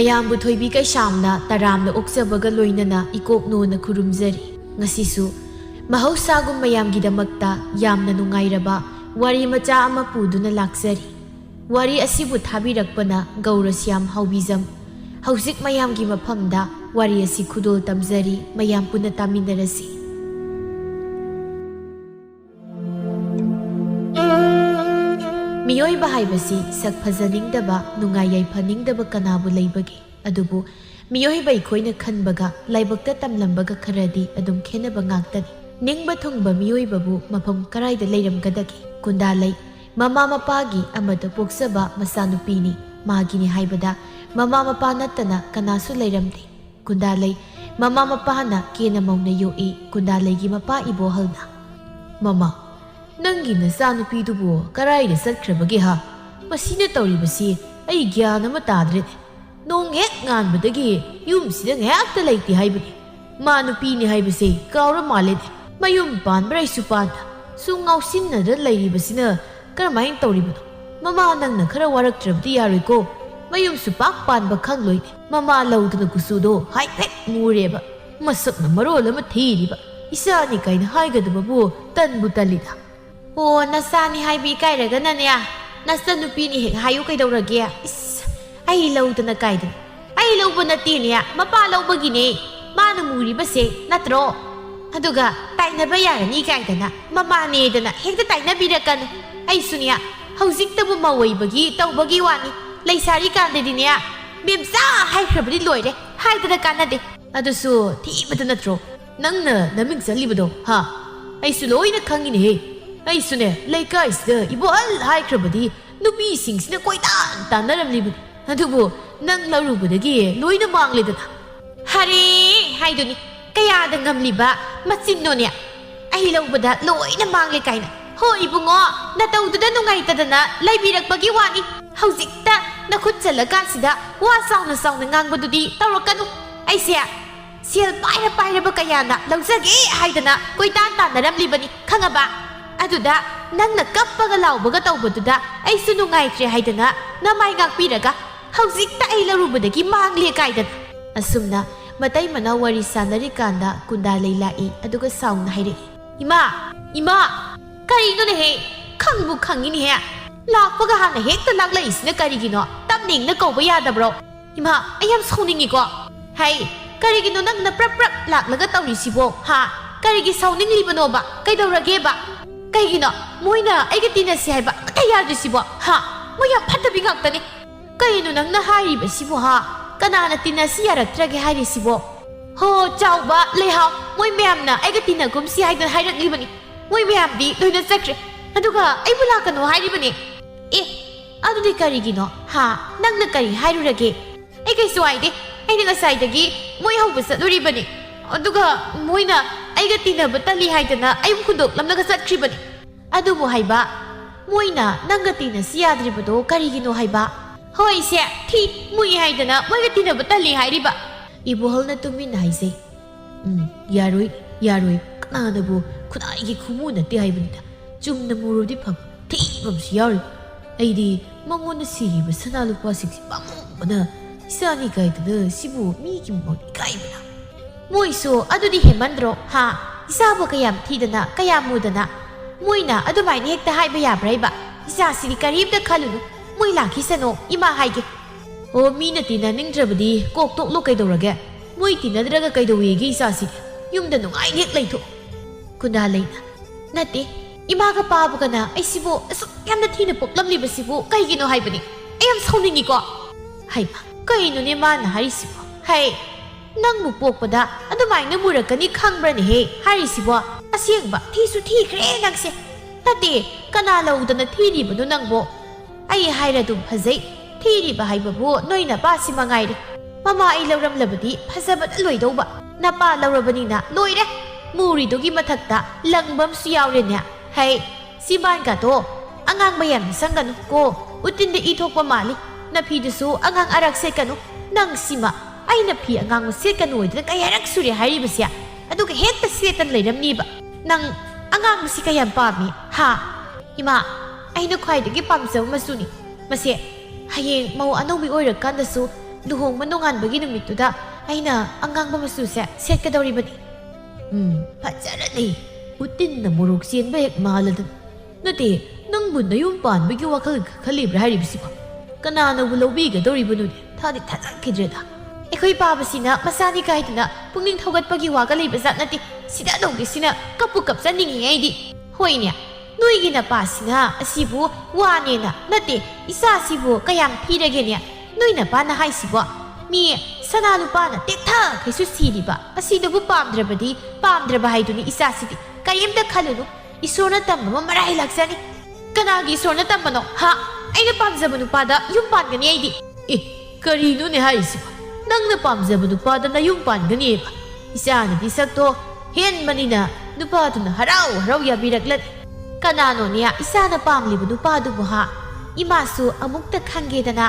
ꯃꯌꯥꯝꯕꯨ ꯊꯣꯏꯕꯤ ꯀꯩꯁꯥꯝꯅ ꯇꯔꯥꯝꯅ ꯑꯣꯛꯆꯕꯒ ꯂꯣꯏꯅꯅ ꯏꯀꯣꯛꯅꯣꯅ ꯈꯨꯔꯨꯝꯖꯔꯤ꯫ ꯉꯁꯤꯁꯨ ꯃꯍꯧꯁꯥꯒꯨꯝ ꯃꯌꯥꯝꯒꯤꯗꯃꯛꯇ ꯌꯥꯝꯅ ꯅꯨꯡꯉꯥꯏꯔꯕ ꯋꯥꯔꯤ ꯃꯆꯥ ꯑꯃ ꯄꯨꯗꯨꯅ ꯂꯥꯛꯆꯔꯤ꯫ ꯋꯥꯔꯤ ꯑꯁꯤꯕꯨ ꯊꯥꯕꯤꯔꯛꯄꯅ ꯒꯧꯔꯁ꯭ꯌꯥꯝ ꯍꯥꯎꯕꯤꯖꯝ꯫ ꯍꯧꯖꯤꯛ ꯃꯌꯥꯝꯒꯤ ꯃꯐꯝꯗ ꯋꯥꯔꯤ ꯑꯁꯤ ꯈꯨꯗꯣꯜ ꯇꯝꯖꯔꯤ, ꯃꯌꯥꯝ ꯄꯨꯟꯅ ꯇꯥꯃꯤꯟꯅꯔꯁꯤ꯫ ꯃꯤꯑꯣꯏꯕ ꯍꯥꯏꯕꯁꯤ ꯁꯛ ꯐꯖꯅꯤꯡꯗꯕ, ꯅꯨꯡꯉꯥꯏ ꯌꯥꯏꯐꯅꯤꯡꯗꯕ ꯀꯅꯥꯕꯨ ꯂꯩꯕꯒꯦ? ꯑꯗꯨꯕꯨ ꯃꯤꯑꯣꯏꯕ ꯑꯩꯈꯣꯏꯅ ꯈꯟꯕꯒ ꯂꯥꯏꯕꯛꯇ ꯇꯝꯂꯝꯕꯒ ꯈꯔꯗꯤ ꯑꯗꯨꯝ ꯈꯦꯟꯅꯕ ꯉꯥꯛꯇꯅꯤ꯫ ꯅꯤꯡꯕ ꯊꯨꯡꯕ ꯃꯤꯑꯣꯏꯕꯕꯨ ꯃꯐꯝ ꯀꯔꯥꯏꯗ ꯂꯩꯔꯝꯒꯗꯒꯦ? ꯀꯨꯟꯗꯥꯂꯩ ꯃꯃꯥ ꯃꯄꯥꯒꯤ ꯑꯃꯗ ꯄꯣꯛꯆꯕ ꯃꯆꯥꯅꯨꯄꯤꯅꯤ꯫ ꯃꯥꯒꯤꯅꯤ ꯍꯥꯏꯕꯗ ꯃꯃꯥ ꯃꯄꯥ ꯅꯠꯇꯅ ꯀꯅꯥꯁꯨ ꯂꯩꯔꯝꯗꯦ꯫ ꯀꯨꯟꯗꯥꯂꯩ ꯃꯃꯥ ꯃꯄꯥꯅ ꯀꯦꯅ ꯃꯧꯅ ꯌꯣꯛꯏ꯫ ꯀꯨꯟꯗꯥꯂꯩꯒꯤ ꯃꯄꯥ ꯏꯕꯣꯍꯜꯅ, "ꯃꯃꯥ, ꯅꯪꯒꯤ ꯅꯆꯥꯅꯨꯄꯤꯗꯨꯕꯨ ꯀꯔꯥꯏꯗ ꯆꯠꯈ꯭ꯔꯕꯒꯦ ꯍꯥ? ꯃꯁꯤꯅ ꯇꯧꯔꯤꯕꯁꯤ ꯑꯩ ꯒ꯭ꯌꯥꯟ ꯑꯃ ꯇꯥꯗ꯭ꯔꯦꯅꯦ꯫ ꯅꯣꯡ ꯍꯦꯛ ꯉꯥꯟꯕꯗꯒꯤ ꯌꯨꯝꯁꯤꯗ ꯉꯥꯏꯍꯥꯛꯇ ꯂꯩꯇꯦ ꯍꯥꯏꯕꯅꯤ꯫ ꯃꯥ ꯅꯨꯄꯤꯅꯤ ꯍꯥꯏꯕꯁꯦ ꯀꯥꯎꯔ ꯃꯥꯜꯂꯦꯅꯦ꯫ ꯃꯌꯨꯝ ꯄꯥꯟꯕ꯭ꯔꯥ ꯑꯩꯁꯨ ꯄꯥꯟꯗ ꯁꯨꯝ ꯉꯥꯎꯁꯤꯟꯅꯗ ꯂꯩꯔꯤꯕꯁꯤꯅ ꯀꯔꯝꯍꯥꯏꯅ ꯇꯧꯔꯤꯕꯅꯣ? ꯃꯃꯥ ꯅꯪꯅ ꯈꯔ ꯋꯥꯔꯛꯇ꯭ꯔꯕꯗꯤ ꯌꯥꯔꯣꯏꯀꯣ? ꯃꯌꯨꯝꯁꯨ ꯄꯥꯛ ꯄꯥꯟꯕ ꯈꯪꯂꯣꯏꯅꯦ꯫ ꯃꯃꯥ ꯂꯧꯗꯅ ꯀꯨꯆꯨꯗꯣ ꯍꯥꯏꯐꯦꯠ ꯃꯨꯔꯦꯕ, ꯃꯁꯛꯅ ꯃꯔꯣꯜ ꯑꯃ ꯊꯤꯔꯤꯕ꯫ ꯏꯆꯥꯅꯤ ꯀꯥꯏꯅ ꯍꯥꯏꯒꯗꯕꯕꯨ ꯇꯟꯕꯨ ꯇꯜꯂꯤꯗ." "ꯑꯣ, ꯅꯆꯥꯅꯤ ꯍꯥꯏꯕ ꯏꯀꯥꯏꯔꯒꯅꯅꯦ ꯅꯆꯟꯅꯨꯄꯤꯅꯤ ꯍꯦꯛ ꯍꯥꯏꯌꯨ ꯀꯩꯗꯧꯔꯒꯦ? ꯏꯁ, ꯑꯩ ꯂꯧꯗꯅ ꯀꯥꯏꯗꯅ? ꯑꯩ ꯂꯧꯕ ꯅꯠꯇꯦꯅꯦ, ꯃꯄꯥ ꯂꯧꯕꯒꯤꯅꯦ꯫ ꯃꯥꯅ ꯃꯨꯔꯤꯕꯁꯦ ꯅꯠꯇ꯭ꯔꯣ? ꯑꯗꯨꯒ ꯇꯥꯏꯅꯕ ꯌꯥꯔꯅꯤ ꯀꯥꯏꯗꯅ ꯃꯃꯥꯅꯦꯗꯅ ꯍꯦꯛꯇ ꯇꯥꯏꯅꯕꯤꯔꯛꯀꯅꯨ꯫ ꯑꯩꯁꯨꯅꯦ ꯍꯧꯖꯤꯛꯇꯕꯨ ꯃꯧꯑꯣꯏꯕꯒꯤ ꯇꯧꯕꯒꯤ ꯋꯥꯅꯤ꯫ ꯂꯩꯁꯥꯔꯤꯀꯥꯟꯗꯗꯤꯅꯦ ꯃꯦꯝꯆꯥ ꯍꯥꯏꯈ꯭ꯔꯕꯗꯤ ꯂꯣꯏꯔꯦ, ꯍꯥꯏꯗꯅ ꯀꯥꯟꯅꯗꯦ꯫ ꯑꯗꯨꯁꯨ ꯊꯤꯕꯗ ꯅꯠꯇ꯭ꯔꯣ ꯅꯪꯅ ꯅꯃꯤꯡ ꯆꯠꯂꯤꯕꯗꯣ ꯍꯥ? ꯑꯩꯁꯨ ꯂꯣꯏꯅ ꯈꯪꯉꯤꯅꯦꯍꯦ꯫ ꯑꯩꯁꯨꯅꯦ ꯂꯩꯀꯥꯏꯁꯤꯗ ꯏꯕꯣꯍꯜ ꯍꯥꯏꯈ꯭ꯔꯕꯗꯤ ꯅꯨꯄꯤꯁꯤꯡꯁꯤꯅ ꯀꯣꯏꯇꯥꯟ ꯇꯥꯟꯅꯔꯝꯂꯤꯕꯅꯤ꯫ ꯑꯗꯨꯕꯨ ꯅꯪ ꯂꯧꯔꯨꯕꯗꯒꯤ ꯂꯣꯏꯅ ꯃꯥꯡꯂꯦꯗꯅ." "ꯍꯔꯦ ꯍꯥꯏꯗꯨꯅꯤ, ꯀꯌꯥꯗ ꯉꯝꯂꯤꯕ ꯃꯆꯤꯟꯅꯣꯅꯦ? ꯑꯩ ꯂꯧꯕꯗ ꯂꯣꯏꯅ ꯃꯥꯡꯂꯦ ꯀꯥꯏꯅ? ꯍꯣꯏ ꯏꯕꯨꯡꯉꯣ, ꯅꯇꯧꯗꯨꯗ ꯅꯨꯡꯉꯥꯏꯇꯗꯅ ꯂꯩꯕꯤꯔꯛꯄꯒꯤ ꯋꯥꯅꯤ꯫ ꯍꯧꯖꯤꯛꯇ ꯅꯈꯨꯠ ꯆꯜꯂꯀꯥꯟꯁꯤꯗ ꯋꯥ ꯆꯥꯎꯅ ꯆꯥꯎꯅ ꯉꯥꯡꯕꯗꯨꯗꯤ ꯇꯧꯔꯛꯀꯅꯨ꯫ ꯑꯩꯁꯦ ꯁꯦꯜ ꯄꯥꯏꯔꯕ ꯀꯌꯥꯅ ꯂꯧꯖꯒꯦ ꯍꯥꯏꯗꯅ ꯀꯣꯏꯇꯥꯟ ꯇꯥꯟꯅꯔꯝꯂꯤꯕꯅꯤ, ꯈꯪꯉꯕ? ꯑꯗꯨꯗ ꯅꯪꯅ ꯀꯞꯄꯒ लाउबꯒ तौबदुदा ꯑꯩꯁꯨ ꯅꯨꯡꯉꯥꯏꯇ꯭ꯔꯦ ꯍꯥꯏꯗꯅ ꯅꯃꯥꯏ ꯉꯥꯛꯄꯤꯔꯒ ꯍꯧꯖꯤꯛꯇ ꯑꯩ ꯂꯧꯔꯨꯕꯗꯒꯤ ꯃꯥꯡꯂꯦ ꯀꯥꯏꯗꯅ." ꯑꯁꯨꯝꯅ ꯃꯇꯩ ꯃꯅꯥꯎ ꯋꯥꯔꯤ ꯁꯥꯟꯅꯔꯤꯀꯥꯟꯗ ꯀꯨꯟꯗꯥꯂꯩ ꯂꯥꯛꯏ, ꯑꯗꯨꯒ ꯁꯥꯎꯅ ꯍꯥꯏꯔꯛꯏ, "ꯏꯃꯥ, ꯏꯃꯥ, ꯀꯔꯤꯅꯣꯅꯦꯍꯦ? ꯈꯪꯕꯨ ꯈꯪꯉꯤꯅꯦꯍꯦ꯫ ꯂꯥꯛꯄꯒ ꯍꯥꯟꯅ ꯍꯦꯛꯇ ꯂꯥꯛꯂꯛꯏꯁꯤꯅ ꯀꯔꯤꯒꯤꯅꯣ? ꯇꯞꯅ ꯏꯪꯅ ꯀꯧꯕ ꯌꯥꯗꯕ꯭ꯔꯣ? ꯏꯃꯥ, ꯑꯩ ꯌꯥꯝ ꯁꯥꯎꯅꯤꯡꯉꯤꯀꯣ꯫ ꯍꯩ, ꯀꯔꯤꯒꯤꯅꯣ ꯅꯪꯅ ꯄ꯭ꯔꯞ ꯂꯥꯛꯂꯒ ꯇꯧꯔꯤꯁꯤꯕꯣ? ꯍꯥ? ꯀꯔꯤꯒꯤ ꯁꯥꯎꯅꯤꯡꯂꯤꯕꯅꯣꯕ? ꯀꯩꯗꯧꯔꯒꯦꯕ? ꯀꯩꯒꯤꯅꯣ ꯃꯣꯏꯅ ꯑꯩꯒ ꯇꯤꯟꯅꯁꯤ ꯍꯥꯏꯕ ꯑꯃꯠꯇ ꯌꯥꯗ꯭ꯔꯤꯁꯤꯕꯣ? ꯍꯥ? ꯃꯣꯏ ꯌꯥꯝ ꯐꯠꯇꯕꯤ ꯉꯥꯛꯇꯅꯤ꯫ ꯀꯩꯅꯣ ꯅꯪꯅ ꯍꯥꯏꯔꯤꯕꯁꯤꯕꯣ? ꯍꯥ? ꯀꯅꯥꯅ ꯇꯤꯟꯅꯁꯤ ꯌꯥꯔꯛꯇ꯭ꯔꯒꯦ ꯍꯥꯏꯔꯤꯁꯤꯕꯣ? ꯍꯣ ꯆꯥꯎꯕ ꯂꯩꯍꯥꯎ, ꯃꯣꯏ ꯃꯌꯥꯝꯅ ꯑꯩꯒ ꯇꯤꯟꯅꯒꯨꯝꯁꯤ ꯍꯥꯏꯗꯅ ꯍꯥꯏꯔꯛꯂꯤꯕꯅꯤ꯫ ꯃꯣꯏ ꯃꯌꯥꯝꯗꯤ ꯂꯣꯏꯅ ꯆꯠꯈ꯭ꯔꯦ, ꯑꯗꯨꯒ ꯑꯩꯕꯨ ꯂꯥꯛꯀꯅꯣ ꯍꯥꯏꯔꯤꯕꯅꯤ꯫ ꯑꯦ, ꯑꯗꯨꯗꯤ ꯀꯔꯤꯒꯤꯅꯣ? ꯍꯥ? ꯅꯪꯅ ꯀꯔꯤ ꯍꯥꯏꯔꯨꯔꯒꯦ? ꯑꯩ ꯀꯩꯁꯨ ꯍꯥꯏꯗꯦ꯫ ꯑꯩꯅ ꯉꯁꯥꯏꯗꯒꯤ ꯃꯣꯏ ꯍꯧꯕ ꯆꯠꯂꯨꯔꯤꯕꯅꯤ, ꯑꯗꯨꯒ ꯃꯣꯏꯅ ꯑꯩꯒ ꯇꯤꯟꯅꯕ ꯇꯜꯂꯤ ꯍꯥꯏꯗꯅ ꯑꯩꯕꯨ ꯍꯨꯟꯗꯣꯛꯂꯝꯂꯒ ꯆꯠꯈ꯭ꯔꯤꯕꯅꯤ꯫ ꯑꯗꯨꯕꯨ ꯍꯥꯏꯕ, ꯃꯣꯏꯅ ꯅꯪꯒ ꯇꯤꯟꯅꯁꯤ ꯌꯥꯗ꯭ꯔꯤꯕꯗꯣ ꯀꯔꯤꯒꯤꯅꯣ ꯍꯥꯏꯕ? ꯍꯣꯏ ꯁꯦ, ꯊꯤ ꯃꯨꯏ ꯍꯥꯏꯗꯅ ꯃꯣꯏꯒ ꯇꯤꯟꯅꯕ ꯇꯜꯂꯤ ꯍꯥꯏꯔꯤꯕ꯫ ꯏꯕꯣꯍꯜꯅ ꯇꯨꯃꯤꯟꯅ ꯍꯥꯏꯖꯩ, "ꯌꯥꯔꯣꯏ, ꯌꯥꯔꯣꯏ, ꯀꯅꯥꯅꯕꯨ ꯈꯨꯅꯥꯏꯒꯤ ꯈꯨꯃꯨ ꯅꯠꯇꯦ ꯍꯥꯏꯕꯅꯤꯗ꯫ ꯆꯨꯝꯅ ꯃꯨꯔꯕꯗꯤ ꯐꯕ, ꯊꯤꯕ ꯑꯃꯁꯨ ꯌꯥꯎꯔꯤ꯫ ꯑꯩꯗꯤ ꯃꯉꯣꯟꯗ ꯁꯤꯔꯤꯕ ꯁꯅꯥ ꯂꯨꯄꯥꯁꯤꯡꯁꯤ ꯄꯥꯝꯃꯨꯕꯅ ꯏꯆꯥꯅꯤ ꯀꯥꯏꯗꯅ ꯁꯤꯕꯨ ꯃꯤꯒꯤ ꯃꯃꯥꯡꯗ ꯏꯀꯥꯏꯕꯅ꯫ ꯃꯣꯏꯁꯨ ꯑꯗꯨꯗꯤ ꯍꯦꯟꯃꯟꯗ꯭ꯔꯣ? ꯍꯥ? ꯏꯆꯥꯕꯨ ꯀꯌꯥꯝ ꯊꯤꯗꯅ ꯀꯌꯥꯝ ꯃꯨꯗꯅ ꯃꯣꯏꯅ ꯑꯗꯨꯃꯥꯏꯅ ꯍꯦꯛꯇ ꯍꯥꯏꯕ ꯌꯥꯕ꯭ꯔꯥ? ꯏꯆꯥꯁꯤꯗꯤ ꯀꯔꯤꯝꯇ ꯈꯜꯂꯨꯅꯨ, ꯃꯣꯏ ꯂꯥꯛꯈꯤꯁꯅꯣ, ꯏꯃꯥ ꯍꯥꯏꯒꯦ." "ꯑꯣ, ꯃꯤꯅ ꯇꯤꯟꯅꯅꯤꯡꯗ꯭ꯔꯕꯗꯤ ꯀꯣꯛ ꯇꯣꯛꯂꯣ ꯀꯩꯗꯧꯔꯒꯦ? ꯃꯣꯏ ꯇꯤꯟꯅꯗ꯭ꯔꯒ ꯀꯩꯗꯧꯋꯦꯒꯦ ꯏꯆꯥꯁꯤꯗꯤ? ꯌꯨꯝꯗ ꯅꯨꯡꯉꯥꯏꯅ ꯍꯦꯛ ꯂꯩꯊꯣꯛ." ꯀꯨꯟꯗꯥꯂꯩꯅ, "ꯅꯠꯇꯦ, ꯏꯃꯥꯒ ꯄꯥꯕꯒꯅ ꯑꯩꯁꯤꯕꯨ ꯑꯁꯨꯛ ꯌꯥꯝꯅ ꯊꯤꯅ ꯄꯣꯛꯂꯝꯂꯤꯕꯁꯤꯕꯨ ꯀꯩꯒꯤꯅꯣ ꯍꯥꯏꯕꯅꯤ꯫ ꯑꯩ ꯌꯥꯝ ꯁꯥꯎꯅꯤꯡꯉꯤꯀꯣ." "ꯍꯩꯃꯥ, ꯀꯩꯅꯣꯅꯦ ꯃꯥꯅ ꯍꯥꯏꯔꯤꯁꯤꯕꯣ? ꯍꯩ, ꯅꯪꯕꯨ ꯄꯣꯛꯄꯗ ꯑꯗꯨꯃꯥꯏꯅ ꯃꯨꯔꯛꯀꯅꯤ ꯈꯪꯕ꯭ꯔꯅꯦꯍꯦ ꯍꯥꯏꯔꯤꯁꯤꯕꯣ? ꯑꯁꯦꯡꯕ ꯊꯤꯁꯨ ꯊꯤꯈ꯭ꯔꯦ ꯅꯪꯁꯦ꯫ ꯅꯠꯇꯦ, ꯀꯅꯥ ꯂꯧꯗꯅ ꯊꯤꯔꯤꯕꯅꯣ ꯅꯪꯕꯣ? ꯑꯩ ꯍꯥꯏꯔꯗꯨꯝ ꯐꯖꯩ, ꯊꯤꯔꯤꯕ ꯍꯥꯏꯕꯕꯨ ꯅꯣꯏ ꯅꯄꯥꯁꯤ ꯃꯉꯥꯏꯔꯦ꯫ ꯃꯃꯥ ꯑꯩ ꯂꯧꯔꯝꯂꯕꯗꯤ ꯐꯖꯕꯗ ꯂꯣꯏꯗꯧꯕ, ꯅꯄꯥ ꯂꯧꯔꯕꯅꯤꯅ ꯂꯣꯏꯔꯦ, ꯃꯨꯔꯤꯗꯨꯒꯤ ꯃꯊꯛꯇ ꯂꯪꯕꯝꯁꯨ ꯌꯥꯎꯔꯦꯅꯦ꯫ ꯍꯩ, ꯁꯤꯕꯥꯟꯒꯗꯣ ꯑꯉꯥꯡꯕ ꯌꯥꯝꯅ ꯁꯪꯒꯅꯨ ꯀꯣ, ꯎꯇꯤꯟꯗ ꯏ ꯊꯣꯛꯄ ꯃꯥꯜꯂꯤ꯫ ꯅꯐꯤꯗꯨꯁꯨ ꯑꯉꯥꯡ ꯑꯔꯥꯛ ꯁꯦꯠꯀꯅꯨ꯫ ꯅꯪ ꯁꯤꯃ ꯑꯩꯅ ꯐꯤ ꯑꯉꯥꯡꯕ ꯁꯦꯠꯀꯅꯨ ꯍꯥꯏꯗꯅ ꯀꯌꯥꯔꯛ ꯁꯨꯔꯦ ꯍꯥꯏꯔꯤꯕꯁꯦ, ꯑꯗꯨꯒ ꯍꯦꯛꯇ ꯁꯦꯠꯇꯅ ꯂꯩꯔꯝꯅꯤꯕ꯫ ꯅꯪ ꯑꯉꯥꯡꯕꯁꯤ ꯀꯌꯥꯝ ꯄꯥꯝꯃꯤ? ꯍꯥ? ꯏꯃꯥ, ꯑꯩꯅ ꯈ꯭ꯋꯥꯏꯗꯒꯤ ꯄꯥꯝꯖꯕ ꯃꯆꯨꯅꯤ ꯃꯁꯦ꯫ ꯍꯌꯦꯡ ꯃꯧ ꯑꯅꯧꯕꯤ ꯑꯣꯏꯔꯀꯥꯟꯗꯁꯨ luhongba nonganbagi numittuda aina angangba masuse setgadoribani. Fajjarani. Utinna morok sienba hek maladan. Nate nangbu nayum panbagi wakal khalibra haribsiba. Kananabu lawbigadoribanu thadi thajangkidreda. Ekhoi babasina masani kaiduna pungning thogatpagi waga leibazat nati sida donggisina kapu kapsaningi aidi. Hoine noigi na pasina asibu wanena nate isa asibu kayam phiragene noi na pa na haisibo mi sana lupa na tektha kaisu siriba asidabu pamdraba haiduni isa sidi kayemda khalunu isona tamma marai laksani kanagi isona tammano ha aina pamjaba nupada yum pangani aidi e karinu ne haisibo nangna pamjaba nupada na yum pangani ba isana di sakto hen manina nupaduna harau yabiraklat kanano niya isana pamlibu nupadubu ha imasu amukta khangedana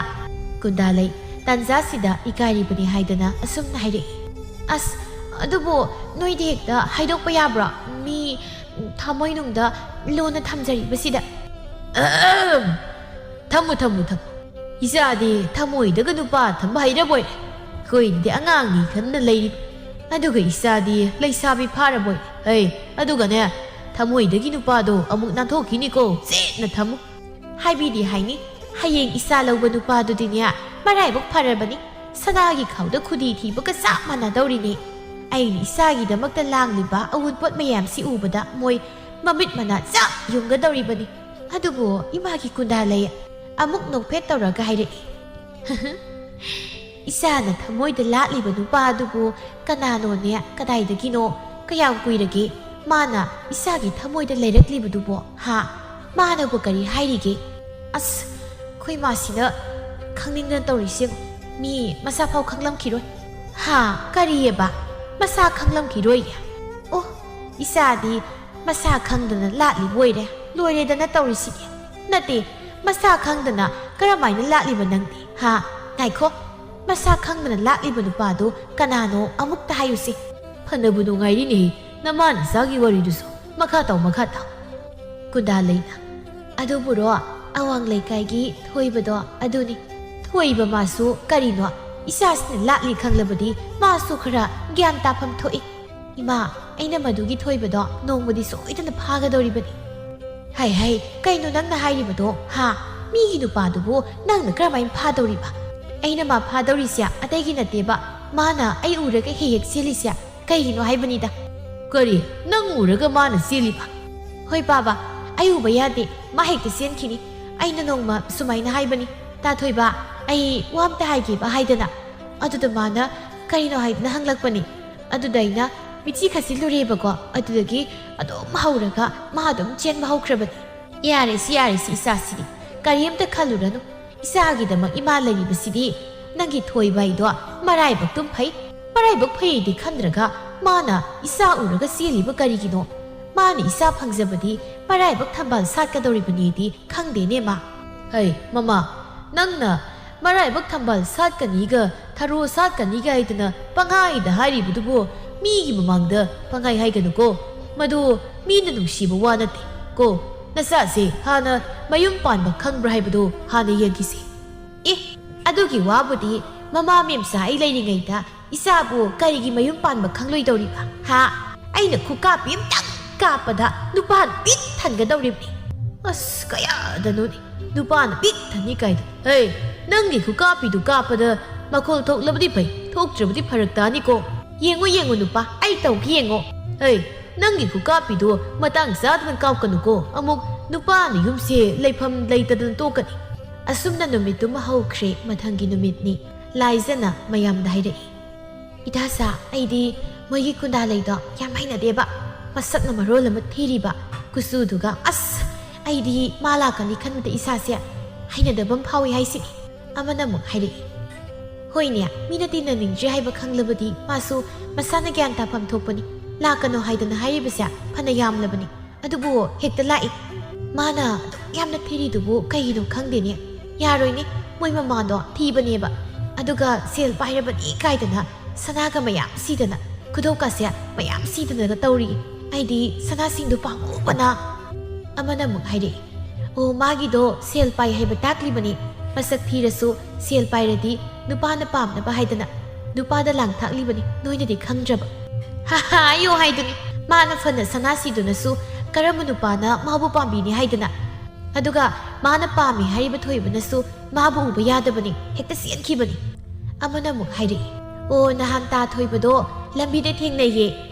kundalai tanjasida ikaribani haidana asumna haire as adubo noidi hekta haidokpa yabra mi thamoinungda lona thamjari basida thamu isadi thamoidaga nupa thamba hairaboy koindi angangi khanna leiri aduga isadi leisabi pharaboy hey aduga ne thamoidagi nupado amuk nanthokini ko na thamu haibidi haini hayeng isa lawba nupado dinya maraibok pharabani sanagi khawda khudi thibaga sak mana dawrini aini isagi damakta langliba awunpot mayam si ubada moi mamit mana sak yungga dawribani adubo imagi kundalay amuk nokphet tawraga haire isana thamoida latliba nupadubu kanano ne kadaidagino kayam kuirage mana isagi thamoida leiraklibadubo ha mana bu kari hairige as khoi masina khangningan tawrising mi masa phau khanglam khiroi ha kariyeba masa khanglam khiroi oh isadi masa khangdana latli boire loire dana tawrisi nate masa khangdana karamaina latli banangti ha naikho masa khangdana latli banupado kanano amukta hayusi phanabu nungairi ni naman sagi wariduso makha taw kundalaina aduburo awang leikaigi thoibado aduni thoiba masu karino isasne latli khanglabadi masu khara gyan tapam thoi ima aina madugi thoibado nongmodi soidana phagadoribani hai kaino nangna hairibado ha migi nupadubu nangna kramain phadoriba aina ma phadorisia ataigi nateba mana ai uraga hehek selisia kaigino haibanida kari nang uraga mana seliba hoi baba ai uba yade ma hekta senkini aina nongma sumaina haibani ta thoiba ai wamta haige ba haidana aduda mana karino haidna hanglakpani adudaina michi khasilureba adudagi adom hauraga ma adom chenba haukrabani yare si isasidi kariyamta khaluranu isagi dama ima laribasidi nangi thoiba ido maraibak tum phai di khandraga mana isa uraga seliba karigino mana isa phangjabadi maraibak thambal satkadoribani di khangdene ma hey mama nangna maraibak thambal satkaniga tharo satkaniga idana pangai da haribudubo migi mamangda pangai haiganuko madu mina nungsiba wanate ko nasase hana mayum panba khangbra haibadu hana yengkisi adugi wabudi mama memsa ai leiringaida isabu karigi mayum panba khangloi doriba ha aina khuka pim tak kapada nupan pit thanga doribni as kaya danuni nupan pit thani kaida hey nangi khuka pidu kapada makol thoklabadi pai thoktrabadi pharaktani ko yengo nupa ai tau yengo hey nangi khuka pidu matang sadman kaukanu ko amuk nupa ni yumse leifam leitadan tokani asumna numitu mahaukhre mathangi numitni laizana mayam daire idasa aidi moigi kunda leido yam haina deba masakna marol ama thiriba kusuduga as aidi mala kani khanmata isase haina dabam phawi haisi amana mu haire hoinya minati na ningje haiba khanglabadi masu masana gyan tapam thopani lakano haidana hairibasa phana yamlabani adubu hekta lai mana yamna thiri dubu kaino khangdene yaroine moi mama do thibane ba aduga sel pairabani kaidana sanaga mayam sidana kudoka se mayam sidana ga tawri aidi sana singdu pangubana amana mu haire o magi do sel pai haiba takli bani masak thirasu sel pairadi ꯅꯨꯄꯥꯅ ꯄꯥꯝꯅꯕ ꯍꯥꯏꯗꯅ ꯅꯨꯄꯥꯗ ꯂꯥꯡ ꯊꯥꯛꯂꯤꯕꯅꯤ ꯅꯣꯏꯅꯗꯤ ꯈꯪꯗ꯭ꯔꯕ ꯍꯥꯏꯌꯣ ꯍꯥꯏꯗꯨꯅꯤ ꯃꯥꯅ ꯐꯅ ꯁꯅꯥꯁꯤꯗꯨꯅꯁꯨ ꯀꯔꯝꯕ ꯅꯨꯄꯥꯅ ꯃꯥꯕꯨ ꯄꯥꯝꯕꯤꯅꯤ ꯍꯥꯏꯗꯅ ꯑꯗꯨꯒ ꯃꯥꯅ ꯄꯥꯝꯃꯤ ꯍꯥꯏꯔꯤꯕ ꯊꯣꯏꯕꯅꯁꯨ ꯃꯥꯕꯨ ꯎꯕ ꯌꯥꯗꯕꯅꯤ ꯍꯦꯛꯇ ꯆꯦꯟꯈꯤꯕꯅꯤ ꯑꯃꯅ ꯑꯃꯨꯛ ꯍꯥꯏꯔꯛꯏ ꯑꯣ ꯅꯍꯥꯟ ꯇꯥ ꯊꯣꯏꯕꯗꯣ ꯂꯝꯕꯤꯗ ꯊꯦꯡꯅꯩꯌꯦ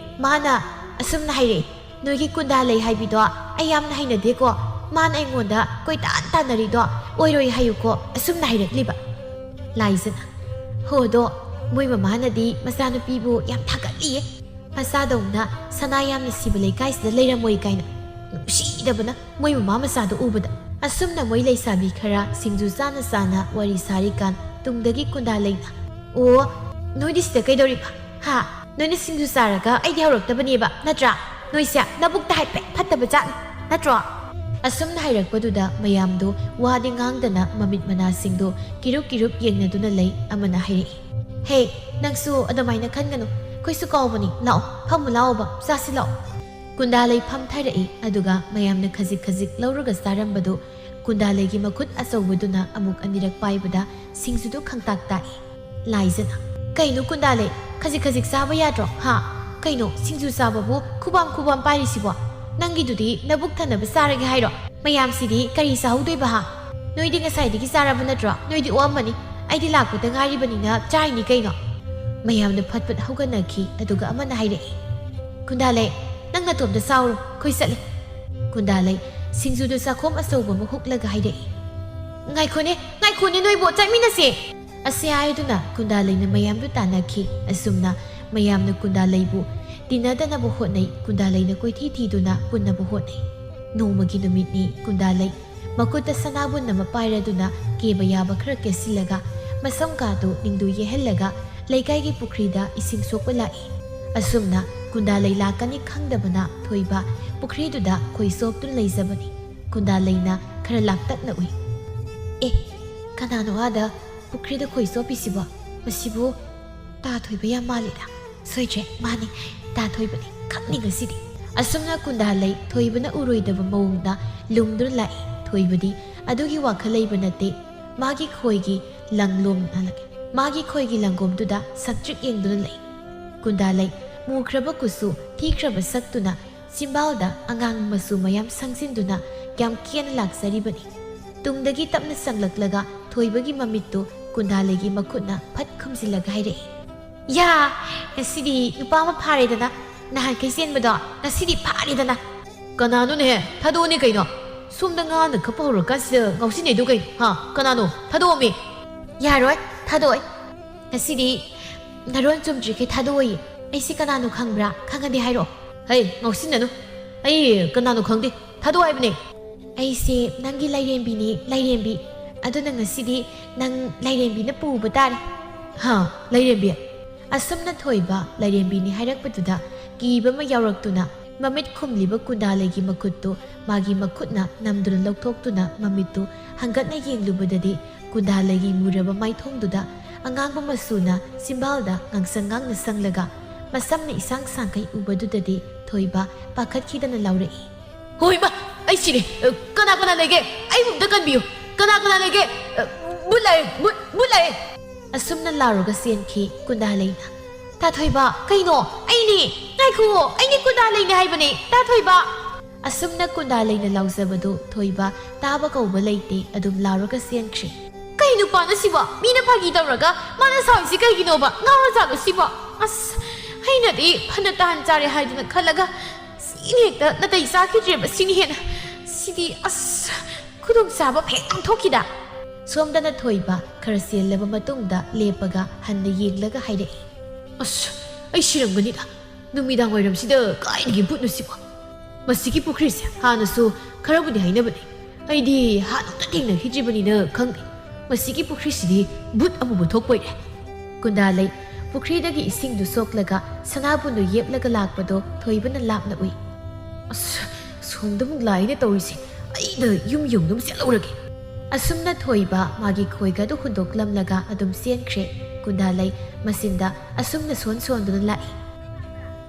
ꯃꯥꯅ ꯑꯁꯨꯝꯅ ꯍꯥꯏꯔꯛꯏ ꯅꯣꯏꯒꯤ ꯀꯨꯟꯗꯥ ꯂꯩ ꯍꯥꯏꯕꯤꯗꯣ ꯑꯩ ꯌꯥꯝꯅ ꯍꯩꯅꯗꯦꯀꯣ ꯃꯥꯅ ꯑꯩꯉꯣꯟꯗ ꯀꯣꯏꯇꯥꯟ ꯇꯥꯟꯅꯔꯤꯗꯣ ꯑꯣꯏꯔꯣꯏ ꯍꯥꯏꯌꯨꯀꯣ ꯑꯁꯨꯝꯅ ꯍꯥꯏꯔꯛꯂꯤꯕ ꯂꯥꯏꯖꯅ ꯍꯣꯗꯣ ꯃꯣꯏ ꯃꯃꯥꯅꯗꯤ ꯃꯆꯥꯅꯨꯄꯤꯕꯨ ꯌꯥꯝ ꯊꯥꯒꯠꯂꯤꯌꯦ ꯃꯆꯥꯗꯧꯅ ꯁꯅꯥ ꯌꯥꯝꯅ ꯁꯤꯕ ꯂꯩꯀꯥꯏꯁꯤꯗ ꯂꯩꯔꯝꯃꯣꯏ ꯀꯥꯏꯅ ꯅꯨꯡꯁꯤꯗꯕꯅ ꯃꯣꯏ ꯃꯃꯥ ꯃꯆꯥꯗꯣ ꯎꯕꯗ ꯑꯁꯨꯝꯅ ꯃꯣꯏ ꯂꯩꯁꯥꯕꯤ ꯈꯔ ꯁꯤꯡꯖꯨ ꯆꯥꯅ ꯆꯥꯅ ꯋꯥꯔꯤ ꯁꯥꯔꯤꯀꯥꯟ ꯇꯨꯡꯗꯒꯤ ꯀꯨꯟꯗꯥ ꯂꯩꯅ ꯑꯣ ꯅꯣꯏꯗꯤ ꯁꯤꯗ ꯀꯩꯗꯧꯔꯤꯕ ꯍꯥ ꯅꯣꯏꯅ ꯁꯤꯡꯖꯨ ꯆꯥꯔꯒ ꯑꯩꯗꯤ ꯍꯧꯔꯛꯇꯕꯅꯦꯕ ꯅꯠꯇ꯭ꯔꯥ ꯅꯣꯏꯁꯦ ꯅꯕꯨꯛꯇ ꯍꯥꯏꯐꯦꯠ ꯐꯠꯇꯕ ꯖꯥꯠꯅꯤ ꯅꯠꯇ꯭ꯔꯣ ꯑꯁꯨꯝꯅ ꯍꯥꯏꯔꯛꯄꯗꯨꯗ ꯃꯌꯥꯝꯗꯣ ꯋꯥꯗꯤ ꯉꯥꯡꯗꯅ ꯃꯃꯤꯠ ꯃꯅꯥꯁꯤꯡꯗꯣ ꯀꯤꯔꯨꯞ ꯀꯤꯔꯨꯞ ꯌꯦꯡꯅꯗꯨꯅ ꯂꯩ ꯑꯃꯅ ꯍꯥꯏꯔꯛꯏ ꯍꯦ ꯅꯪꯁꯨ ꯑꯗꯨꯃꯥꯏꯅ ꯈꯟꯒꯅꯨ ꯑꯩꯈꯣꯏꯁꯨ ꯀꯥꯎꯕꯅꯤ ꯂꯥꯛꯑꯣ ꯐꯝꯃꯨ ꯂꯥꯛꯑꯣꯕ ꯆꯥꯁꯤ ꯂꯥꯛꯑꯣ ꯀꯨꯟꯗꯥꯂꯩ ꯐꯝꯊꯔꯛꯏ ꯑꯗꯨꯒ ꯃꯌꯥꯝꯅ ꯈꯖꯤꯛ ꯈꯖꯤꯛ ꯂꯧꯔꯒ ꯆꯥꯔꯝꯕꯗꯨ ꯀꯨꯟꯗꯥꯂꯩꯒꯤ ꯃꯈꯨꯠ ꯑꯆꯧꯕꯗꯨꯅ ꯑꯃꯨꯛ ꯑꯅꯤꯔꯛ ꯄꯥꯏꯕꯗ ꯁꯤꯡꯖꯨꯗꯨ ꯈꯪꯇꯥꯛ ꯇꯥꯛꯏ ꯂꯥꯏꯖꯅ ꯀꯩꯅꯣ ꯀꯨꯟꯗꯥꯂꯩ ꯈꯖꯤꯛ ꯈꯖꯤꯛ ꯆꯥꯕ ꯌꯥꯗ꯭ꯔꯣ ꯍꯥ ꯀꯩꯅꯣ ꯁꯤꯡꯖꯨ ꯆꯥꯕꯕꯨ ꯈꯨꯕꯥꯝ ꯈꯨꯕꯥꯝ ꯄꯥꯏꯔꯤꯁꯤꯕꯣ ꯅꯪꯒꯤꯗꯨꯗꯤ ꯅꯕꯨꯛ ꯊꯟꯅꯕ ꯆꯥꯔꯒꯦ ꯍꯥꯏꯔꯣ ꯃꯌꯥꯝꯁꯤꯗꯤ ꯀꯔꯤ ꯆꯥꯍꯧꯗꯣꯏꯕ ꯍꯥ ꯅꯣꯏꯗꯤ ꯉꯁꯥꯏꯗꯒꯤ ꯆꯥꯔꯕ ꯅꯠꯇ꯭ꯔꯣ ꯅꯣꯏꯗꯤ ꯑꯣꯛꯑꯝꯃꯅꯤ ꯑꯩꯗꯤ ꯂꯥꯛꯄꯗ ꯉꯥꯏꯔꯤꯕꯅꯤꯅ ꯆꯥꯔꯤꯅꯤ ꯀꯩꯅꯣ ꯃꯌꯥꯝꯅ ꯐꯠ ꯍꯧꯒꯠꯅꯈꯤ ꯑꯗꯨꯒ ꯑꯃꯅ ꯍꯥꯏꯔꯛꯏ ꯀꯨꯟꯗꯥꯂꯩ ꯅꯪ ꯅꯇꯣꯝꯗ ꯆꯥꯎꯔꯣ ꯑꯩꯈꯣꯏ ꯆꯠꯂꯦ ꯀꯨꯟꯗꯥꯂꯩ ꯁꯤꯡꯖꯨꯗ ꯆꯥꯈꯣꯝ ꯑꯆꯧꯕ ꯑꯃ ꯍꯨꯛꯂꯒ ꯍꯥꯏꯔꯛꯏ ꯉꯥꯏꯈꯣꯅꯦ ꯅꯣꯏꯕꯨ ꯆꯠꯃꯤꯟꯅꯁꯦ ꯑꯁꯤ ꯍꯥꯏꯗꯨꯅ ꯀꯨꯟꯗꯥꯂꯩꯅ ꯃꯌꯥꯝꯗꯨ ꯇꯥꯟꯅꯈꯤ ꯑꯁꯨꯝꯅ ꯃꯌꯥꯝꯅ ꯀꯨꯟꯗꯥꯂꯩꯕꯨ ꯇꯤꯟꯅꯗꯅꯕ ꯍꯣꯠꯅꯩ ꯀꯨꯟꯗꯥꯂꯩꯅ ꯀꯣꯏꯊꯤ ꯊꯤꯗꯨꯅ ꯄꯨꯟꯅꯕ ꯍꯣꯠꯅꯩ ꯅꯣꯡꯃꯒꯤ ꯅꯨꯃꯤꯠꯅꯤ ꯀꯨꯟꯗꯥꯂꯩ ꯃꯈꯨꯠꯇ ꯁꯅꯥꯕꯨꯟ ꯑꯃ ꯄꯥꯏꯔꯗꯨꯅ ꯀꯦꯕ ꯌꯥꯕ ꯈꯔ ꯀꯦꯁꯤꯜꯂꯒ ꯃꯁꯝ ꯀꯥꯗꯨ ꯅꯤꯡꯗꯨ ꯌꯦꯍꯜꯂꯒ ꯂꯩꯀꯥꯏꯒꯤ ꯄꯨꯈ꯭ꯔꯤꯗ ꯏꯁꯤꯡ ꯁꯣꯛꯄ ꯂꯥꯛꯏ ꯑꯁꯨꯝꯅ ꯀꯨꯟꯗꯥꯂꯩ ꯂꯥꯛꯀꯅꯤ ꯈꯪꯗꯕꯅ ꯊꯣꯏꯕ ꯄꯨꯈ꯭ꯔꯤꯗꯨꯗ ꯈꯣꯏ ꯁꯣꯛꯇꯨꯅ ꯂꯩꯖꯕꯅꯤ ꯀꯨꯟꯗꯥꯂꯩꯅ ꯈꯔ ꯂꯥꯞꯇꯛꯅ ꯎꯏ ꯑꯦ ꯀꯅꯥꯅꯣ ꯑꯥꯗ ꯄꯨꯈ꯭ꯔꯤꯗ ꯈꯣꯏ ꯆꯣꯞꯄꯤꯁꯤꯕꯣ ꯃꯁꯤꯕꯨ ꯇꯥ ꯊꯣꯏꯕ ꯌꯥꯝ ꯃꯥꯜꯂꯤꯗ ꯁꯣꯏꯗ꯭ꯔꯦ ꯃꯥꯅꯤ ꯇꯥ ꯊꯣꯏꯕꯅꯤ ꯈꯪꯅꯤ ꯉꯁꯤꯗꯤ ꯑꯁꯨꯝꯅ ꯀꯨꯟꯗꯥꯂꯩ ꯊꯣꯏꯕꯅ ꯎꯔꯣꯏꯗꯕ ꯃꯑꯣꯡꯗ ꯂꯨꯝꯗꯨꯅ ꯂꯥꯛꯏ ꯊꯣꯏꯕꯗꯤ ꯑꯗꯨꯒꯤ ꯋꯥꯈꯜ ꯂꯩꯕ ꯅꯠꯇꯦ ꯃꯥꯒꯤ ꯈꯣꯏꯒꯤ ꯂꯪꯒꯣꯝꯗꯨꯗ ꯁꯛꯇ꯭ꯔꯤꯛ ꯌꯦꯡꯗꯨꯅ ꯂꯩ ꯀꯨꯟꯗꯥꯂꯩ ꯃꯨꯈ꯭ꯔꯕ ꯀꯨꯆꯨ ꯊꯤꯈ꯭ꯔꯕ ꯁꯛꯇꯨꯅ ꯆꯤꯝꯕꯥꯜꯗ ꯑꯉꯥꯡ ꯃꯆꯨ ꯃꯌꯥꯝ ꯁꯪꯖꯤꯟꯗꯨꯅ ꯌꯥꯝ ꯀꯦꯅ ꯂꯥꯛꯆꯔꯤꯕꯅꯤ ꯇꯨꯡꯗꯒꯤ ꯇꯞꯅ ꯆꯪꯂꯛꯂꯒ ꯊꯣꯏꯕꯒꯤ ꯃꯃꯤꯠꯇꯨ ꯀꯨꯟꯗꯥꯂꯩꯒꯤ ꯃꯈꯨꯠꯅ ꯐꯠ ꯈꯨꯝꯖꯤꯜꯂꯒ ꯍꯥꯏꯔꯛꯏ ꯌꯥ ꯉꯁꯤꯗꯤ ꯅꯨꯄꯥ ꯑꯃ ꯐꯥꯔꯦꯗꯅ ꯅꯍꯥꯟꯈꯩ ꯆꯦꯟꯕꯗꯣ ꯉꯁꯤꯗꯤ ꯐꯥꯔꯦꯗꯅ ꯀꯅꯥꯅꯣꯅꯦꯍꯦ ꯊꯥꯗꯣꯛꯑꯣꯅꯦ ꯀꯩꯅꯣ ꯁꯣꯝꯗ ꯉꯥꯅ ꯈꯞꯄ ꯍꯧꯔꯀꯥꯟꯁꯤꯗ ꯉꯥꯎꯁꯤꯟꯅꯩꯗꯣ ꯀꯩꯅꯣ ꯍꯥ ꯀꯅꯥꯅꯣ ꯊꯥꯗꯣꯛꯑꯝꯃꯤ ꯌꯥꯔꯣꯏ ꯊꯥꯗꯣꯛꯑꯣꯏ ꯉꯁꯤꯗꯤ ꯅꯔꯣꯟ ꯆꯨꯝꯗ꯭ꯔꯤꯈꯩ ꯊꯥꯗꯣꯛꯑꯣꯏꯌꯦ ꯑꯩꯁꯤ ꯀꯅꯥꯅꯣ ꯈꯪꯕ꯭ꯔꯥ ꯈꯪꯉꯗꯤ ꯍꯥꯏꯔꯛꯑꯣ ꯍꯩ ꯉꯥꯎꯁꯤꯟꯅꯅꯨ ꯑꯩ ꯀꯅꯥꯅꯣ ꯈꯪꯗꯦ ꯊꯥꯗꯣꯛꯑꯣ ꯍꯥꯏꯕꯅꯦ ꯑꯩꯁꯦ ꯅꯪꯒꯤ ꯂꯥꯏꯔꯦꯝꯕꯤꯅꯤ ꯂꯥꯏꯔꯦꯝꯕꯤ ꯑꯗꯨꯅ ꯉꯁꯤꯗꯤ ꯅꯪ ꯂꯥꯏꯔꯦꯝꯕꯤꯅ ꯄꯨꯕ ꯇꯥꯔꯦ ꯍꯥ ꯂꯥꯏꯔꯦꯝꯕꯤ ꯑꯁꯨꯝꯅ ꯊꯣꯏꯕ ꯂꯥꯏꯔꯦꯝꯕꯤꯅꯤ ꯍꯥꯏꯔꯛꯄꯗꯨꯗ ꯀꯤꯕ ꯑꯃ ꯌꯥꯎꯔꯛꯇꯨꯅ ꯃꯃꯤꯠ ꯈꯨꯝꯂꯤꯕ ꯀꯨꯟꯗꯥꯂꯩꯒꯤ ꯃꯈꯨꯠꯇꯨ ꯃꯥꯒꯤ ꯃꯈꯨꯠꯅ ꯅꯝꯗꯨꯅ ꯂꯧꯊꯣꯛꯇꯨꯅ ꯃꯃꯤꯠꯇꯨ ꯍꯪꯒꯠꯅ ꯌꯦꯡꯂꯨꯕꯗꯗꯤ ꯀꯨꯟꯗꯥꯂꯩꯒꯤ ꯃꯨꯔꯕ ꯃꯥꯏꯊꯣꯡꯗꯨꯗ ꯑꯉꯥꯡꯕ ꯃꯆꯨꯅ ꯆꯤꯝꯕꯥꯜꯗ ꯉꯥꯡꯁꯪ ꯉꯥꯡꯅ ꯁꯪꯂꯒ ꯃꯁꯝꯅ ꯏꯁꯥꯡ ꯁꯥꯡꯈꯩ ꯎꯕꯗꯨꯗꯗꯤ ꯊꯣꯏꯕ ꯄꯥꯈꯠꯈꯤꯗꯅ ꯂꯥꯎꯔꯛꯏ ꯍꯣꯏꯕ ꯑꯩ ꯁꯤꯔꯦ ꯀꯅꯥ ꯂꯩꯒꯦ ꯑꯩꯕꯨ ꯑꯝꯇ ꯀꯟꯕꯤꯌꯨ ꯀꯅꯥ ꯂꯩꯒꯦ ꯕꯨꯠ ꯂꯥꯛꯑꯦ ꯑꯁꯨꯝꯅ ꯂꯥꯎꯔꯒ ꯆꯦꯟꯈꯤ ꯀꯨꯟꯗꯥꯂꯩꯅ ꯇꯥꯊꯣꯏꯕ ꯀꯩꯅꯣ ꯑꯩꯅꯦ ꯉꯥꯏꯈꯨꯑꯣ ꯑꯩꯅꯦ ꯀꯨꯟꯗꯥꯂꯩꯅꯦ ꯍꯥꯏꯕꯅꯦ ꯇꯥꯊꯣꯏꯕ ꯑꯁꯨꯝꯅ ꯀꯨꯟꯗꯥꯂꯩꯅ ꯂꯥꯎꯖꯕꯗꯨ ꯊꯣꯏꯕ ꯇꯥꯕ ꯀꯧꯕ ꯂꯩꯇꯦ ꯑꯗꯨꯝ ꯂꯥꯎꯔꯒ ꯆꯦꯟꯈ꯭ꯔꯦ ꯀꯩ ꯅꯨꯄꯥꯅꯣ ꯁꯤꯕꯣ ꯃꯤꯅ ꯐꯥꯒꯤ ꯇꯧꯔꯒ ꯃꯥꯅ ꯁꯥꯎꯔꯤꯁꯤ ꯀꯩꯒꯤꯅꯣꯕ ꯉꯥꯎꯔꯖꯥꯠꯂꯣ ꯁꯤꯕꯣ ꯑꯁ ꯑꯩꯅꯗꯤ ꯐꯅ ꯇꯥꯍꯟ ꯆꯥꯔꯦ ꯍꯥꯏꯗꯨꯅ ꯈꯜꯂꯒ ꯁꯤꯅ ꯍꯦꯛꯇ ꯅꯥꯇꯩ ꯆꯥꯈꯤꯗ꯭ꯔꯦꯕ ꯁꯤꯅ ꯍꯦꯟꯅ ꯁꯤꯗꯤ ꯑꯁ ꯈꯨꯗꯣꯡꯆꯥꯕ ꯍꯦꯛ ꯊꯣꯛꯈꯤꯗ ꯁꯣꯝꯗꯅ ꯊꯣꯏꯕ ꯈꯔ ꯆꯦꯜꯂꯕ ꯃꯇꯨꯡꯗ ꯂꯦꯞꯄꯒ ꯍꯟꯅ ꯌꯦꯡꯂꯒ ꯍꯥꯏꯔꯛꯏ ꯑꯁ ꯑꯩ ꯁꯤꯔꯝꯒꯅꯤꯗ ꯅꯨꯃꯤꯗꯥꯡ ꯋꯥꯏꯔꯝꯁꯤꯗ ꯀꯥꯏꯗꯒꯤ ꯕꯨꯠꯅꯣ ꯁꯤꯕꯣ ꯃꯁꯤꯒꯤ ꯄꯨꯈ꯭ꯔꯤꯁꯦ ꯍꯥꯟꯅꯁꯨ ꯈꯔꯕꯨꯗꯤ ꯍꯥꯏꯅꯕꯅꯤ ꯑꯩꯗꯤ ꯍꯥꯟꯅꯨꯛꯇ ꯊꯦꯡꯅꯈꯤꯗ꯭ꯔꯤꯕꯅꯤꯅ ꯈꯪꯗꯦ ꯃꯁꯤꯒꯤ ꯄꯨꯈ꯭ꯔꯤꯁꯤꯗꯤ ꯕꯨꯠ ꯑꯃꯨꯕ ꯊꯣꯛꯄꯣꯏꯔꯦ ꯀꯨꯟꯗꯥꯂꯩ ꯄꯨꯈ꯭ꯔꯤꯗꯒꯤ ꯏꯁꯤꯡꯗꯨ ꯁꯣꯛꯂꯒ ꯁꯅꯥꯕꯨꯟꯗꯨ ꯌꯦꯞꯂꯒ ꯂꯥꯛꯄꯗꯣ ꯊꯣꯏꯕꯅ ꯂꯥꯞꯅ ꯎꯏ ꯑꯁ ꯁꯣꯝꯗꯃꯨꯛ ꯂꯥꯛꯏꯅꯦ ꯇꯧꯔꯤꯁꯦ ꯑꯩꯅ ꯌꯨꯝ ꯌꯧꯅꯕ ꯆꯠꯍꯧꯔꯒꯦ ꯑꯁꯨꯝꯅ ꯊꯣꯏꯕ ꯃꯥꯒꯤ ꯈꯣꯏꯒꯗꯨ ꯍꯨꯟꯗꯣꯛꯂꯝꯂꯒ ꯑꯗꯨꯝ ꯆꯦꯟꯈ꯭ꯔꯦ ꯀꯨꯟꯗꯥꯂꯩ ꯃꯆꯤꯟꯗ ꯑꯁꯨꯝꯅ ꯁꯣꯟꯗꯨꯅ ꯂꯥꯛꯏ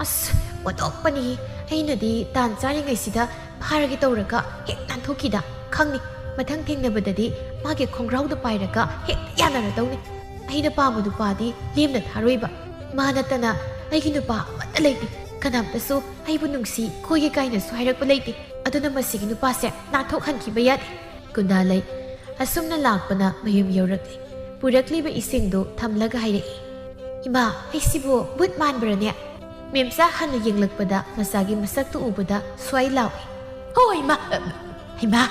ꯑꯁ ꯑꯣꯟꯊꯣꯛꯄꯅꯤ ꯑꯩꯅꯗꯤ ꯇꯥꯟ ꯆꯥꯔꯤꯉꯩꯁꯤꯗ ꯐꯥꯔꯒꯦ ꯇꯧꯔꯒ ꯍꯦꯛ ꯅꯥꯟꯊꯣꯛꯈꯤꯗ ꯈꯪꯅꯤ ꯃꯊꯪ ꯊꯦꯡꯅꯕꯗꯗꯤ ꯃꯥꯒꯤ ꯈꯣꯡꯒ꯭ꯔꯥꯎꯗ ꯄꯥꯏꯔꯒ ꯍꯦꯛ ꯌꯥꯅꯔꯗꯧꯅꯤ ꯑꯩꯅ ꯄꯥꯝꯕ ꯅꯨꯄꯥꯗꯤ ꯂꯦꯝꯅ ꯊꯥꯔꯣꯏꯕ ꯃꯥ ꯅꯠꯇꯅ ꯑꯩꯒꯤ ꯅꯨꯄꯥ ꯑꯃꯠꯇ ꯂꯩꯇꯦ ꯀꯅꯥꯝꯇꯁꯨ ꯑꯩꯕꯨ ꯅꯨꯡꯁꯤ ꯈꯣꯏꯒꯦ ꯀꯥꯏꯅꯁꯨ ꯍꯥꯏꯔꯛꯄ ꯂꯩꯇꯦ ꯑꯗꯨꯅ ꯃꯁꯤꯒꯤ ꯅꯨꯄꯥꯁꯦ ꯅꯥꯟꯊꯣꯛꯍꯟꯈꯤꯕ ꯌꯥꯗꯦ ꯀꯨꯟꯗꯥꯂꯩ ꯑꯁꯨꯝꯅ ꯂꯥꯛꯄꯅ ꯃꯌꯨꯝ ꯌꯧꯔꯛꯂꯤ ꯄꯨꯔꯛꯂꯤꯕ ꯏꯁꯤꯡꯗꯨ ꯊꯝꯂꯒ ꯍꯥꯏꯔꯛꯏ ꯏꯃꯥ ꯑꯩꯁꯤꯕꯨ ꯕꯨꯠ ꯃꯥꯟꯕ꯭ꯔꯅꯦ ꯃꯦꯝꯆꯥ ꯍꯟꯅ ꯌꯦꯡꯂꯛꯄꯗ ꯃꯆꯥꯒꯤ ꯃꯁꯛꯇꯨ ꯎꯕꯗ ꯁ꯭ꯋꯥꯏ ꯂꯥꯎꯏ ꯍꯣꯏ ꯏꯃꯥ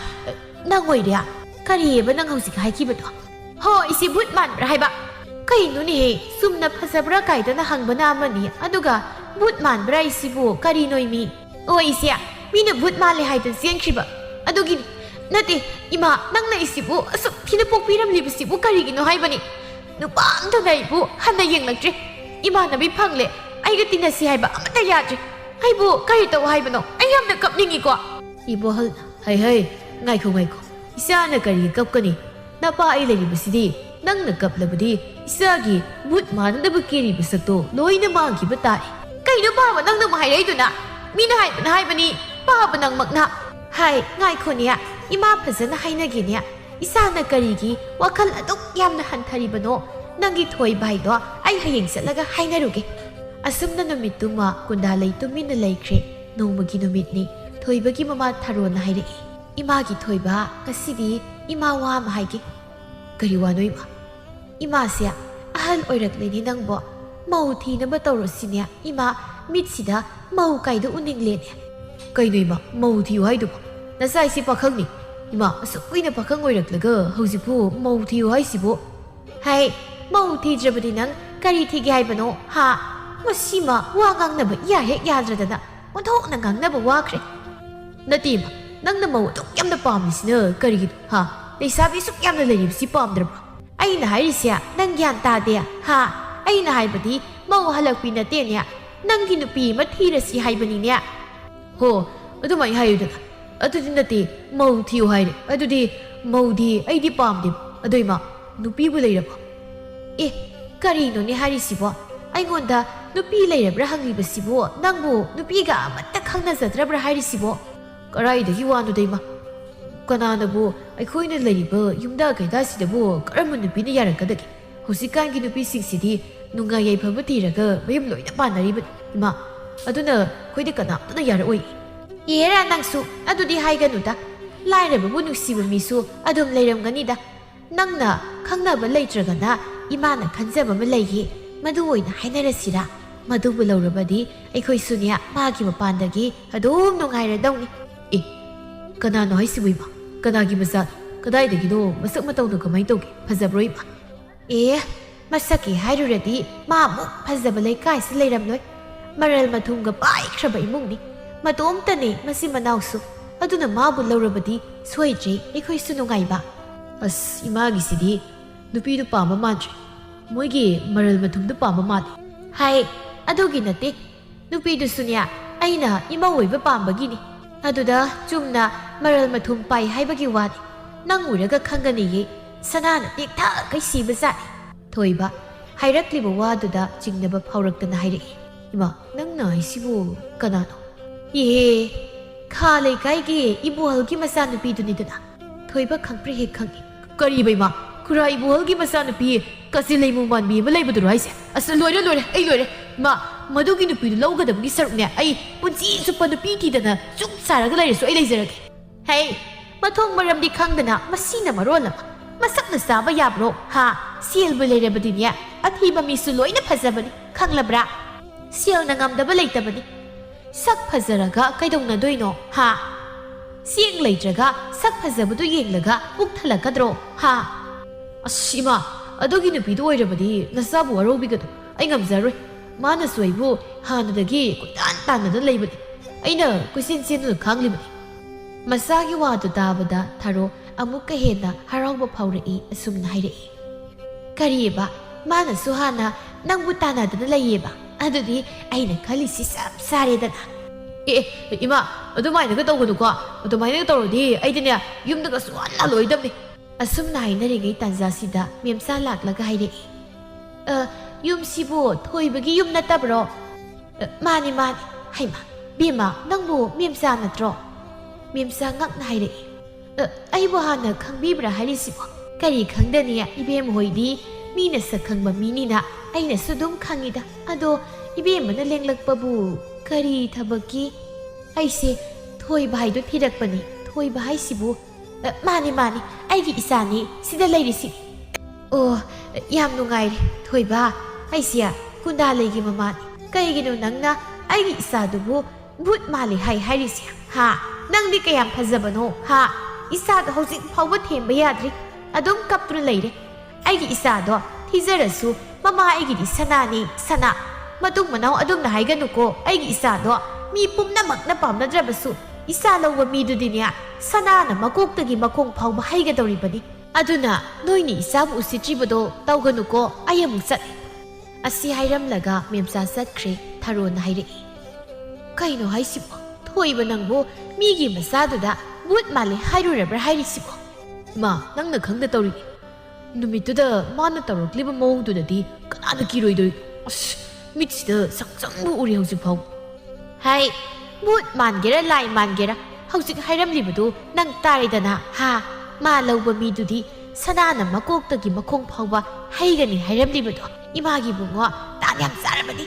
ꯅꯪ ꯑꯣꯏꯔꯦ ꯀꯔꯤꯑꯕ ꯅꯪ ꯍꯧꯖꯤꯛ ꯍꯥꯏꯈꯤꯕꯗꯣ ꯍꯣꯏ ꯏꯁꯤ ꯕꯨꯠ ꯃꯥꯟꯕ꯭ꯔꯥ ꯍꯥꯏꯕ ꯀꯩꯅꯣꯅꯦꯍꯦ ꯆꯨꯝꯅ ꯐꯖꯕ꯭ꯔꯥ ꯀꯥꯏꯗꯅ ꯍꯪꯕꯅ ꯑꯃꯅꯤ ꯑꯗꯨꯒ ꯕꯨꯠ ꯃꯥꯟꯕ꯭ꯔꯥ ꯏꯁꯤꯕꯨ ꯀꯔꯤꯅꯣ ꯃꯤ ꯑꯣ ꯏꯁꯦ ꯃꯤꯅ ꯕꯨꯠ ꯃꯥꯜꯂꯦ ꯍꯥꯏꯗꯅ ꯆꯦꯟꯈ꯭ꯔꯤꯕ ꯑꯗꯨꯒꯤꯅꯤ ꯅꯠꯇꯦ ꯏꯃꯥ ꯅꯪꯅ 이시부 ꯑꯁꯨꯛ ꯊꯤꯅ ꯄꯣꯛꯄꯤꯔꯝꯂꯤꯕꯁꯤꯕꯨ ꯀꯔꯤꯒꯤꯅꯣ ꯍꯥꯏꯕꯅꯤ ꯅꯨꯄꯥ ꯑꯝꯇꯅ ꯑꯩꯕꯨ ꯍꯟꯅ ꯌꯦꯡꯂꯛꯇ꯭ꯔꯦ ꯏꯃꯥꯟꯅꯕꯤ ꯐꯪꯂꯦ ꯑꯩꯒ ꯇꯤꯟꯅꯁꯤ ꯍꯥꯏꯕ ꯑꯃꯠꯇ ꯌꯥꯗ꯭ꯔꯦ ꯑꯩꯕꯨ ꯀꯔꯤ ꯇꯧ ꯍꯥꯏꯕꯅꯣ ꯑꯩ ꯌꯥꯝꯅ ꯀꯞꯅꯤꯡꯉꯤꯀꯣ 이보ꯍꯜ ꯍꯩ ꯉꯥꯏꯈꯣ ꯏꯆꯥꯅ ꯀꯔꯤ ꯀꯞꯀꯅꯤ ꯅꯄꯥ ꯑꯩ ꯂꯩꯔꯤꯕꯁꯤꯗꯤ ꯅꯪꯅ ꯀꯞꯂꯕꯗꯤ ꯏꯆꯥꯒꯤ ꯕꯨꯠ ꯃꯥꯟꯅꯗꯕ ꯀꯦꯔꯤꯕ ꯁꯛꯇꯣ ꯂꯣꯏꯅ ꯃꯥꯡꯈꯤꯕ ꯇꯥꯏ ꯀꯩꯅꯣ ꯄꯥꯕ ꯅꯪꯅ ꯑꯃꯨꯛ ꯍꯥꯏꯔꯛꯏꯗꯨꯅ ꯃꯤꯅ ꯍꯥꯏꯕꯅꯤ ꯄꯥꯕ ꯅꯪꯃꯛꯅ ꯍꯥꯏ ꯉꯥꯏꯈꯣꯅꯦ ꯏꯃꯥ ꯐꯖꯅ ꯍꯥꯏꯅꯒꯦꯅꯦ ꯏꯁꯥꯅ ꯀꯔꯤꯒꯤ ꯋꯥꯈꯜ ꯑꯗꯨꯛ ꯌꯥꯝꯅ ꯍꯟꯊꯔꯤꯕꯅꯣ ꯅꯪꯒꯤ ꯊꯣꯏꯕ ꯍꯥꯏꯗꯣ ꯑꯩ ꯍꯌꯦꯡ ꯆꯠꯂꯒ ꯍꯥꯏꯅꯔꯨꯒꯦ ꯑꯁꯨꯝꯅ ꯅꯨꯃꯤꯠꯇꯨꯃ ꯀꯨꯟꯗꯥꯂꯩ ꯇꯨꯃꯤꯟꯅ ꯂꯩꯈ꯭ꯔꯦ ꯅꯣꯡꯃꯒꯤ ꯅꯨꯃꯤꯠꯅꯤ ꯊꯣꯏꯕꯒꯤ ꯃꯃꯥ ꯊꯥꯔꯣꯅ ꯍꯥꯏꯔꯛꯏ 이마기 토이바 가시디 이마와 마하이기 그리 와노이마 이마시야 아한 오이락레니 낭보 마우 티나바 떠로시냐 이마 미치다 마우 가이도 우닝레니 가이노이마 마우 티요 하이도 나사이시 파캉니 이마 수꾸이나 파캉 오이락레가 하우지부 마우 티요 하이시보 하이 마우 티드라버디 낭 가리 티기 하이바노 하 마시마 와강나바 야해 야드라다나 원토나 강나바 와크레 나티마 ꯅꯪꯅ ꯃꯧ ꯑꯗꯨꯛ ꯌꯥꯝꯅ ꯄꯥꯝꯃꯤꯁꯤꯅ ꯀꯔꯤꯒꯤꯅꯣ ꯍꯥ ꯂꯩꯁꯥꯕꯤ ꯁꯨꯛ ꯌꯥꯝꯅ ꯂꯩꯔꯤꯕꯁꯤ ꯄꯥꯝꯗ꯭ꯔꯕ꯭ꯔꯣ ꯑꯩꯅ ꯍꯥꯏꯔꯤꯁꯦ ꯅꯪ ꯒ꯭ꯌꯥꯟ ꯇꯥꯗꯦ ꯍꯥ ꯑꯩꯅ ꯍꯥꯏꯕꯗꯤ ꯃꯧ ꯍꯜꯂꯛꯄꯤ ꯅꯠꯇꯦꯅꯦ ꯅꯪꯒꯤ ꯅꯨꯄꯤ ꯑꯃ ꯊꯤꯔꯁꯤ ꯍꯥꯏꯕꯅꯤꯅꯦ ꯍꯣ ꯑꯗꯨꯃꯥꯏꯅ ꯍꯥꯏꯌꯨꯗꯅ ꯑꯗꯨꯗꯤ ꯅꯠꯇꯦ ꯃꯧ ꯊꯤꯌꯨ ꯍꯥꯏꯔꯦ ꯑꯗꯨꯗꯤ ꯃꯧꯗꯤ ꯑꯩꯗꯤ ꯄꯥꯝꯗꯦꯕ ꯑꯗꯣ ꯏꯃꯥ ꯅꯨꯄꯤꯕꯨ ꯂꯩꯔꯕꯣ ꯑꯦ ꯀꯔꯤꯅꯣꯅꯦ ꯍꯥꯏꯔꯤꯁꯤꯕꯣ ꯑꯩꯉꯣꯟꯗ ꯅꯨꯄꯤ ꯂꯩꯔꯕ꯭ꯔꯥ ꯍꯪꯂꯤꯕꯁꯤꯕꯨ ꯅꯪꯕꯨ ꯅꯨꯄꯤꯒ ꯑꯃꯠꯇ ꯈꯪꯅꯖꯗ꯭ꯔꯕ꯭ꯔꯥ ꯍꯥꯏꯔꯤꯁꯤꯕꯣ ꯀꯔꯥꯏꯗꯒꯤ ꯋꯥꯅꯣꯗꯩꯃ ꯀꯅꯥꯅꯕꯨ ꯑꯩꯈꯣꯏꯅ ꯂꯩꯔꯤꯕ ꯌꯨꯝꯗ ꯀꯩꯗꯥꯁꯤꯗꯕꯨ ꯀꯔꯝꯕ ꯅꯨꯄꯤꯅ ꯌꯥꯔꯛꯀꯗꯒꯦ ꯍꯧꯖꯤꯛꯀꯥꯟꯒꯤ ꯅꯨꯄꯤꯁꯤꯡꯁꯤꯗꯤ ꯅꯨꯡꯉꯥꯏ ꯌꯥꯏꯐꯕ ꯊꯤꯔꯒ ꯃꯌꯨꯝ ꯂꯣꯏꯅ ꯄꯥꯟꯅꯔꯤꯕꯅꯤ ꯏꯃꯥ ꯑꯗꯨꯅ ꯑꯩꯈꯣꯏꯗꯤ ꯀꯅꯥꯝꯇꯅ ꯌꯥꯔꯛꯑꯣꯏ ꯑꯦꯔꯥ ꯅꯪꯁꯨ ꯑꯗꯨꯗꯤ ꯍꯥꯏꯒꯅꯨꯗ ꯂꯥꯏꯔꯕꯕꯨ ꯅꯨꯡꯁꯤꯕ ꯃꯤꯁꯨ ꯑꯗꯨꯝ ꯂꯩꯔꯝꯒꯅꯤꯗ ꯅꯪꯅ ꯈꯪꯅꯕ ꯂꯩꯇ꯭ꯔꯒꯅ ꯏꯃꯥꯅ ꯈꯟꯖꯕ ꯑꯃ ꯂꯩꯌꯦ ꯃꯗꯨ ꯑꯣꯏꯅ ꯍꯥꯏꯅꯔꯁꯤꯔꯥ ꯃꯗꯨꯕꯨ ꯂꯧꯔꯕꯗꯤ ꯑꯩꯈꯣꯏꯁꯨꯅꯦ ꯃꯥꯒꯤ ꯃꯄꯥꯟꯗꯒꯤ ꯑꯗꯨꯝ ꯅꯨꯡꯉꯥꯏꯔꯗꯧꯅꯤ ꯀꯅꯥꯅꯣ ꯍꯥꯏꯁꯤꯕꯨ ꯏꯃꯥ ꯀꯅꯥꯒꯤ ꯃꯆꯥ ꯀꯗꯥꯏꯗꯒꯤꯅꯣ ꯃꯁꯛ ꯃꯇꯧꯅ ꯀꯃꯥꯏꯅ ꯇꯧꯒꯦ ꯐꯖꯕ꯭ꯔꯣ ꯏꯃꯥ ꯑꯦ ꯃꯁꯛꯀꯤ ꯍꯥꯏꯔꯨꯔꯗꯤ ꯃꯥꯃꯨꯛ ꯐꯖꯕ ꯂꯩꯀꯥꯏꯁꯤ ꯂꯩꯔꯝꯂꯣꯏ ꯃꯔꯜ ꯃꯊꯨꯝꯒ ꯄꯥꯏꯈ꯭ꯔꯕ ꯏꯃꯨꯡꯅꯤ ꯃꯇꯣꯝꯇꯅꯦ ꯃꯆꯤꯟ ꯃꯅꯥꯎꯁꯨ ꯑꯗꯨꯅ ꯃꯥꯕꯨ ꯂꯧꯔꯕꯗꯤ ꯁꯣꯏꯗ꯭ꯔꯦ ꯑꯩꯈꯣꯏꯁꯨ ꯅꯨꯡꯉꯥꯏꯕ ꯑꯁ ꯏꯃꯥꯒꯤꯁꯤꯗꯤ ꯅꯨꯄꯤꯗꯨ ꯄꯥꯝꯕ ꯃꯥꯟꯗ꯭ꯔꯦ ꯃꯣꯏꯒꯤ ꯃꯔꯜ ꯃꯊꯨꯝꯗꯨ ꯄꯥꯝꯕ ꯃꯥꯜꯂꯦ ꯍꯥꯏ ꯑꯗꯨꯒꯤ ꯅꯠꯇꯦ ꯅꯨꯄꯤꯗꯨꯁꯨꯅꯦ ꯑꯩꯅ ꯏꯃꯧ ꯑꯣꯏꯕ ꯄꯥꯝꯕꯒꯤꯅꯤ ꯑꯗꯨꯗ ꯆꯨꯝꯅ ꯃꯔꯜ ꯃꯊꯨꯝ ꯄꯥꯏ ꯍꯥꯏꯕꯒꯤ ꯋꯥꯅꯤ ꯅꯪ ꯎꯔꯒ ꯈꯪꯒꯅꯤꯌꯦ ꯁꯅꯥꯅ ꯇꯦꯛꯊꯛꯈꯩ ꯁꯤꯕ ꯖꯥꯠꯅꯤ ꯊꯣꯏꯕ ꯍꯥꯏꯔꯛꯂꯤꯕ ꯋꯥꯗꯨꯗ ꯆꯤꯡꯅꯕ ꯐꯥꯎꯔꯛꯇꯅ ꯍꯥꯏꯔꯛꯏ ꯏꯃꯥ ꯅꯪꯅ ꯍꯥꯏꯁꯤꯕꯨ ꯀꯅꯥꯅꯣ ꯏꯍꯦ ꯈꯥ ꯂꯩꯀꯥꯏꯒꯤ ꯏꯕꯣꯍꯜꯒꯤ ꯃꯆꯥꯅꯨꯄꯤꯗꯨꯅꯤꯗꯅ ꯊꯣꯏꯕ ꯈꯪꯄ꯭ꯔꯦ ꯍꯦꯛ ꯈꯪꯏ ꯀꯔꯤꯕ ꯏꯃꯥ ꯈꯨꯔꯥ ꯏꯕꯣꯍꯜꯒꯤ ꯃꯆꯥꯅꯨꯄꯤ ꯀꯥꯆꯤꯟ ꯂꯩꯃꯨ ꯃꯥꯟꯕꯤ ꯑꯃ ꯂꯩꯕꯗꯨꯔꯣ ꯍꯥꯏꯁꯦ ꯑꯁ ꯂꯣꯏꯔꯦ ꯑꯩ ꯂꯣꯏꯔꯦ ꯏꯃꯥ ꯃꯗꯨꯒꯤ ꯅꯨꯄꯤꯗꯨ ꯂꯧꯒꯗꯕꯒꯤ ꯁꯔꯨꯛꯅꯦ ꯑꯩ ꯄꯨꯟꯁꯤ ꯆꯨꯞꯄ ꯅꯨꯄꯤ ꯊꯤꯗꯅ ꯆꯨꯞ ꯆꯥꯔꯒ ꯂꯩꯔꯁꯨ ꯑꯩ ꯂꯩꯖꯔꯒꯦ ꯍꯩ ꯃꯊꯣꯡ ꯃꯔꯝꯗꯤ ꯈꯪꯗꯅ ꯃꯁꯤꯅ ꯃꯔꯣꯜ ꯑꯃ ꯃꯁꯛꯅ ꯆꯥꯕ ꯌꯥꯕ꯭ꯔꯣ ꯍꯥ ꯁꯦꯜꯕꯨ ꯂꯩꯔꯕꯗꯤꯅꯦ ꯑꯊꯤꯕ ꯃꯤꯁꯨ ꯂꯣꯏꯅ ꯐꯖꯕꯅꯤ ꯈꯪꯂꯕ꯭ꯔꯥ ꯁꯦꯜꯅ ꯉꯝꯗꯕ ꯂꯩꯇꯕꯅꯤ ꯁꯛ ꯐꯖꯔꯒ ꯀꯩꯗꯧꯅꯗꯣꯏꯅꯣ ꯍꯥ ꯆꯦꯡ ꯂꯩꯇ꯭ꯔꯒ ꯁꯛ ꯐꯖꯕꯗꯨ ꯌꯦꯡꯂꯒ ꯄꯨꯛ ꯊꯜꯂꯛꯀꯗ꯭ꯔꯣ ꯍꯥ ꯑꯁ ꯏꯃꯥ ꯑꯗꯨꯒꯤ ꯅꯨꯄꯤꯗꯨ ꯑꯣꯏꯔꯕꯗꯤ ꯅꯆꯥꯕꯨ ꯋꯥꯔꯧꯕꯤꯒꯅꯨ ꯑꯩ ꯉꯝꯖꯔꯣꯏ ꯃꯥꯅꯁꯨ ꯑꯩꯕꯨ ꯍꯥꯟꯅꯗꯒꯤ ꯀꯣꯏꯇꯥꯟ ꯇꯥꯟꯅꯗ ꯂꯩꯕꯅꯤ ꯑꯩꯅ ꯀꯣꯏꯆꯦꯟ ꯆꯦꯟꯗꯨꯅ ꯈꯥꯡꯂꯤꯕꯅꯤ ꯃꯆꯥꯒꯤ ꯋꯥꯗꯨ ꯇꯥꯕꯗ ꯊꯥꯔꯣ ꯑꯃꯨꯛꯀ ꯍꯦꯟꯅ ꯍꯔꯥꯎꯕ ꯐꯥꯎꯔꯛꯏ ꯑꯁꯨꯝꯅ ꯍꯥꯏꯔꯛꯏ ꯀꯔꯤꯕ ꯃꯥꯅꯁꯨ ꯍꯥꯟꯅ ꯅꯪꯕꯨ ꯇꯥꯟꯅꯗꯅ ꯂꯩꯌꯦꯕ ꯑꯗꯨꯗꯤ ꯑꯩꯅ ꯈꯜꯂꯤꯁꯤ ꯆꯞ ꯆꯥꯔꯦꯗꯅ ꯏꯃꯥ ꯑꯗꯨꯃꯥꯏꯅꯒ ꯇꯧꯒꯅꯨꯀꯣ ꯑꯗꯨꯃꯥꯏꯅꯒ ꯇꯧꯔꯗꯤ ꯑꯩꯗꯤꯅꯦ ꯌꯨꯝꯗꯒ ꯁꯨꯡꯍꯟ ꯍꯜꯂꯣꯏꯗꯕꯅꯤ ꯑꯁꯨꯝꯅ ꯍꯥꯏꯅꯔꯤꯉꯩ ꯇꯥꯟꯖꯥꯁꯤꯗ ꯃꯦꯝꯆꯥ ꯂꯥꯛꯂꯒ ꯍꯥꯏꯔꯛꯏ ꯌꯨꯝꯁꯤꯕꯨ ꯊꯣꯏꯕꯒꯤ ꯌꯨꯝ ꯅꯠꯇꯕ꯭ꯔꯣ ꯃꯥꯅꯤ ꯍꯩꯃꯥ ꯕꯦꯝꯃ ꯅꯪꯕꯨ ꯃꯦꯝꯆꯥ ꯅꯠꯇ꯭ꯔꯣ ꯃꯦꯝꯆꯥ ꯉꯛꯅ ꯍꯥꯏꯔꯛꯏ ꯑꯩꯕꯨ ꯍꯥꯟꯅ ꯈꯪꯕꯤꯕ꯭ꯔꯥ ꯍꯥꯏꯔꯤꯁꯤꯕꯣ ꯀꯔꯤ ꯈꯪꯗꯅꯤ ꯏꯕꯦꯝ ꯍꯣꯏꯗꯤ ꯃꯤꯅ ꯁꯛꯈꯪꯕ ꯃꯤꯅꯤꯅ ꯑꯩꯅꯁꯨ ꯑꯗꯨꯝ ꯈꯪꯉꯤꯗ ꯑꯗꯣ ꯏꯕꯦꯝꯃꯅ ꯂꯦꯡꯂꯛꯄꯕꯨ ꯀꯔꯤ ꯊꯕꯛꯀꯤ ꯑꯩꯁꯦ ꯊꯣꯏꯕ ꯍꯥꯏꯗꯣ ꯊꯤꯔꯛꯄꯅꯤ ꯊꯣꯏꯕ ꯍꯥꯏꯁꯤꯕꯨ ꯃꯥꯅꯤ ꯑꯩꯒꯤ ꯏꯆꯥꯅꯤ ꯁꯤꯗ ꯂꯩꯔꯤꯁꯤ ꯑꯣ ꯌꯥꯝ ꯅꯨꯡꯉꯥꯏꯔꯦ ꯊꯣꯏꯕ ꯑꯩꯁꯦ ꯀꯨꯟꯗꯥꯂꯩꯒꯤ ꯃꯃꯥꯅꯤ ꯀꯩꯒꯤꯅꯣ ꯅꯪꯅ ꯑꯩꯒꯤ ꯏꯆꯥꯗꯨꯕꯨ ꯚꯨꯠ ꯃꯥꯜꯂꯤ ꯍꯥꯏꯔꯤꯁꯦ ꯍꯥ ꯅꯪꯗꯤ ꯀꯌꯥꯝ ꯐꯖꯕꯅꯣ ꯍꯥ ꯏꯆꯥꯗꯣ ꯍꯧꯖꯤꯛ ꯐꯥꯎꯕ ꯊꯦꯝꯕ ꯌꯥꯗ꯭ꯔꯤ ꯑꯗꯨꯝ ꯀꯞꯇꯨꯅ ꯂꯩꯔꯦ ꯑꯩꯒꯤ ꯏꯆꯥꯗꯣ ꯊꯤꯖꯔꯁꯨ ꯃꯃꯥ ꯑꯩꯒꯤꯗꯤ ꯁꯅꯥꯅꯤ ꯁꯅꯥ ꯃꯇꯨꯡ ꯃꯅꯥꯎ ꯑꯗꯨꯝꯅ ꯍꯥꯏꯒꯅꯨꯀꯣ ꯑꯩꯒꯤ ꯏꯆꯥꯗꯣ ꯃꯤ ꯄꯨꯝꯅꯃꯛꯅ ꯄꯥꯝꯅꯗ꯭ꯔꯕꯁꯨ ꯏꯆꯥ ꯂꯧꯕ ꯃꯤꯗꯨꯗꯤꯅꯦ ꯁꯅꯥꯅ ꯃꯀꯣꯛꯇꯒꯤ ꯃꯈꯣꯡ ꯐꯥꯎꯕ ꯍꯩꯒꯗꯧꯔꯤꯕꯅꯤ ꯑꯗꯨꯅ ꯅꯣꯏꯅ ꯏꯆꯥꯕꯨ ꯎꯁꯤꯠꯇ꯭ꯔꯤꯕꯗꯣ ꯇꯧꯒꯅꯨꯀꯣ ꯑꯩ ꯑꯃꯨꯛ ꯆꯠꯂꯦ ꯑꯁꯤ ꯍꯥꯏꯔꯝꯂꯒ ꯃꯦꯝꯆꯥ ꯆꯠꯈ꯭ꯔꯦ ꯊꯥꯔꯣꯅ ꯍꯥꯏꯔꯛꯏ ꯀꯩꯅꯣ ꯍꯥꯏꯁꯤꯕꯣ ꯊꯣꯏꯕ ꯅꯪꯕꯨ ꯃꯤꯒꯤ ꯃꯆꯥꯗꯨꯗ ꯚꯨꯠ ꯃꯥꯜꯂꯦ ꯍꯥꯏꯔꯨꯔꯕ꯭ꯔꯥ ꯍꯥꯏꯔꯤꯁꯤꯕꯣ ꯏꯃꯥ ꯅꯪꯅ ꯈꯪꯗ ꯇꯧꯔꯤꯅꯤ ꯅꯨꯃꯤꯠꯇꯨꯗ ꯃꯥꯅ ꯇꯧꯔꯛꯂꯤꯕ ꯃꯑꯣꯡꯗꯨꯗꯗꯤ ꯀꯅꯥꯅ ꯀꯤꯔꯣꯏꯗꯣꯏꯅꯣ ꯑꯁ ꯃꯤꯠꯁꯤꯗ ꯁꯪꯆꯪꯕꯨ ꯎꯔꯦ ꯍꯧꯖꯤꯛ ꯐꯥꯎ ꯍꯥꯏ ꯚꯨꯠ ꯃꯥꯟꯒꯦꯔꯥ ꯂꯥꯏ ꯃꯥꯟꯒꯦꯔꯥ ꯍꯧꯖꯤꯛ ꯍꯥꯏꯔꯝꯂꯤꯕꯗꯨ ꯅꯪ ꯇꯥꯔꯦꯗꯅ ꯍꯥ ꯃꯥ ꯂꯧꯕ ꯃꯤꯗꯨꯗꯤ ꯁꯅꯥꯅ ꯃꯀꯣꯛꯇꯒꯤ ꯃꯈꯣꯡ ꯐꯥꯎꯕ ꯍꯩꯒꯅꯤ ꯍꯥꯏꯔꯝꯂꯤꯕꯗꯣ ꯏꯃꯥꯒꯤ ꯕꯨꯡꯉꯣ ꯇꯥꯟ ꯌꯥꯝ ꯆꯥꯔꯕꯅꯤ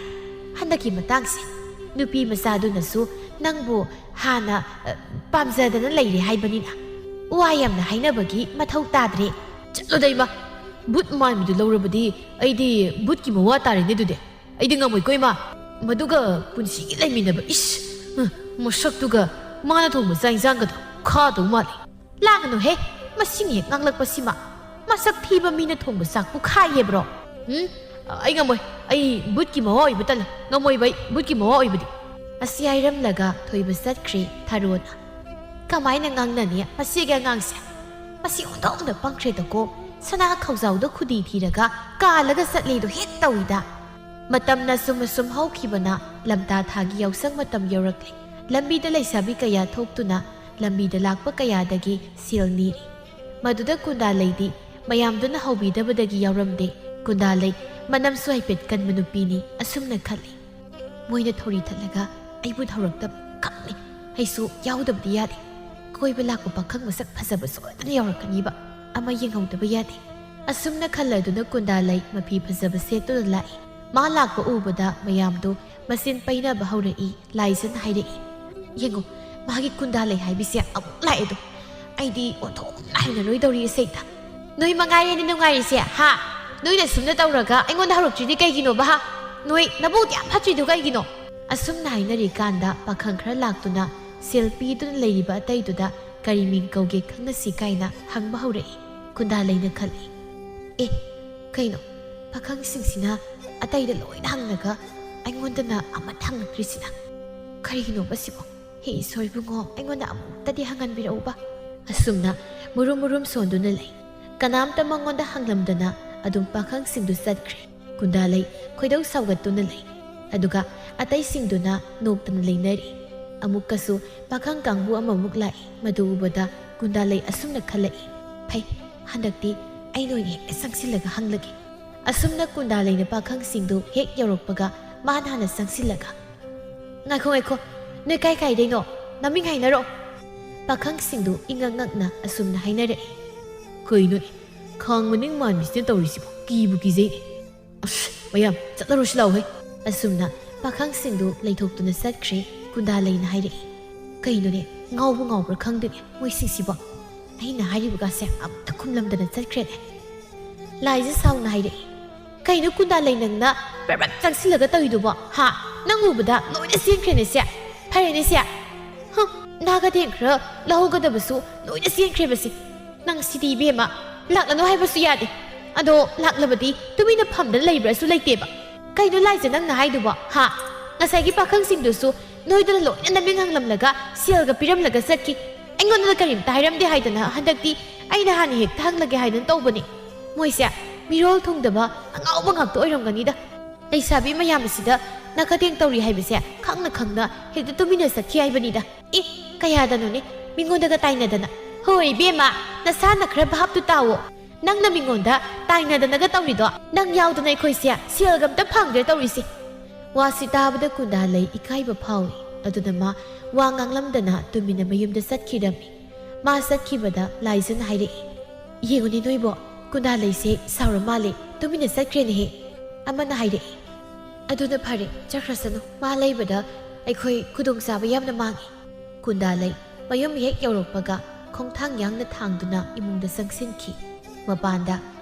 ꯍꯟꯗꯛꯀꯤ ꯃꯇꯥꯡꯁꯦ ꯅꯨꯄꯤ ꯃꯆꯥꯗꯨꯅꯁꯨ ꯅꯪꯕꯨ ꯍꯥꯟꯅ ꯄꯥꯝꯖꯗꯅ ꯂꯩꯔꯦ ꯍꯥꯏꯕꯅꯤꯅ ꯋꯥ ꯌꯥꯝꯅ ꯍꯥꯏꯅꯕꯒꯤ ꯃꯊꯧ ꯇꯥꯗ꯭ꯔꯦ ꯆꯠꯂꯣꯗ ꯏꯃꯥ ꯚꯨꯠ ꯃꯥꯟꯕꯤꯗꯨ ꯂꯧꯔꯕꯗꯤ ꯑꯩꯗꯤ ꯚꯨꯠꯀꯤ ꯃꯋꯥ ꯇꯥꯔꯦꯅꯦ ꯑꯗꯨꯗꯤ ꯑꯩꯗꯤ ꯉꯝꯃꯣꯏꯀꯣ ꯏꯃꯥ ꯃꯗꯨꯒ ꯄꯨꯟꯁꯤꯒꯤ ꯂꯩꯃꯤꯟꯅꯕ ꯏꯁ ꯃꯁꯛꯇꯨꯒ ꯃꯥꯅ ꯊꯣꯡꯕ ꯆꯥꯛ ꯏꯟꯁꯥꯡꯒꯗꯣ ꯈꯥꯗꯧ ꯃꯥꯜꯂꯤ ꯂꯥꯡꯒꯅꯨꯍꯦ ꯃꯁꯤꯅ ꯍꯦꯛ ꯉꯥꯡꯂꯛꯄꯁꯤꯃ ꯃꯁꯛ ꯊꯤꯕ ꯃꯤꯅ ꯊꯣꯡꯕ ꯆꯥꯛꯄꯨ ꯈꯥꯏꯌꯦꯕ꯭ꯔꯣ ꯑꯩ ꯉꯝꯃꯣꯏ ꯑꯩ ꯚꯨꯠꯀꯤ ꯃꯋꯥ ꯑꯣꯏꯕ ꯇꯜꯂꯦ ꯉꯝꯃꯣꯏꯕ ꯑꯩ ꯚꯨꯠꯀꯤ ꯃꯋꯥ ꯑꯣꯏꯕꯗꯤ ꯑꯁꯤ ꯍꯥꯏꯔꯝꯂꯒ ꯊꯣꯏꯕ ꯆꯠꯈ꯭ꯔꯦ ꯊꯥꯔꯣꯅ ꯀꯃꯥꯏꯅ ꯉꯥꯡꯅꯅꯤ ꯃꯁꯤꯒꯤ ꯑꯉꯥꯡꯁꯦ ꯃꯁꯤ ꯑꯣꯟꯊꯣꯛꯅ ꯄꯪꯈ꯭ꯔꯦꯗꯀꯣ ꯁꯅꯥ ꯈꯧꯖꯥꯎꯗ ꯈꯨꯗꯤ ꯊꯤꯔꯒ ꯀꯥꯜꯂꯒ ꯆꯠꯂꯦꯗꯣ ꯍꯦꯛ ꯇꯧꯏꯗ ꯃꯇꯝꯅ ꯁꯨꯝ ꯍꯧꯈꯤꯕꯅ ꯂꯝꯇꯥ ꯊꯥꯒꯤ ꯌꯥꯎꯁꯪ ꯃꯇꯝ ꯌꯧꯔꯛꯂꯦ ꯂꯝꯕꯤꯗ ꯂꯩꯁꯥꯕꯤ ꯀꯌꯥ ꯊꯣꯛꯇꯨꯅ ꯂꯝꯕꯤꯗ ꯂꯥꯛꯄ ꯀꯌꯥꯗꯒꯤ ꯁꯦꯜ ꯅꯤꯔꯤ ꯃꯗꯨꯗ ꯀꯨꯟꯗꯥꯂꯩꯗꯤ ꯃꯌꯥꯝꯗꯨꯅ ꯍꯧꯕꯤꯗꯕꯗꯒꯤ ꯌꯥꯎꯔꯝꯗꯦ ꯀꯨꯟꯗꯥꯂꯩ ꯃꯅꯝꯁꯨ ꯍꯥꯏꯐꯦꯠ ꯀꯟꯕ ꯅꯨꯄꯤꯅꯤ ꯑꯁꯨꯝꯅ ꯈꯜꯂꯤ ꯃꯣꯏꯅ ꯊꯧꯔꯤ ꯊꯠꯂꯒ ꯑꯩꯕꯨ ꯊꯧꯔꯛꯇꯕ ꯈꯪꯅꯤ ꯑꯩꯁꯨ ꯌꯥꯎꯗꯕꯗꯤ ꯌꯥꯗꯦ ꯀꯣꯏꯕ ꯂꯥꯛꯄ ꯄꯥꯈꯪ ꯃꯁꯛ ꯐꯖꯕ ꯁꯣꯏꯗꯅ ꯌꯥꯎꯔꯛꯀꯅꯤꯕ ꯑꯃ ꯌꯦꯡꯍꯧꯗꯕ ꯌꯥꯗꯦ ꯑꯁꯨꯝꯅ ꯈꯜꯂꯗꯨꯅ ꯀꯨꯟꯗꯥꯂꯩ ꯃꯐꯤ ꯐꯖꯕ ꯁꯦꯠꯇꯨꯅ ꯂꯥꯛꯏ ꯃꯥ ꯂꯥꯛꯄ ꯎꯕꯗ ꯃꯌꯥꯝꯗꯨ ꯃꯆꯤꯟ ꯄꯩꯅꯕ ꯍꯧꯔꯛꯏ ꯂꯥꯏꯖꯟ ꯍꯥꯏꯔꯛꯏ ꯌꯦꯡꯉꯨ ꯃꯥꯒꯤ ꯀꯨꯟꯗꯥꯂꯩ ꯍꯥꯏꯕꯤꯁꯦ ꯑꯃꯨꯛ ꯂꯥꯛꯑꯦꯗꯣ ꯑꯩꯗꯤ ꯑꯣꯟꯊꯣꯛꯅ ꯍꯩꯅꯔꯣꯏꯗꯧꯔꯤ ꯏꯁꯩꯗ ꯅꯣꯏ ꯃꯉꯥꯏꯔꯦꯅꯦ ꯅꯨꯡꯉꯥꯏꯔꯤꯁꯦ ꯍꯥ ꯅꯣꯏꯅ ꯁꯨꯝꯅ ꯇꯧꯔꯒ ꯑꯩꯉꯣꯟꯗ ꯍꯧꯔꯛꯇ꯭ꯔꯤꯗꯤ ꯀꯩꯒꯤꯅꯣꯕ ꯍꯥ ꯅꯣꯏ ꯅꯕꯨꯛ ꯌꯥꯝ ꯐꯠꯇ꯭ꯔꯤꯗꯣ ꯀꯩꯒꯤꯅꯣ ꯑꯁꯨꯝꯅ ꯍꯥꯏꯅꯔꯤꯀꯥꯟꯗ ꯄꯥꯈꯪ ꯈꯔ ꯂꯥꯛꯇꯨꯅ ꯁꯦꯜ ꯄꯤꯗꯨꯅ ꯂꯩꯔꯤꯕ ꯑꯇꯩꯗꯨꯗ ꯀꯔꯤ ꯃꯤꯡ ꯀꯧꯒꯦ ꯈꯪꯅꯁꯤ ꯀꯥꯏꯅ ꯍꯪꯕ ꯍꯧꯔꯛꯏ ꯀꯨꯟꯗꯥꯂꯩꯅ ꯈꯜꯂꯤ ꯑꯦ ꯀꯩꯅꯣ ꯄꯥꯈꯪꯁꯤꯡꯁꯤꯅ ꯑꯇꯩꯗ ꯂꯣꯏꯅ ꯍꯪꯂꯒ ꯑꯩꯉꯣꯟꯗꯅ ꯑꯃꯠꯇ ꯍꯪꯂꯛꯇ꯭ꯔꯤꯁꯤꯅ ꯀꯔꯤꯒꯤꯅꯣꯕ ꯁꯤꯕꯣ ꯍꯦ ꯏꯁꯣꯔ ꯏꯕꯨꯡꯉꯣ ꯑꯩꯉꯣꯟꯗ ꯑꯃꯨꯛꯇꯗꯤ ꯍꯪꯍꯟꯕꯤꯔꯛꯎꯕ ꯑꯁꯨꯝꯅ ꯃꯨꯔꯨꯝ ꯁꯣꯟꯗꯨꯅ ꯂꯩ ꯀꯅꯥꯝꯇ ꯃꯉꯣꯟꯗ ꯍꯪꯂꯝꯗꯅ ꯑꯗꯨꯝ ꯄꯥꯈꯪꯁꯤꯡꯗꯨ ꯆꯠꯈ꯭ꯔꯦ ꯀꯨꯟꯗꯥꯂꯩ ꯈꯣꯏꯗꯧ ꯁꯥꯎꯒꯠꯇꯨꯅ ꯂꯩ ꯑꯗꯨꯒ ꯑꯇꯩꯁꯤꯡꯗꯨꯅ ꯅꯣꯛꯇꯅ ꯂꯩꯅꯔꯤ ꯑꯃꯨꯛꯀꯁꯨ ꯄꯥꯈꯪ ꯀꯥꯡꯕꯨ ꯑꯃꯃꯨꯛ ꯂꯥꯛꯏ ꯃꯗꯨ ꯎꯕꯗ ꯀꯨꯟꯗꯥꯂꯩ ꯑꯁꯨꯝꯅ ꯈꯜꯂꯛꯏ ꯐꯩ ꯍꯟꯗꯛꯇꯤ ꯑꯩꯅ ꯑꯣꯏꯅ ꯍꯦꯛꯇ ꯆꯪꯁꯤꯜꯂꯒ ꯍꯪꯂꯒꯦ ꯑꯁꯨꯝꯅ ꯀꯨꯟꯗꯥꯂꯩꯅ ꯄꯥꯈꯪꯁꯤꯡꯗꯨ ꯍꯦꯛ ꯌꯧꯔꯛꯄꯒ ꯃꯥꯅ ꯍꯥꯟꯅ ꯆꯪꯁꯤꯜꯂꯒ ꯉꯥꯏꯈꯣ ꯅꯣꯏ ꯀꯥꯏꯗꯩꯅꯣ ꯅꯃꯤꯡ ꯍꯥꯏꯅꯔꯛꯑꯣ ꯄꯥꯈꯪꯁꯤꯡꯗꯨ ꯏꯉꯛ ꯉꯛꯅ ꯑꯁꯨꯝꯅ ꯍꯥꯏꯅꯔꯛꯏ ꯀꯩꯅꯣꯅꯦ ꯈꯥꯡ ꯃꯅꯤꯡ ꯃꯥꯟꯕꯤꯁꯤꯅ ꯇꯧꯔꯤꯁꯤꯕꯣ ꯀꯤꯕꯨ ꯀꯤꯖꯩꯅꯦ ꯑꯁ ꯃꯌꯥꯝ ꯆꯠꯂꯔꯣꯏꯁꯤ ꯂꯥꯎꯍꯦ ꯑꯁꯨꯝꯅ ꯄꯥꯈꯪꯁꯤꯡꯗꯨ ꯂꯩꯊꯣꯛꯇꯨꯅ ꯆꯠꯈ꯭ꯔꯦ ꯀꯨꯟꯗꯥꯂꯩꯅ ꯍꯥꯏꯔꯛꯏ ꯀꯩꯅꯣꯅꯦ ꯉꯥꯎꯕ꯭ꯔꯥ ꯈꯪꯗꯦꯅꯦ ꯃꯣꯏꯁꯤꯡꯁꯤꯕꯣ ꯑꯩꯅ ꯍꯥꯏꯔꯤꯕꯒꯁꯦ ꯑꯝꯇ ꯈꯨꯝꯂꯝꯗꯅ ꯆꯠꯈ꯭ꯔꯦꯅꯦ ꯂꯥꯏꯖ ꯁꯥꯎꯅ ꯍꯥꯏꯔꯛꯏ ꯀꯩꯅꯣ ꯀꯨꯟꯗꯥꯂꯩ ꯅꯪꯅ ꯕ꯭ꯔꯕ꯭ꯔꯠ ꯆꯪꯁꯤꯜꯂꯒ ꯇꯧꯔꯤꯗꯨꯕꯣ ꯍꯥ ꯅꯪ ꯎꯕꯗ ꯂꯣꯏꯅ ꯆꯦꯟꯈ꯭ꯔꯦꯅꯦ ꯁꯦ ꯐꯔꯦꯅꯦ ꯁꯦ ꯅꯥꯒꯗꯦꯡ ꯈꯔ ꯂꯧꯍꯧꯒꯗꯕꯁꯨ ꯂꯣꯏꯅ ꯆꯦꯟꯈ꯭ꯔꯦꯕꯁꯤ ꯅꯪ ꯁꯤꯗꯤ ꯏꯕꯦꯝꯃ ꯂꯥꯛꯂꯅꯨ ꯍꯥꯏꯕꯁꯨ ꯌꯥꯗꯦ ꯑꯗꯣ ꯂꯥꯛꯂꯕꯗꯤ ꯇꯨꯃꯤꯟꯅ ꯐꯝꯗꯅ ꯂꯩꯕ꯭ꯔꯁꯨ ꯂꯩꯇꯦꯕ ꯀꯩꯅꯣ ꯂꯥꯏꯖ ꯅꯪꯅ ꯍꯥꯏꯗꯨꯕꯣ ꯍꯥ ꯉꯁꯥꯏꯒꯤ ꯄꯥꯈꯪꯁꯤꯡꯗꯨꯁꯨ ꯅꯣꯏꯗꯅ ꯂꯣꯏꯅ ꯅꯃꯤꯡ ꯍꯪꯂꯝꯂꯒ ꯁꯦꯜꯒ ꯄꯤꯔꯝꯂꯒ ꯆꯠꯈꯤ ꯑꯩꯉꯣꯟꯗ ꯀꯔꯤꯝꯇ ꯍꯥꯏꯔꯝꯗꯦ ꯍꯥꯏꯗꯅ ꯍꯟꯗꯛꯇꯤ ꯑꯩꯅ ꯍꯥꯟꯅ ꯍꯦꯛꯇ ꯍꯪꯂꯒꯦ ꯍꯥꯏꯗꯅ ꯇꯧꯕꯅꯤ ꯃꯣꯏꯁꯦ ꯃꯤꯔꯣꯜ ꯊꯨꯡꯗꯕ ꯑꯉꯥꯎꯕ ꯉꯥꯛꯇ ꯑꯣꯏꯔꯝꯒꯅꯤꯗ ꯂꯩꯁꯥꯕꯤ ꯃꯌꯥꯝ ꯑꯁꯤꯗ ꯅꯥꯀꯗꯦꯡ ꯇꯧꯔꯤ ꯍꯥꯏꯕꯁꯦ ꯈꯪꯅ ꯍꯦꯛꯇ ꯇꯨꯃꯤꯟꯅ ꯆꯠꯈꯤ ꯍꯥꯏꯕꯅꯤꯗ ꯀꯌꯥꯗꯅꯣꯅꯦ ꯃꯤꯉꯣꯟꯗꯒ ꯇꯥꯏꯅꯗꯅ ꯍꯣꯏ ꯏꯕꯦꯝꯃ ꯅꯁꯥꯅ ꯈꯔ ꯚꯥꯞꯇꯨ ꯇꯥꯋꯣ ꯅꯪꯅ ꯃꯤꯉꯣꯟꯗ ꯇꯥꯏꯅꯗꯅꯒ ꯇꯧꯔꯤꯗꯣ ꯅꯪ ꯌꯥꯎꯗꯅ ꯑꯩꯈꯣꯏꯁꯦ ꯁꯦꯜꯒ ꯑꯝꯇ ꯐꯪꯗ꯭ꯔꯦ ꯇꯧꯔꯤꯁꯦ ꯋꯥꯁꯤ ꯇꯥꯕꯗ ꯀꯨꯟꯗꯥꯂꯩ ꯏꯀꯥꯏꯕ ꯐꯥꯎꯏ ꯑꯗꯨꯅ ꯃꯥ ꯋꯥ ꯉꯥꯡꯂꯝꯗꯅ ꯇꯨꯃꯤꯟꯅ ꯃꯌꯨꯝꯗ ꯆꯠꯈꯤꯔꯝꯃꯤ ꯃꯥ ꯆꯠꯈꯤꯕꯗ ꯂꯥꯏꯖꯅ ꯍꯥꯏꯔꯛꯏ ꯌꯦꯡꯉꯨꯅꯦ ꯅꯣꯏꯕꯣ ꯀꯨꯟꯗꯥꯂꯩꯁꯦ ꯁꯥꯎꯔ ꯃꯥꯜꯂꯦ ꯇꯨꯃꯤꯟꯅ ꯆꯠꯈ꯭ꯔꯦꯅꯦꯍꯦ ꯑꯃꯅ ꯍꯥꯏꯔꯛꯏ ꯑꯗꯨꯅ ꯐꯔꯦ ꯆꯠꯈ꯭ꯔꯁꯅꯨ ꯃꯥ ꯂꯩꯕꯗ ꯑꯩꯈꯣꯏ ꯈꯨꯗꯣꯡꯆꯥꯕ ꯌꯥꯝꯅ ꯃꯥꯡꯉꯤ ꯀꯨꯟꯗꯥꯂꯩ ꯃꯌꯨꯝ ꯍꯦꯛ ꯌꯧꯔꯛꯄꯒ ꯈꯣꯡꯊꯥꯡ ꯌꯥꯡꯅ ꯊꯥꯡꯗꯨꯅ ꯏꯃꯨꯡꯗ ꯆꯪꯁꯤꯟꯈꯤ ꯃꯄꯥꯟꯗ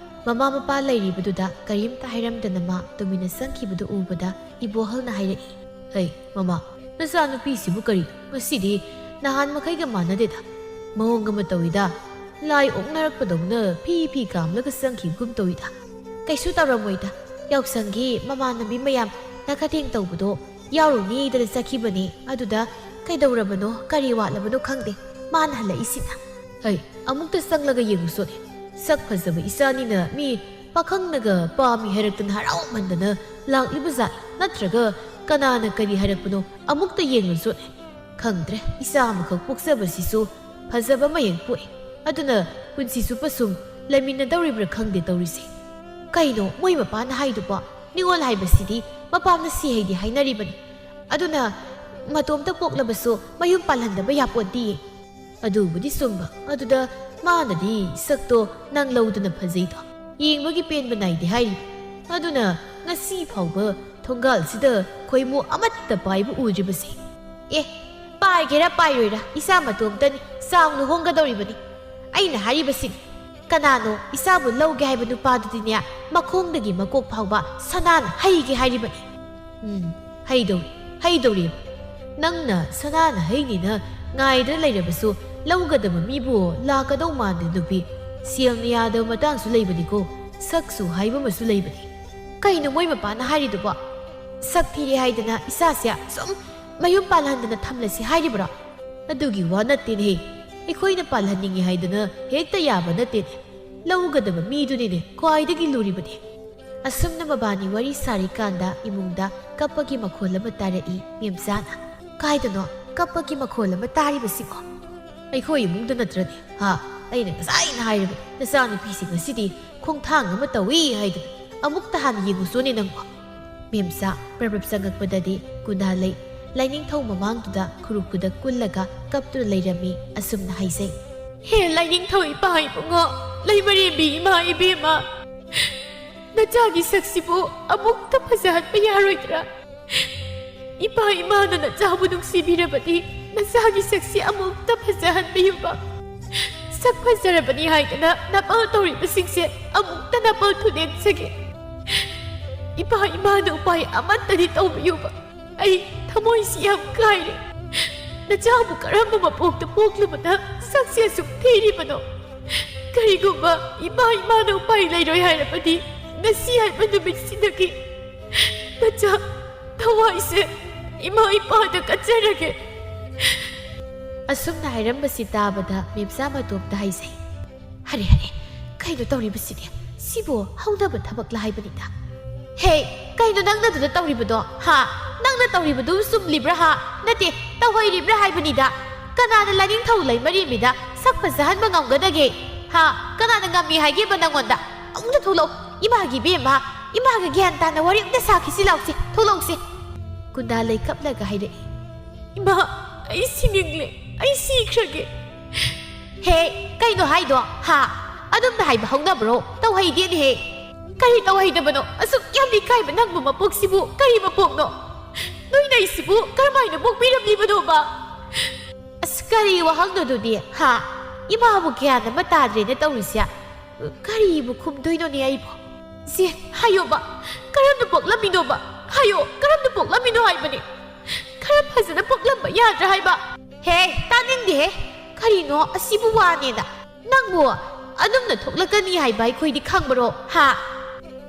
ꯃꯃꯥ ꯃꯄꯥ ꯂꯩꯔꯤꯕꯗꯨꯗ ꯀꯔꯤꯝꯇ ꯍꯥꯏꯔꯝꯗꯅ ꯃꯥ ꯇꯨꯃꯤꯟꯅ ꯆꯪꯈꯤꯕꯗꯨ ꯎꯕꯗ ꯏꯕꯣꯍꯜꯅ ꯍꯥꯏꯔꯛꯏ ꯍꯩ ꯃꯃꯥ ꯅꯆꯥꯅꯨꯄꯤꯁꯤꯕꯨ ꯀꯔꯤ ꯉꯁꯤꯗꯤ ꯅꯍꯥꯟ ꯃꯈꯩꯒ ꯃꯥꯟꯅꯗꯦꯗ ꯃꯑꯣꯡ ꯑꯃ ꯇꯧꯏꯗ ꯂꯥꯏ ꯑꯣꯛꯅꯔꯛꯄꯗꯧꯅ ꯐꯤ ꯀꯥꯝꯂꯒ ꯆꯪꯈꯤꯕꯒꯨꯝ ꯇꯧꯏꯗ ꯀꯩꯁꯨ ꯇꯧꯔꯝꯃꯣꯏꯗ ꯌꯥꯎꯁꯪꯒꯤ ꯃꯃꯥꯟꯅꯕꯤ ꯃꯌꯥꯝ ꯅꯥꯀꯊꯦꯡ ꯇꯧꯕꯗꯣ ꯌꯥꯎꯔꯨꯅꯤꯗꯅ ꯆꯠꯈꯤꯕꯅꯤ ꯑꯗꯨꯗ ꯀꯩꯗꯧꯔꯕꯅꯣ ꯀꯔꯤ ꯋꯥꯠꯂꯕꯅꯣ ꯈꯪꯗꯦ ꯃꯥꯅ ꯍꯜꯂꯛꯏꯁꯤꯅ ꯍꯩ ꯑꯃꯨꯛꯇ ꯆꯪꯂꯒ ꯌꯦꯡꯉꯨꯁꯣꯅꯦ ꯁꯛ ꯐꯖꯕ ꯏꯆꯥꯅꯤꯅ ꯃꯤ ꯄꯥꯈꯪꯅꯒ ꯄꯥꯝꯃꯤ ꯍꯥꯏꯔꯛꯇꯅ ꯍꯔꯥꯎꯃꯟꯗꯅ ꯂꯥꯛꯂꯤꯕ ꯖꯥꯠ ꯅꯠꯇ꯭ꯔꯒ ꯀꯅꯥꯅ ꯀꯔꯤ ꯍꯥꯏꯔꯛꯄꯅꯣ ꯑꯃꯨꯛꯇ ꯌꯦꯡꯉꯨꯁꯣꯅꯦ ꯈꯪꯗ꯭ꯔꯦ ꯏꯆꯥ ꯑꯃꯈꯛ ꯄꯣꯛꯆꯕꯁꯤꯁꯨ ꯐꯖꯕ ꯃꯌꯦꯛ ꯄꯣꯛꯏ ꯑꯗꯨꯅ ꯄꯨꯟꯁꯤ ꯆꯨꯞꯄ ꯁꯨꯝ ꯂꯩꯃꯤꯟꯅꯗꯧꯔꯤꯕ꯭ꯔꯥ ꯈꯪꯗꯦ ꯇꯧꯔꯤꯁꯦ ꯀꯩꯅꯣ ꯃꯣꯏ ꯃꯄꯥꯅ ꯍꯥꯏꯗꯨꯕꯣ ꯅꯤꯉꯣꯜ ꯍꯥꯏꯕꯁꯤꯗꯤ ꯃꯄꯥꯝꯅ ꯁꯤ ꯍꯩꯗꯤ ꯍꯥꯏꯅꯔꯤꯕꯅꯤ ꯑꯗꯨꯅ ꯃꯇꯣꯝꯇ ꯄꯣꯛꯂꯕꯁꯨ ꯃꯌꯨꯝ ꯄꯥꯜꯍꯟꯗꯕ ꯌꯥꯄꯣꯟꯇꯤꯌꯦ ꯑꯗꯨꯕꯨꯗꯤ ꯆꯨꯝꯕ ꯑꯗꯨꯗ ꯃꯥꯅꯗꯤ ꯁꯛꯇꯣ ꯅꯪ ꯂꯧꯗꯅ ꯐꯖꯩꯗꯣ ꯌꯦꯡꯕꯒꯤ ꯄꯦꯟꯕ ꯅꯥꯏꯗꯦ ꯍꯥꯏꯔꯤꯕ ꯑꯗꯨꯅ ꯉꯁꯤ ꯐꯥꯎꯕ ꯊꯣꯡꯒꯥꯜꯁꯤꯗ ꯈꯣꯏꯃꯨ ꯑꯃꯠꯇ ꯄꯥꯏꯕ ꯎꯗ꯭ꯔꯤꯕꯁꯦ ꯑꯦ ꯄꯥꯏꯒꯦꯔꯥ ꯄꯥꯏꯔꯣꯏꯔꯥ ꯏꯆꯥ ꯃꯇꯣꯝꯇꯅꯤ ꯆꯥꯎꯅ ꯍꯣꯡꯒꯗꯧꯔꯤꯕꯅꯤ ꯑꯩꯅ ꯍꯥꯏꯔꯤꯕꯁꯤꯅꯤ ꯀꯅꯥꯅꯣ ꯏꯆꯥꯕꯨ ꯂꯧꯒꯦ ꯍꯥꯏꯕ ꯅꯨꯄꯥꯗꯨꯗꯤꯅꯦ ꯃꯈꯣꯡꯗꯒꯤ ꯃꯀꯣꯛ ꯐꯥꯎꯕ ꯁꯅꯥꯅ ꯍꯩꯒꯦ ꯍꯥꯏꯔꯤꯕꯅꯤ ꯍꯩꯗꯧꯔꯤꯕ ꯅꯪꯅ ꯁꯅꯥꯅ ꯍꯩꯅꯤꯅ ꯉꯥꯏꯗꯅ ꯂꯩꯔꯕꯁꯨ ꯂꯧꯒꯗꯕ ꯃꯤꯕꯨ ꯂꯥꯛꯀꯗꯧ ꯃꯥꯟꯗꯦ ꯅꯨꯄꯤ ꯁꯦꯜꯅ ꯌꯥꯗꯕ ꯃꯇꯥꯡꯁꯨ ꯂꯩꯕꯅꯤꯀꯣ ꯁꯛꯁꯨ ꯍꯥꯏꯕ ꯑꯃꯁꯨ ꯂꯩꯕꯅꯤ ꯀꯩꯅꯣ ꯃꯣꯏ ꯃꯄꯥꯅ ꯍꯥꯏꯔꯤꯗꯨꯕꯣ ꯁꯛ ꯊꯤꯔꯦ ꯍꯥꯏꯗꯅ ꯏꯆꯥꯁꯦ ꯁꯨꯝ ꯃꯌꯨꯝ ꯄꯥꯜꯍꯟꯗꯅ ꯊꯝꯂꯁꯤ ꯍꯥꯏꯔꯤꯕ꯭ꯔꯣ ꯑꯗꯨꯒꯤ ꯋꯥ ꯅꯠꯇꯦꯅꯦ ꯑꯩꯈꯣꯏꯅ ꯄꯥꯜꯍꯟꯅꯤꯡꯉꯤ ꯍꯥꯏꯗꯅ ꯍꯦꯛꯇ ꯌꯥꯕ ꯅꯠꯇꯦꯅꯦ ꯂꯧꯒꯗꯕ ꯃꯤꯗꯨꯅꯤꯅꯦ ꯈ꯭ꯋꯥꯏꯗꯒꯤ ꯂꯨꯔꯤꯕꯅꯤ ꯑꯁꯨꯝꯅ ꯃꯕꯥꯅꯤ ꯋꯥꯔꯤ ꯁꯥꯔꯤꯀꯥꯟꯗ ꯏꯃꯨꯡꯗ ꯀꯞꯄꯒꯤ ꯃꯈꯣꯜ ꯑꯃ ꯇꯥꯔꯛꯏ ꯃꯦꯝꯆꯥꯅ ꯀꯥꯏꯗꯅꯣ ꯀꯞꯄꯒꯤ ꯃꯈꯣꯜ ꯑꯃ ꯇꯥꯔꯤꯕꯁꯤꯀꯣ ꯑꯩꯈꯣꯏ ꯏꯃꯨꯡꯗ ꯅꯠꯇ꯭ꯔꯗꯤ ꯑꯩꯅ ꯉꯁꯥꯏꯅ ꯍꯥꯏꯔꯕꯅꯤ ꯅꯆꯥꯅꯨꯄꯤꯁꯤ ꯉꯁꯤꯗꯤ ꯈꯣꯡꯊꯥꯡ ꯑꯃ ꯇꯧꯏ ꯍꯥꯏꯗꯅ ꯑꯃꯨꯛꯇ ꯍꯥꯟꯅ ꯌꯦꯡꯉꯨꯁꯣꯅꯦ ꯅꯪꯕꯣ ꯃꯦꯝꯆꯥ ꯄ꯭ꯔꯕ꯭ꯔꯞ ꯆꯪꯉꯛꯄꯗꯗꯤ ꯀꯨꯟꯗꯥꯂꯩ ꯂꯥꯏꯅꯤꯡꯊꯧ ꯃꯃꯥꯡꯗꯨꯗ ꯈꯨꯔꯨꯈꯨꯗ ꯀꯨꯜꯂꯒ ꯀꯞꯇꯨꯅ ꯂꯩꯔꯝꯃꯤ ꯑꯁꯨꯝꯅ ꯍꯥꯏꯖꯩ ꯍꯦ ꯂꯥꯏꯅꯤꯡꯊꯧ ꯏꯄꯥ ꯏꯕꯨꯡꯉꯣ ꯂꯩꯃꯔꯦꯝꯕꯤ ꯏꯃꯥ ꯏꯕꯦꯝꯃ ꯅꯆꯥꯒꯤ ꯁꯛꯁꯤꯕꯨ ꯑꯃꯨꯛꯇ ꯐꯖꯍꯟꯕ ꯌꯥꯔꯣꯏꯗ꯭ꯔꯥ ꯏꯄꯥ ꯏꯃꯥꯅ ꯅꯆꯥꯕꯨ ꯅꯨꯡꯁꯤꯕꯤꯔꯕꯗꯤ ꯅꯆꯥꯒꯤ ꯁꯛꯁꯤ ꯑꯃꯨꯛꯇ ꯐꯖꯍꯟꯕꯤꯌꯨꯕ ꯁꯛ ꯐꯖꯔꯕꯅꯤ ꯍꯥꯏꯗꯅ ꯅꯄꯜ ꯇꯧꯔꯤꯕꯁꯤꯡꯁꯦ ꯑꯃꯨꯛꯇ ꯅꯄꯜ ꯊꯨꯗꯦꯛꯆꯒꯦ ꯏꯄꯥ ꯏꯃꯥꯅ ꯎꯄꯥꯏ ꯑꯃꯠꯇꯗꯤ ꯇꯧꯕꯤꯌꯨꯕ ꯑꯩ ꯊꯃꯣꯏꯁꯤ ꯌꯥꯝ ꯀꯥꯏꯔꯦ ꯅꯆꯥꯕꯨ ꯀꯔꯝꯕ ꯃꯄꯣꯛꯇ ꯄꯣꯛꯂꯨꯕꯅ ꯁꯛꯁꯤ ꯑꯁꯨꯛ ꯊꯤꯔꯤꯕꯅꯣ ꯀꯔꯤꯒꯨꯝꯕ ꯏꯄꯥ ꯏꯃꯥꯅ ꯎꯄꯥꯏ ꯂꯩꯔꯣꯏ ꯍꯥꯏꯔꯕꯗꯤ ngasi haiba numitsidagi nacha thawaise ima ipada kacharage asumna hairambasi tabada mimsa matopta haisai hare kaino tawribasidi sibo haudaba thabak la haibanida hey kaino nangna duda tawribado ha nangna tawribado sumlibra ha nate tawhairibra haibanida kanana laning thaulai marimida sakpa zahan mangamgadage ha kanana ngami haige banangonda amuna tholo imagi bema imaga gyan tana wari amda sakisi lawse tholongse kundalai kaplaga haire ima ai singingle ai sikrage he kaino haido ha adum da haiba hongna bro taw haide ni he kari taw haide bano asuk yamdi kai ba nangbu mapok sibu kari mapok no noi nai sibu karmai na bok biram ni bado ba askari wa hangdo do di ha ima bu gyan na matadre na tawrisya kari bu khumdoi no ni ai bo si hayo ba karam na pok lamino ba hayo karam na pok lamino hai bani karam hazana pok lamba yadra hai ba he taning di he kari no asibu wa ni na nangbo adum na thoklakani hai bai khoi di khangbaro ha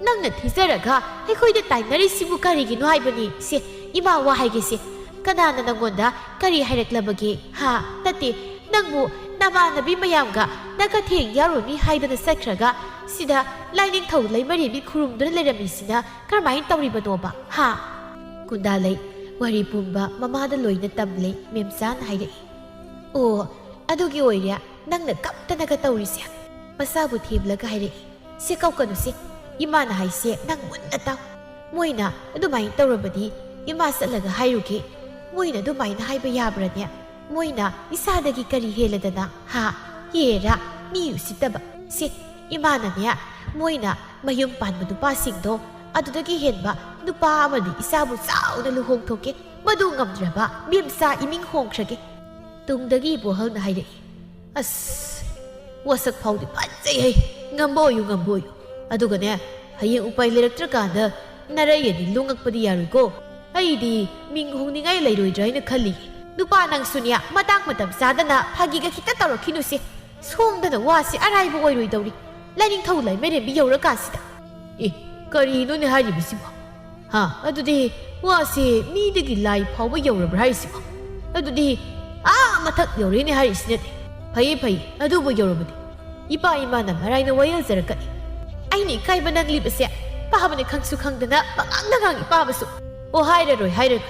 nang na thizaraga he khoi da tainari sibu kari gi no hai bani si ima wa hai ge si kanana nangonda kari haireklabage ha tati nangbu namanabi mayamga nakatheng yaroni haidana sakraga sida lining thau laimari bi khurumduna leramisina karmain tawribano ba ha kundalai wari pumba mamada loina tamle memsan haire o adugi oiria nangna kaptana ka tawrisia masabu theblaga haire se kaukanu se imana haise nang munna taw moina adumai tawrabadi ima salaga hairuge moina adumai na haiba yabranya moina isadagi kari heladana ha yera mi usitaba se imana nya ꯃꯣꯏꯅ ꯃꯌꯨꯝ ꯄꯥꯟꯕ ꯅꯨꯄꯥꯁꯤꯡꯗꯣ ꯑꯗꯨꯗꯒꯤ ꯍꯦꯟꯕ ꯅꯨꯄꯥ ꯑꯃꯗꯤ ꯏꯆꯥꯕꯨ ꯆꯥꯎꯅ ꯂꯨꯍꯣꯡꯊꯣꯛꯀꯦ ꯃꯗꯨ ꯉꯝꯗ꯭ꯔꯕ ꯃꯦꯝꯆꯥ ꯏꯃꯤꯡ ꯍꯣꯡꯈ꯭ꯔꯒꯦ ꯇꯨꯡꯗꯒꯤ ꯏꯕꯣꯍꯜꯅ ꯍꯥꯏꯔꯛꯏ ꯑꯁ ꯋꯥꯁꯛ ꯐꯥꯎꯗꯤ ꯐꯖꯩꯍꯦ ꯉꯝꯕ ꯑꯣꯏꯌꯨ ꯑꯗꯨꯒꯅꯦ ꯍꯌꯦꯡ ꯎꯄꯥꯏ ꯂꯩꯔꯛꯇ꯭ꯔꯀꯥꯟꯗ ꯅꯔꯩꯌꯦꯗꯤ ꯂꯨꯡꯉꯛꯄꯗꯤ ꯌꯥꯔꯣꯏꯀꯣ ꯑꯩꯗꯤ ꯃꯤꯡ ꯍꯣꯡꯅꯤꯡꯉꯥꯏ ꯂꯩꯔꯣꯏꯗ꯭ꯔꯥ ꯍꯥꯏꯅ ꯈꯜꯂꯤꯌꯦ ꯅꯨꯄꯥ ꯅꯪꯁꯨꯅꯦ ꯃꯇꯥꯡ ꯃꯇꯝ ꯆꯥꯗꯅ ꯐꯥꯒꯤꯒ ꯈꯤꯇ ꯇꯧꯔꯛꯈꯤꯅꯨꯁꯦ ꯁꯣꯝꯗꯅ ꯋꯥꯁꯤ ꯑꯔꯥꯏꯕ ꯑꯣꯏꯔꯣꯏꯗꯧꯔꯤ ꯂꯥꯏꯅꯤꯡꯊꯧ ꯂꯩꯃꯔꯦꯝꯕꯤ ꯌꯧꯔꯀꯥꯟꯁꯤꯗ ꯑꯦ ꯀꯔꯤꯅꯣꯅꯦ ꯍꯥꯏꯔꯤꯕꯁꯤꯕꯣ ꯑꯗꯨꯗꯤ ꯋꯥꯁꯦ ꯃꯤꯗꯒꯤ ꯂꯥꯏ ꯐꯥꯎꯕ ꯌꯧꯔꯕ꯭ꯔꯥ ꯍꯥꯏꯔꯤꯁꯤꯕꯣ ꯑꯗꯨꯗꯤ ꯃꯊꯛ ꯌꯧꯔꯦꯅꯦ ꯍꯥꯏꯔꯤꯁꯤ ꯅꯠꯇꯦ ꯐꯩꯌꯦ ꯑꯗꯨꯕꯨ ꯌꯧꯔꯕꯗꯤ ꯏꯄꯥ ꯏꯃꯥꯅ ꯃꯔꯥꯏꯅ ꯋꯥꯌꯦꯜꯖꯔꯛꯀꯅꯤ ꯑꯩꯅ ꯏꯀꯥꯏꯕ ꯅꯪꯂꯤꯕꯁꯦ ꯄꯥꯕꯅꯦ ꯈꯪꯁꯨ ꯈꯪꯗꯅ ꯄꯉꯥꯡꯗ ꯉꯥꯡ ꯏꯄꯥꯕꯁꯨ ꯑꯣ ꯍꯥꯏꯔꯔꯣꯏ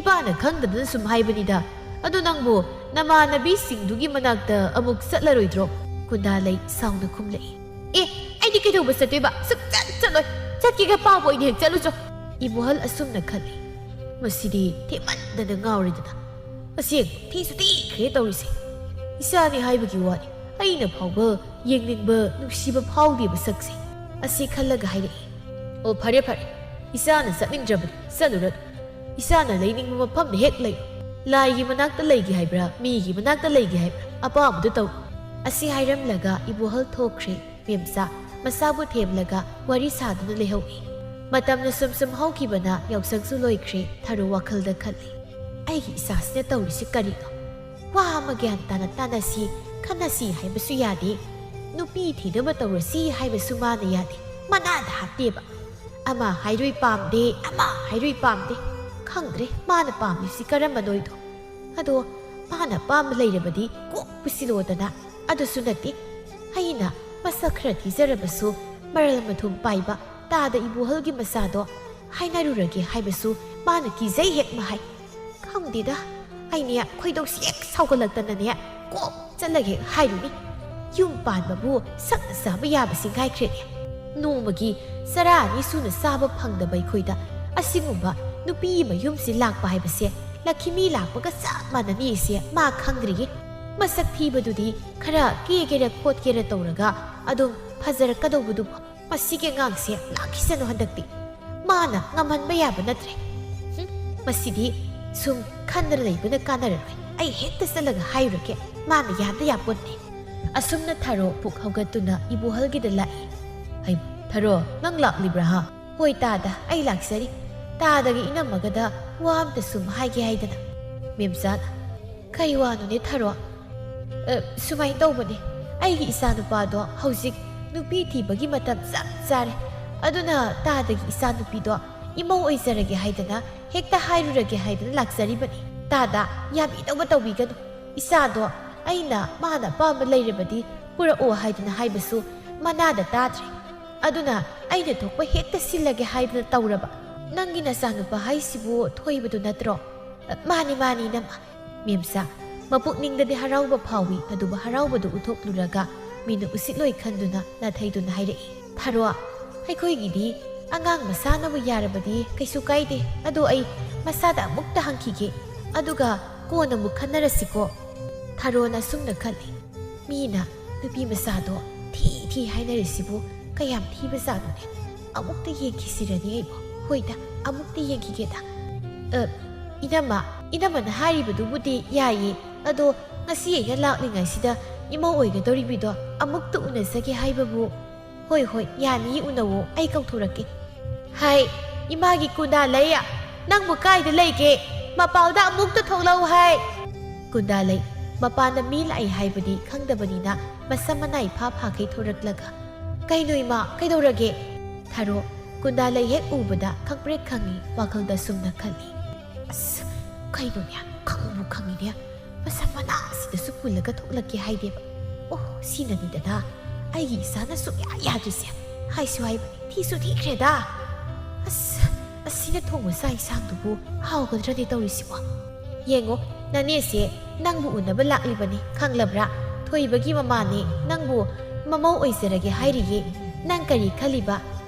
ꯏꯄꯥꯅ ꯈꯪꯗꯗꯅ ꯁꯨꯝ ꯍꯥꯏꯕꯅꯤꯗ ꯑꯗꯨ ꯅꯪꯕꯨ ꯅꯃꯥꯟꯅꯕꯤꯁꯤꯡꯗꯨꯒꯤ ꯃꯅꯥꯛꯇ ꯑꯃꯨꯛ ꯆꯠꯂꯔꯣꯏꯗ꯭ꯔꯣ ꯀꯨꯟꯗꯥꯂꯩ ꯁꯥꯎꯅ ꯈꯨꯝꯂꯛꯏ ꯑꯦ ꯑꯩꯗꯤ ꯀꯩꯗꯧꯕ ꯆꯠꯇꯣꯏꯕ ꯁꯨꯛꯆꯠ ꯆꯠꯂꯣꯏ ꯆꯠꯀꯦꯒ ꯄꯥꯕ ꯑꯣꯏꯅ ꯍꯦꯛ ꯆꯠꯂꯨꯆꯣ ꯏꯕꯣꯍꯜ ꯑꯁꯨꯝꯅ ꯈꯜꯂꯤ ꯃꯁꯤꯗꯤ ꯊꯦꯃꯟꯗꯅ ꯉꯥꯎꯔꯦꯗꯅ ꯑꯁꯦꯡ ꯊꯤꯁꯨ ꯊꯤꯈ꯭ꯔꯦ ꯇꯧꯔꯤꯁꯦ ꯏꯆꯥꯅꯤ ꯍꯥꯏꯕꯒꯤ ꯋꯥꯅꯤ ꯑꯩꯅ ꯐꯥꯎꯕ ꯌꯦꯡꯅꯤꯡꯕ ꯅꯨꯡꯁꯤꯕ ꯐꯥꯎꯗꯦꯕ ꯁꯛꯁꯦ ꯑꯁꯤ ꯈꯜꯂꯒ ꯍꯥꯏꯔꯛꯏ ꯑꯣ ꯐꯔꯦ ꯏꯆꯥꯅ ꯆꯠꯅꯤꯡꯗ꯭ꯔꯕꯗꯤ ꯆꯠꯂꯨꯔꯅꯨ ꯏꯆꯥꯅ ꯂꯩꯅꯤꯡꯕ ꯃꯐꯝꯗ ꯍꯦꯛ ꯂꯩꯌꯨ ꯂꯥꯏꯒꯤ ꯃꯅꯥꯛꯇ ꯂꯩꯒꯦ ꯍꯥꯏꯕ꯭ꯔꯥ ꯃꯤꯒꯤ ꯃꯅꯥꯛꯇ ꯂꯩꯒꯦ ꯍꯥꯏꯕ꯭ꯔꯥ ꯑꯄꯥꯝꯕꯗꯨ ꯇꯧ ꯑꯁꯤ ꯍꯥꯏꯔꯝꯂꯒ ꯏꯕꯣꯍꯜ ꯊꯣꯛꯈ꯭ꯔꯦ ꯃꯦꯝꯆꯥ ꯃꯁꯥꯕꯨ ꯊꯦꯝꯂꯒ ꯋꯥꯔꯤ ꯁꯥꯗꯨꯅ ꯂꯩꯍꯧꯏ ꯃꯇꯝꯅ ꯁꯨꯝ ꯍꯧꯈꯤꯕꯅ ꯌꯥꯎꯁꯪꯁꯨ ꯂꯣꯏꯈ꯭ꯔꯦ ꯊꯥꯔꯣ ꯋꯥꯈꯜꯗ ꯈꯜꯂꯤ ꯑꯩꯒꯤ ꯏꯆꯥꯁꯤꯅ ꯇꯧꯔꯤꯁꯤ ꯀꯔꯤꯅꯣ ꯋꯥ ꯑꯃ ꯒ꯭ꯌꯥꯟ ꯇꯥꯅꯁꯤ ꯈꯟꯅꯁꯤ ꯍꯥꯏꯕꯁꯨ ꯌꯥꯗꯦ ꯅꯨꯄꯤ ꯊꯤꯅꯕ ꯇꯧꯔꯁꯤ ꯍꯥꯏꯕꯁꯨ ꯃꯥꯅ ꯌꯥꯗꯦ ꯃꯅꯥꯗ ꯍꯥꯞꯇꯦꯕ ꯑꯃ ꯍꯥꯏꯔꯣꯏ ꯄꯥꯝꯗꯦ ꯑꯃ ꯍꯥꯏꯔꯣꯏ ꯄꯥꯝꯗꯦ ꯈꯪꯗ꯭ꯔꯦ ꯃꯥꯅ ꯄꯥꯝꯃꯤꯁꯤ ꯀꯔꯝꯕꯅꯣꯏꯗꯣ ꯑꯗꯣ ꯃꯥꯅ ꯄꯥꯝꯕ ꯂꯩꯔꯕꯗꯤ ꯀꯣꯛ ꯄꯨꯁꯤꯜꯂꯣꯗꯅ ꯑꯗꯨꯁꯨ ꯅꯠꯇꯦ ꯑꯩꯅ ꯃꯁꯛ ꯈꯔ ꯊꯤꯖꯔꯕꯁꯨ ꯃꯔꯜ ꯃꯊꯨꯝ ꯄꯥꯏꯕ ꯇꯥꯗ ꯏꯕꯣꯍꯜꯒꯤ ꯃꯆꯥꯗꯣ ꯍꯥꯏꯅꯔꯨꯔꯒꯦ ꯍꯥꯏꯕꯁꯨ ꯃꯥꯅ ꯀꯤꯖꯩ ꯍꯦꯛ ꯃꯍꯥꯏ ꯈꯪꯗꯦꯗ ꯑꯩꯅꯦ ꯈꯣꯏꯗꯧꯁꯤ ꯍꯦꯛ ꯁꯥꯎꯒꯠꯂꯛꯇꯅꯅꯦ ꯀꯣꯛ ꯆꯠꯂꯒ ꯍꯦꯛ ꯍꯥꯏꯔꯨꯅꯤ ꯌꯨꯝ ꯄꯥꯟꯕꯕꯨ ꯁꯛꯅ ꯆꯥꯕ ꯌꯥꯕꯁꯤ ꯉꯥꯏꯈ꯭ꯔꯦꯅꯦ ꯅꯣꯡꯃꯒꯤ ꯆꯔꯥ ꯑꯅꯤ ꯁꯨꯅ ꯆꯥꯕ ꯐꯪꯗꯕ ꯑꯩꯈꯣꯏꯗ ꯑꯁꯤꯒꯨꯝꯕ ꯅꯨꯄꯤ ꯃꯌꯨꯝꯁꯤ ꯂꯥꯛꯄ ꯍꯥꯏꯕꯁꯦ ꯂꯛꯈꯤꯃꯤ ꯂꯥꯛꯄꯒ ꯆꯞ ꯃꯥꯟꯅꯅꯤꯁꯦ ꯃꯥ ꯈꯪꯗ꯭ꯔꯤꯌꯦ ꯃꯁꯛ ꯊꯤꯕꯗꯨꯗꯤ ꯈꯔ ꯀꯦꯒꯦꯔ ꯈꯣꯠꯀꯦꯔ ꯇꯧꯔꯒ ꯑꯗꯨꯝ ꯐꯖꯔꯛꯀꯗꯧꯕꯗꯨꯕꯨ ꯃꯁꯤꯒꯤ ꯑꯉꯥꯡꯁꯦ ꯂꯥꯛꯈꯤꯁꯅꯨ ꯍꯟꯗꯛꯇꯤ ꯃꯥꯅ ꯉꯝꯍꯟꯕ ꯌꯥꯕ ꯅꯠꯇ꯭ꯔꯦ ꯃꯁꯤꯗꯤ ꯁꯨꯝ ꯈꯟꯗꯅ ꯂꯩꯕꯅ ꯀꯥꯟꯅꯔꯔꯣꯏ ꯑꯩ ꯍꯦꯛꯇ ꯆꯠꯂꯒ ꯍꯥꯏꯔꯨꯔꯒꯦ ꯃꯥꯅ ꯌꯥꯗ ꯌꯥꯄꯣꯠꯅꯦ ꯑꯁꯨꯝꯅ ꯊꯥꯔꯣ ꯄꯨꯛ ꯍꯧꯒꯠꯇꯨꯅ ꯏꯕꯣꯍꯜꯒꯤꯗ ꯂꯥꯛꯏ ꯍꯩ ꯊꯥꯔꯣ ꯅꯪ ꯂꯥꯛꯂꯤꯕ꯭ꯔꯥ ꯍꯣꯏ ꯇꯥꯗ ꯑꯩ ꯂꯥꯛꯆꯔꯤ ꯇꯥꯗꯒꯤ ꯏꯅꯝꯃꯒꯗ ꯋꯥ ꯑꯝꯇ ꯁꯨꯝ ꯍꯥꯏꯒꯦ ꯍꯥꯏꯗꯅ ꯃꯦꯝꯆꯥꯅ ꯀꯩ ꯋꯥꯅꯣꯅꯦ ꯊꯥꯔꯣ ꯁꯨꯃꯥꯏꯅ ꯇꯧꯕꯅꯦ ꯑꯩꯒꯤ ꯏꯆꯥꯅꯨꯄꯥꯗꯣ ꯍꯧꯖꯤꯛ ꯅꯨꯄꯤ ꯊꯤꯕꯒꯤ ꯃꯇꯝ ꯆꯞ ꯆꯥꯔꯦ ꯑꯗꯨꯅ ꯇꯥꯗꯒꯤ ꯏꯆꯥꯅꯨꯄꯤꯗꯣ ꯏꯃꯧ ꯑꯣꯏꯖꯔꯒꯦ ꯍꯥꯏꯗꯅ ꯍꯦꯛꯇ ꯍꯥꯏꯔꯨꯔꯒꯦ ꯍꯥꯏꯗꯅ ꯂꯥꯛꯆꯔꯤꯕꯅꯤ ꯇꯥꯗ ꯌꯥꯕꯤꯗꯧꯕ ꯇꯧꯕꯤꯒꯅꯨ ꯏꯆꯥꯗꯣ ꯑꯩꯅ ꯃꯥꯅ ꯑꯄꯥꯝꯕ ꯂꯩꯔꯕꯗꯤ ꯄꯨꯔꯛꯑꯣ ꯍꯥꯏꯗꯅ ꯍꯥꯏꯕꯁꯨ ꯃꯅꯥꯗ ꯇꯥꯗ꯭ꯔꯦ ꯑꯗꯨꯅ ꯑꯩꯅ ꯊꯣꯛꯄ ꯍꯦꯛꯇ ꯁꯤꯜꯂꯒꯦ ꯍꯥꯏꯗꯅ ꯇꯧꯔꯕ ꯅꯪꯒꯤ ꯅꯆꯥꯅꯨꯄꯥ ꯍꯥꯏꯁꯤꯕꯨ ꯊꯣꯏꯕꯗꯨ ꯅꯠꯇ꯭ꯔꯣ ꯃꯥꯅꯤ ꯅꯝꯃ ꯃꯦꯝꯆꯥ ꯃꯄꯨꯛꯅꯤꯡꯗꯗꯤ ꯍꯔꯥꯎꯕ ꯐꯥꯎꯏ ꯑꯗꯨꯕꯨ ꯍꯔꯥꯎꯕꯗꯨ ꯎꯠꯊꯣꯛꯂꯨꯔꯒ ꯃꯤꯅ ꯎꯁꯤꯠꯂꯣꯏ ꯈꯟꯗꯨꯅ ꯅꯥꯊꯩꯗꯨꯅ ꯍꯥꯏꯔꯛꯏ ꯊꯥꯔꯣ ꯑꯩꯈꯣꯏꯒꯤꯗꯤ ꯑꯉꯥꯡ ꯃꯁꯥꯅꯕꯨ ꯌꯥꯔꯕꯗꯤ ꯀꯩꯁꯨ ꯀꯥꯏꯗꯦ ꯑꯗꯣ ꯑꯩ ꯃꯁꯥꯗ ꯑꯃꯨꯛꯇ ꯍꯪꯈꯤꯒꯦ ꯑꯗꯨꯒ ꯀꯣꯟꯅ ꯑꯃꯨꯛ ꯈꯟꯅꯔꯁꯤꯀꯣ ꯊꯥꯔꯣꯅ ꯑꯁꯨꯝꯅ ꯈꯜꯂꯤ ꯃꯤꯅ ꯅꯨꯄꯤ ꯃꯆꯥꯗꯣ ꯊꯤ ꯍꯥꯏꯅꯔꯤꯁꯤꯕꯨ ꯀꯌꯥꯝ ꯊꯤꯕꯖꯥꯠꯅꯣꯅꯦ ꯑꯃꯨꯛꯇ ꯌꯦꯡꯈꯤꯁꯤꯔꯅꯤ ꯑꯩꯕꯨ ꯍꯣꯏꯗ ꯑꯃꯨꯛꯇ ꯌꯦꯡꯈꯤꯒꯦꯗ ꯏꯅꯝꯃꯅ ꯍꯥꯏꯔꯤꯕꯗꯨꯕꯨꯗꯤ ꯌꯥꯏꯌꯦ ꯑꯗꯣ ꯉꯁꯤ ꯑꯩꯅ ꯂꯥꯛꯂꯤꯉꯩꯁꯤꯗ ꯏꯃꯧ ꯑꯣꯏꯒꯗꯧꯔꯤꯕꯤꯗꯣ ꯑꯃꯨꯛꯇ ꯎꯅꯖꯒꯦ ꯍꯥꯏꯕꯕꯨ ꯍꯣꯏ ꯌꯥꯅꯤ ꯎꯅꯋꯣ ꯑꯩ ꯀꯧꯊꯣꯔꯛꯀꯦ ꯍꯥꯏ ꯏꯃꯥꯒꯤ ꯀꯨꯟꯗꯥꯂꯩ ꯅꯪꯕꯨ ꯀꯥꯏꯗ ꯂꯩꯒꯦ ꯃꯄꯥꯜꯗ ꯑꯃꯨꯛꯇ ꯊꯣꯛꯂꯛꯎ ꯍꯥꯏ ꯀꯨꯟꯗꯥꯂꯩ ꯃꯄꯥꯟꯗ ꯃꯤ ꯂꯥꯛꯏ ꯍꯥꯏꯕꯗꯤ ꯈꯪꯗꯕꯅꯤꯅ ꯃꯁꯝ ꯃꯅꯥ ꯏꯐꯥ ꯐꯥꯈꯩ ꯊꯣꯔꯛꯂꯒ ꯀꯩꯅꯣ ꯏꯃꯥ ꯀꯩꯗꯧꯔꯒꯦ ꯊꯥꯔꯣ ꯀꯨꯟꯗꯥꯂꯩ ꯍꯦꯛ ꯎꯕꯗ ꯈꯪꯄ꯭ꯔꯦꯛ ꯈꯪꯉꯤ ꯋꯥꯈꯜꯗ ꯁꯨꯝꯅ ꯈꯜꯂꯤ ꯑꯁ ꯀꯩꯅꯣꯅꯦ ꯈꯪꯕꯨ ꯈꯪꯉꯤꯅꯦ ꯃꯁꯝ ꯃꯅꯥ ꯑꯁꯤꯗꯁꯨ ꯄꯨꯜꯂꯒ ꯊꯣꯛꯂꯛꯀꯦ ꯍꯥꯏꯗꯦꯕ ꯑꯣ ꯁꯤꯅꯅꯤꯗꯅ ꯑꯩꯒꯤ ꯏꯆꯥꯅ ꯁꯨꯛꯌꯥ ꯌꯥꯗ꯭ꯔꯤꯁꯦ ꯍꯥꯏꯁꯨ ꯍꯥꯏꯕꯅꯤ ꯊꯤꯁꯨ ꯊꯤꯈ꯭ꯔꯦꯗ ꯑꯁ ꯑꯁꯤꯅ ꯊꯣꯡꯕ ꯆꯥꯛ ꯏꯟꯁꯥꯡꯗꯨꯕꯨ ꯍꯥꯎꯒꯗ꯭ꯔꯗꯤ ꯇꯧꯔꯤꯁꯤꯕꯣ ꯌꯦꯡꯉꯣ ꯅꯅꯦꯁꯦ ꯅꯪꯕꯨ ꯎꯅꯕ ꯂꯥꯛꯂꯤꯕꯅꯤ ꯈꯪꯂꯕ꯭ꯔꯥ ꯊꯣꯏꯕꯒꯤ ꯃꯃꯥꯅꯦ ꯅꯪꯕꯨ ꯃꯃꯧ ꯑꯣꯏꯖꯔꯒꯦ ꯍꯥꯏꯔꯤꯌꯦ ꯅꯪ ꯀꯔꯤ ꯈꯜꯂꯤꯕ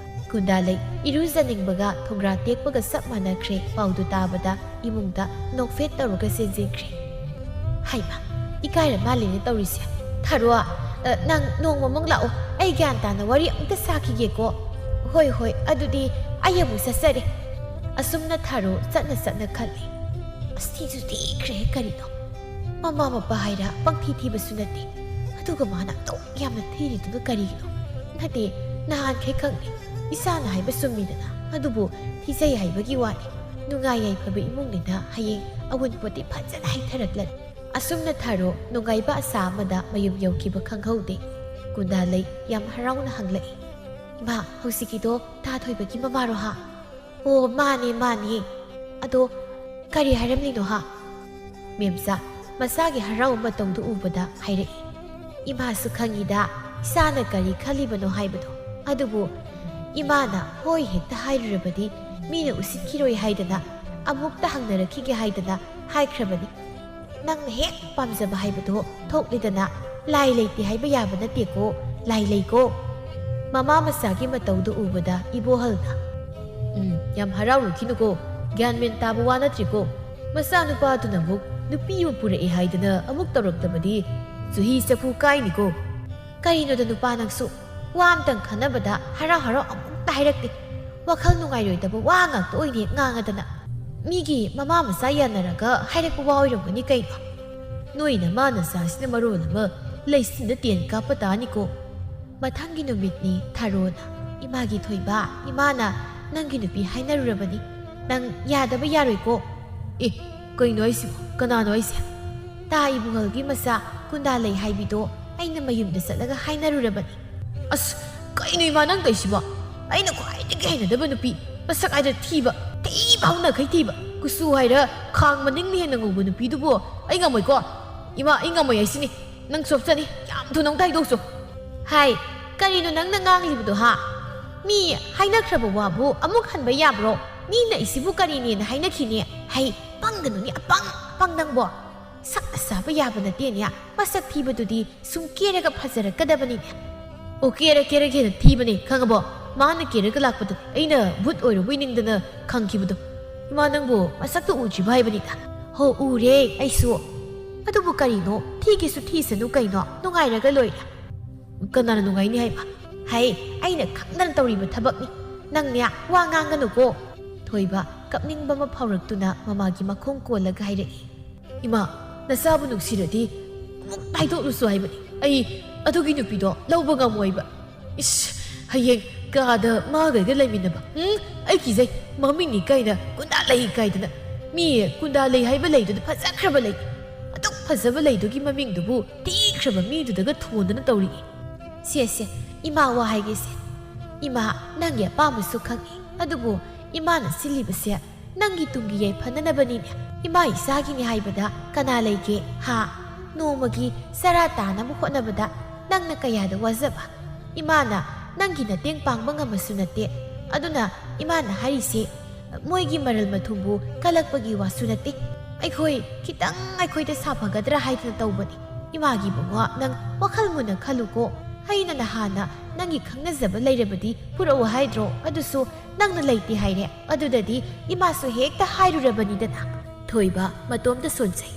ꯀꯨꯟꯗꯥꯂꯩ ꯏꯔꯨꯖꯅꯤꯡꯕꯒ ꯊꯣꯡꯒ꯭ꯔꯥ ꯇꯦꯛꯄꯒ ꯆꯞ ꯃꯥꯟꯅꯈ꯭ꯔꯦ ꯄꯥꯎꯗꯨ ꯇꯥꯕꯗ ꯏꯃꯨꯡꯗ ꯅꯣꯛꯐꯦꯠ ꯇꯧꯔꯒ ꯆꯦꯟꯖꯤꯟꯈ꯭ꯔꯦ ꯍꯩꯃ ꯏꯀꯥꯏꯔ ꯃꯥꯜꯂꯦꯅꯦ ꯇꯧꯔꯤꯁꯦ ꯊꯥꯔꯣ ꯅꯪ ꯅꯣꯡꯃꯃꯨꯛ ꯂꯥꯛꯑꯣ ꯑꯩ ꯒ꯭ꯌꯥꯟ ꯇꯥꯅ ꯋꯥꯔꯤ ꯑꯃꯨꯛꯇ ꯁꯥꯈꯤꯒꯦꯀꯣ ꯍꯣꯏ ꯍꯣꯏ ꯑꯗꯨꯗꯤ ꯑꯩ ꯑꯃꯨꯛ ꯆꯠꯆꯔꯦ ꯑꯁꯨꯝꯅ ꯊꯥꯔꯣ ꯆꯠꯅ ꯈꯜꯂꯤ ꯑꯁꯤꯁꯨ ꯊꯤꯈ꯭ꯔꯦ ꯀꯔꯤꯅꯣ ꯃꯃꯥ ꯃꯄꯥ ꯍꯥꯏꯔ ꯄꯪꯊꯤ ꯊꯤꯕꯁꯨ ꯅꯠꯇꯦ ꯑꯗꯨꯒ ꯃꯥꯅ ꯑꯗꯨꯛ ꯌꯥꯝꯅ ꯊꯤꯔꯤꯗꯨꯅ ꯀꯔꯤꯒꯤꯅꯣ ꯅꯠꯇꯦ ꯅꯍꯥꯟꯈꯩ ꯈꯪꯅꯤ ꯏꯁꯥꯅ ꯍꯥꯏꯕ ꯆꯨꯝꯃꯤꯗꯅ ꯑꯗꯨꯕꯨ ꯊꯤꯖꯩ ꯍꯥꯏꯕꯒꯤ ꯋꯥꯅꯤ ꯅꯨꯡꯉꯥꯏ ꯌꯥꯏꯐꯕ ꯏꯃꯨꯡꯅꯤꯅ ꯍꯌꯦꯡ ꯑꯋꯨꯟꯄꯣꯠꯇꯤ ꯐꯖꯅ ꯍꯩꯊꯔꯛꯂꯅꯤ ꯑꯁꯨꯝꯅ ꯊꯥꯔꯣ ꯅꯨꯡꯉꯥꯏꯕ ꯑꯁꯥ ꯑꯃꯗ ꯃꯌꯨꯝ ꯌꯧꯈꯤꯕ ꯈꯪꯍꯧꯗꯦ ꯀꯨꯟꯗꯥꯂꯩ ꯌꯥꯝ ꯍꯔꯥꯎꯅ ꯍꯪꯂꯛꯏ ꯏꯃꯥ ꯍꯧꯖꯤꯛꯀꯤꯗꯣ ꯊꯥ ꯊꯣꯏꯕꯒꯤ ꯃꯃꯥꯔꯣ ꯍꯥ ꯑꯣ ꯃꯥꯅꯦ ꯑꯗꯣ ꯀꯔꯤ ꯍꯥꯏꯔꯝꯂꯤꯅꯣ ꯍꯥ ꯃꯦꯝꯆꯥ ꯃꯆꯥꯒꯤ ꯍꯔꯥꯎꯕ ꯃꯇꯧꯗꯨ ꯎꯕꯗ ꯍꯥꯏꯔꯛꯏ ꯏꯃꯥꯁꯨ ꯈꯪꯉꯤꯗ ꯏꯆꯥꯅ ꯀꯔꯤ ꯈꯜꯂꯤꯕꯅꯣ ꯍꯥꯏꯕꯗꯣ ꯑꯗꯨꯕꯨ 이마나 호이 헥다 하이르르버디 미는 우시키로이 하이드나 아묵다 항나르키게 하이드나 하이크르버니 낭나 헥 빰자바 하이브도 톡리드나 라이 레이티 하이브 야바나 띠고 라이 레이고 마마 마사기 마타우도 우버다 이보할나 얌 하라우르키누고 갸ꯟ멘 타부 와나트리고 마사 누파두나 묵 누피우 pure이 하이드나 아묵 떨럭다버디 주히 사푸 까이니고 까이노다 누파낭수 ꯋꯥꯝꯇꯪ ꯈꯟꯅꯕꯗ ꯍꯔꯥꯎ ꯑꯃꯨꯛꯇ ꯍꯥꯏꯔꯛꯇꯦ ꯋꯥꯈꯜ ꯅꯨꯡꯉꯥꯏꯔꯣꯏꯗꯕ ꯋꯥ ꯉꯥꯛꯇ ꯑꯣꯏꯅꯦ ꯉꯥꯡꯉꯗꯅ ꯃꯤꯒꯤ ꯃꯃꯥ ꯃꯆꯥ ꯌꯥꯅꯔꯒ ꯍꯥꯏꯔꯛꯄ ꯋꯥ ꯑꯣꯏꯔꯝꯒꯅꯤ ꯀꯩꯅꯣ ꯅꯣꯏꯅ ꯃꯥꯅ ꯆꯥꯁꯤꯅ ꯃꯔꯣꯜ ꯑꯃ ꯂꯩꯁꯤꯟꯗ ꯇꯦꯟ ꯀꯥꯞꯄ ꯇꯥꯅꯤꯀꯣ ꯃꯊꯪꯒꯤ ꯅꯨꯃꯤꯠꯅꯤ ꯊꯥꯔꯣꯅ 이마ꯒꯤ ꯊꯣꯏꯕ 이마ꯅ ꯅꯪꯒꯤ ꯅꯨꯄꯤ ꯍꯥꯏꯅꯔꯨꯔꯕꯅꯤ ꯅꯪ ꯌꯥꯗꯕ ꯌꯥꯔꯣꯏꯀꯣ ꯀꯩꯅꯣ ꯑꯩꯁꯤꯕꯣ ꯀꯅꯥꯅꯣ ꯑꯩꯁꯦ ꯇꯥ 이부галꯒꯤ ꯃꯆꯥ ꯀꯨꯟꯗꯥꯂꯩ ꯍꯥꯏꯕꯤꯗꯣ ꯑꯩꯅ ꯃꯌꯨꯝꯗ ꯆꯠꯂꯒ ꯍꯥꯏꯅꯔꯨꯔꯕꯅꯤ ꯑꯁ ꯀꯩꯅꯣ ꯏꯃꯥ ꯅꯪ ꯇꯧꯏꯁꯤꯕꯣ ꯑꯩꯅ ꯈ꯭ꯋꯥꯏꯗꯒꯤ ꯍꯩꯅꯗꯕ ꯅꯨꯄꯤ ꯃꯁꯛ ꯍꯥꯏꯗ ꯊꯤꯕ ꯍꯧꯅꯈꯩ ꯊꯤꯕ ꯀꯨꯆꯨ ꯍꯥꯏꯔ ꯈꯥꯡ ꯃꯅꯤꯡꯅ ꯍꯦꯟꯅ ꯉꯧꯕ ꯅꯨꯄꯤꯗꯨꯕꯨ ꯑꯩ ꯉꯝꯃꯣꯏꯀꯣ ꯏꯃꯥ ꯑꯩ ꯉꯝꯃꯣꯏ ꯍꯥꯏꯁꯤꯅꯤ ꯅꯪ ꯆꯣꯞꯆꯅꯤ ꯌꯥꯝ ꯊꯨꯅ ꯑꯃꯨꯛꯇ ꯍꯥꯏꯗꯣꯛꯆꯣ ꯍꯥꯏ ꯀꯔꯤꯅꯣ ꯅꯪꯅ ꯉꯥꯡꯂꯤꯕꯗꯣ ꯍꯥ ꯃꯤ ꯍꯥꯏꯅꯈ꯭ꯔꯕ ꯋꯥꯕꯨ ꯑꯃꯨꯛ ꯍꯟꯕ ꯌꯥꯕ꯭ꯔꯣ ꯃꯤꯅ ꯏꯁꯤꯕꯨ ꯀꯔꯤꯅꯦꯅ ꯍꯥꯏꯅꯈꯤꯅꯦ ꯍꯩ ꯄꯪꯒꯅꯨꯅꯤ ꯑꯄꯪ ꯅꯪꯕꯣ ꯁꯛꯅ ꯆꯥꯕ ꯌꯥꯕ ꯅꯠꯇꯦꯅꯦ ꯃꯁꯛ ꯊꯤꯕꯗꯨꯗꯤ ꯁꯨꯝ ꯀꯦꯔꯒ ꯐꯖꯔꯛꯀꯗꯕꯅꯤꯅꯦ ꯑꯣ ꯀꯦꯔ ꯍꯦꯟꯅ ꯊꯤꯕꯅꯦ ꯈꯪꯉꯕꯣ ꯃꯥꯅ ꯀꯦꯔꯒ ꯂꯥꯛꯄꯗ ꯑꯩꯅ ꯚꯨꯠ ꯑꯣꯏꯔꯕꯣꯏ ꯅꯤꯡꯗꯅ ꯈꯪꯈꯤꯕꯗꯣ ꯏꯃꯥ ꯅꯪꯕꯨ ꯃꯁꯛꯇꯣ ꯎꯗ꯭ꯔꯤꯕ ꯍꯥꯏꯕꯅꯤꯗ ꯍꯣ ꯎꯔꯦ ꯑꯩꯁꯨ ꯑꯗꯨꯕꯨ ꯀꯔꯤꯅꯣ ꯊꯤꯒꯦꯁꯨ ꯊꯤꯁꯅꯨ ꯀꯩꯅꯣ ꯅꯨꯡꯉꯥꯏꯔꯒ ꯂꯣꯏꯔꯦ ꯀꯅꯥꯅ ꯅꯨꯡꯉꯥꯏꯅꯤ ꯍꯥꯏꯕ ꯍꯥꯏ ꯑꯩꯅ ꯈꯪꯗꯅ ꯇꯧꯔꯤꯕ ꯊꯕꯛꯅꯤ ꯅꯪꯅꯦ ꯋꯥ ꯉꯥꯡꯒꯅꯨꯀꯣ ꯊꯣꯏꯕ ꯀꯞꯅꯤꯡꯕ ꯑꯃ ꯐꯥꯎꯔꯛꯇꯨꯅ ꯃꯃꯥꯒꯤ ꯃꯈꯣꯡ ꯀꯣꯜꯂꯒ ꯍꯥꯏꯔꯛꯏ ꯏꯃꯥ ꯅꯆꯥꯕꯨ ꯅꯨꯡꯁꯤꯔꯗꯤ ꯑꯃꯨꯛ ꯍꯥꯏꯗꯣꯛꯂꯨꯁꯨ ꯍꯥꯏꯕꯅꯤ ꯑꯩ ꯑꯗꯨꯒꯤ ꯅꯨꯄꯤꯗꯣ ꯂꯧꯕ ꯉꯝꯃꯣꯏꯕ ꯏꯁ ꯍꯌꯦꯡ ꯀꯥꯗ ꯃꯥꯒꯩꯒ ꯂꯩꯃꯤꯟꯅꯕ ꯑꯩ ꯀꯤꯖꯩ ꯃꯃꯤꯡꯅꯤ ꯀꯥꯏꯅ ꯀꯨꯟꯗꯥꯂꯩ ꯀꯥꯏꯗꯅ ꯃꯤ ꯀꯨꯟꯗꯥꯂꯩ ꯍꯥꯏꯕ ꯂꯩꯗꯨꯗ ꯐꯖꯈ꯭ꯔꯕ ꯂꯩ ꯑꯗꯨꯛ ꯐꯖꯕ ꯂꯩꯗꯨꯒꯤ ꯃꯃꯤꯡꯗꯨꯕꯨ ꯊꯤꯈ꯭ꯔꯕ ꯃꯤꯗꯨꯗꯒ ꯊꯣꯟꯗꯅ ꯇꯧꯔꯤꯏ ꯁꯦ ꯏꯃꯥ ꯋꯥ ꯍꯥꯏꯒꯦꯁꯦ ꯏꯃꯥ ꯅꯪꯒꯤ ꯑꯄꯥꯝꯕꯁꯨ ꯈꯪꯏ ꯑꯗꯨꯕꯨ ꯏꯃꯥꯅ ꯁꯤꯜꯂꯤꯕꯁꯦ ꯅꯪꯒꯤ ꯇꯨꯡꯒꯤ ꯌꯥꯏꯐꯅꯅꯕꯅꯤꯅꯦ ꯏꯃꯥ ꯏꯆꯥꯒꯤꯅꯤ ꯍꯥꯏꯕꯗ ꯀꯅꯥ ꯂꯩꯒꯦ ꯍꯥ ꯅꯣꯡꯃꯒꯤ ꯆꯔꯥ ꯇꯥꯅꯕ ꯍꯣꯠꯅꯕꯗ ꯅꯪꯅ ꯀꯌꯥꯗ ꯋꯥꯖꯕ ꯏꯃꯥꯅ ꯅꯪꯒꯤ ꯃꯇꯦꯡ ꯄꯥꯡꯕ ꯉꯝꯃꯁꯨ ꯅꯠꯇꯦ ꯑꯗꯨꯅ ꯏꯃꯥꯅ ꯍꯥꯏꯔꯤꯁꯦ ꯃꯣꯏꯒꯤ ꯃꯔꯜ ꯃꯊꯨꯝꯕꯨ ꯀꯜꯂꯛꯄꯒꯤ ꯋꯥꯁꯨ ꯅꯠꯇꯦ ꯑꯩꯈꯣꯏ ꯈꯤꯇꯪ ꯑꯩꯈꯣꯏꯗ ꯁꯥꯐꯒꯗ꯭ꯔꯥ ꯍꯥꯏꯗꯅ ꯇꯧꯕꯅꯤ ꯏꯃꯥꯒꯤ ꯕꯨꯡꯉꯣ ꯅꯪ ꯋꯥꯈꯜ ꯃꯨꯟꯅ ꯈꯜꯂꯨꯀꯣ ꯑꯩꯅ ꯅꯍꯥꯟꯅ ꯅꯪꯒꯤ ꯈꯪꯅꯖꯕ ꯂꯩꯔꯕꯗꯤ ꯄꯨꯔꯛꯎ ꯍꯥꯏꯗ꯭ꯔꯣ ꯑꯗꯨꯁꯨ ꯅꯪꯅ ꯂꯩꯇꯦ ꯍꯥꯏꯔꯦ ꯑꯗꯨꯗꯗꯤ ꯏꯃꯥꯁꯨ ꯍꯦꯛꯇ ꯍꯥꯏꯔꯨꯔꯕꯅꯤꯗꯅ ꯊꯣꯏꯕ ꯃꯇꯣꯝꯇ ꯁꯣꯟꯖꯩ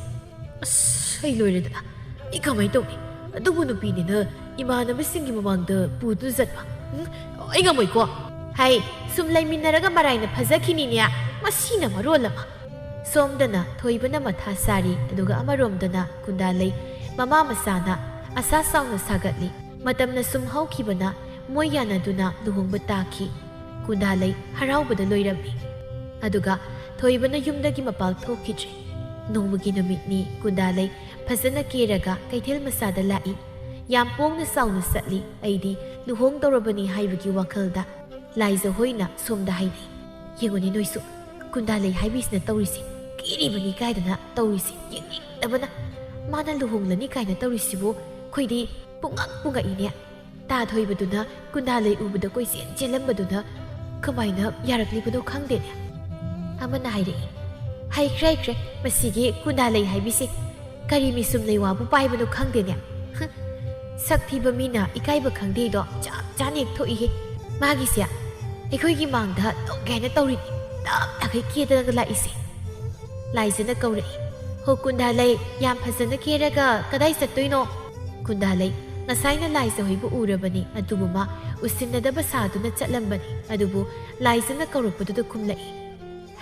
ꯑꯁ ꯑꯩ ꯂꯣꯏꯔꯦꯗꯅ ꯑꯩ ꯀꯃꯥꯏ ꯇꯧꯅꯤ ꯑꯗꯨꯕꯨ ꯅꯨꯄꯤꯅꯤꯅ ꯏꯃꯥꯟꯅꯕꯁꯤꯡꯒꯤ ꯃꯃꯥꯡꯗ ꯄꯨꯗꯨꯅ ꯆꯠꯄ ꯑꯩ ꯉꯝꯃꯣꯏꯀꯣ ꯍꯥꯏ ꯁꯨꯝ ꯂꯩꯃꯤꯟꯅꯔꯒ ꯃꯔꯥꯏꯅ ꯐꯖꯈꯤꯅꯤꯅꯦ ꯃꯁꯤꯅ ꯃꯔꯣꯜ ꯑꯃ ꯁꯣꯝꯗꯅ ꯊꯣꯏꯕꯅ ꯃꯊꯥ ꯁꯥꯔꯤ ꯑꯗꯨꯒ ꯑꯃꯔꯣꯝꯗꯅ ꯀꯨꯟꯗꯥꯂꯩ ꯃꯃꯥ ꯃꯆꯥꯅ ꯑꯁꯥ ꯆꯥꯎꯅ ꯁꯥꯒꯠꯂꯤ ꯃꯇꯝꯅ ꯁꯨꯝ ꯍꯧꯈꯤꯕꯅ ꯃꯣꯏ ꯌꯥꯅꯗꯨꯅ ꯂꯨꯍꯣꯡꯕ ꯇꯥꯈꯤ ꯀꯨꯟꯗꯥꯂꯩ ꯍꯔꯥꯎꯕꯗ ꯂꯣꯏꯔꯝꯃꯤ ꯑꯗꯨꯒ ꯊꯣꯏꯕꯅ ꯌꯨꯝꯗꯒꯤ ꯃꯄꯥꯜ ꯊꯣꯛꯈꯤꯗ꯭ꯔꯦ ꯅꯣꯡꯃꯒꯤ ꯅꯨꯃꯤꯠꯅꯤ ꯀꯨꯟꯗꯥꯂꯩ ꯐꯖꯅ ꯀꯦꯔꯒ ꯀꯩꯊꯦꯜ ꯃꯆꯥꯗ ꯂꯥꯛꯏ ꯌꯥꯝ ꯄꯣꯡꯅ ꯆꯥꯎꯅ ꯆꯠꯂꯤ ꯑꯩꯗꯤ ꯂꯨꯍꯣꯡꯗꯧꯔꯕꯅꯤ ꯍꯥꯏꯕꯒꯤ ꯋꯥꯈꯜꯗ ꯂꯥꯏꯖꯍꯣꯏꯅ ꯁꯣꯝꯗ ꯍꯥꯏꯅꯩ ꯌꯦꯡꯉꯨꯅꯤ ꯅꯣꯏꯁꯨ ꯀꯨꯟꯗꯥꯂꯩ ꯍꯥꯏꯕꯤꯁꯤꯅ ꯇꯧꯔꯤꯁꯤ ꯀꯦꯔꯤꯕꯅꯤ ꯀꯥꯏꯗꯅ ꯇꯧꯔꯤꯁꯤ ꯌꯦꯡꯅꯤꯡꯗꯕꯅ ꯃꯥꯅ ꯂꯨꯍꯣꯡꯂꯅꯤ ꯀꯥꯏꯅ ꯇꯧꯔꯤꯁꯤꯕꯨ ꯑꯩꯈꯣꯏꯗꯤ ꯄꯨꯡꯉꯛꯏꯅꯦ ꯇꯥ ꯊꯣꯏꯕꯗꯨꯅ ꯀꯨꯟꯗꯥꯂꯩ ꯎꯕꯗ ꯀꯣꯏꯆꯦꯟ ꯆꯦꯜꯂꯝꯕꯗꯨꯅ ꯀꯃꯥꯏꯅ ꯌꯥꯔꯛꯂꯤꯕꯅꯣ ꯈꯪꯗꯦꯅꯦ ꯑꯃꯅ ꯍꯥꯏꯔꯛꯏ ꯍꯩꯈ꯭ꯔꯦ ꯃꯁꯤꯒꯤ ꯀꯨꯟꯗꯥꯂꯩ ꯍꯥꯏꯕꯤꯁꯤ ꯀꯔꯤ ꯃꯤꯁꯨꯝ ꯂꯩꯋꯥꯕꯨ ꯄꯥꯏꯕꯅꯣ ꯈꯪꯗꯦꯅꯦ ꯁꯛ ꯊꯤꯕ ꯃꯤꯅ ꯏꯀꯥꯏꯕ ꯈꯪꯗꯦꯗꯣ ꯆꯞ ꯆꯥꯅ ꯊꯣꯛꯏꯍꯦ ꯃꯥꯒꯤꯁꯦ ꯑꯩꯈꯣꯏꯒꯤ ꯃꯥꯡꯗ ꯇꯧꯒꯦ ꯍꯥꯏꯅ ꯇꯧꯔꯤꯅꯤ ꯇꯞꯅꯈꯩ ꯀꯦꯗꯅꯒ ꯂꯥꯛꯏꯁꯦ ꯂꯥꯏꯖꯅ ꯀꯧꯔꯛꯏ ꯍꯣ ꯀꯨꯟꯗꯥꯂꯩ ꯌꯥꯝ ꯐꯖꯅ ꯀꯦꯔꯒ ꯀꯗꯥꯏ ꯆꯠꯇꯣꯏꯅꯣ ꯀꯨꯟꯗꯥꯂꯩ Ngasayna Laisa hoibu urabani adubu ma usinnadaba saduna chatlamani adubu Laisana kaurakpaduda khumlai.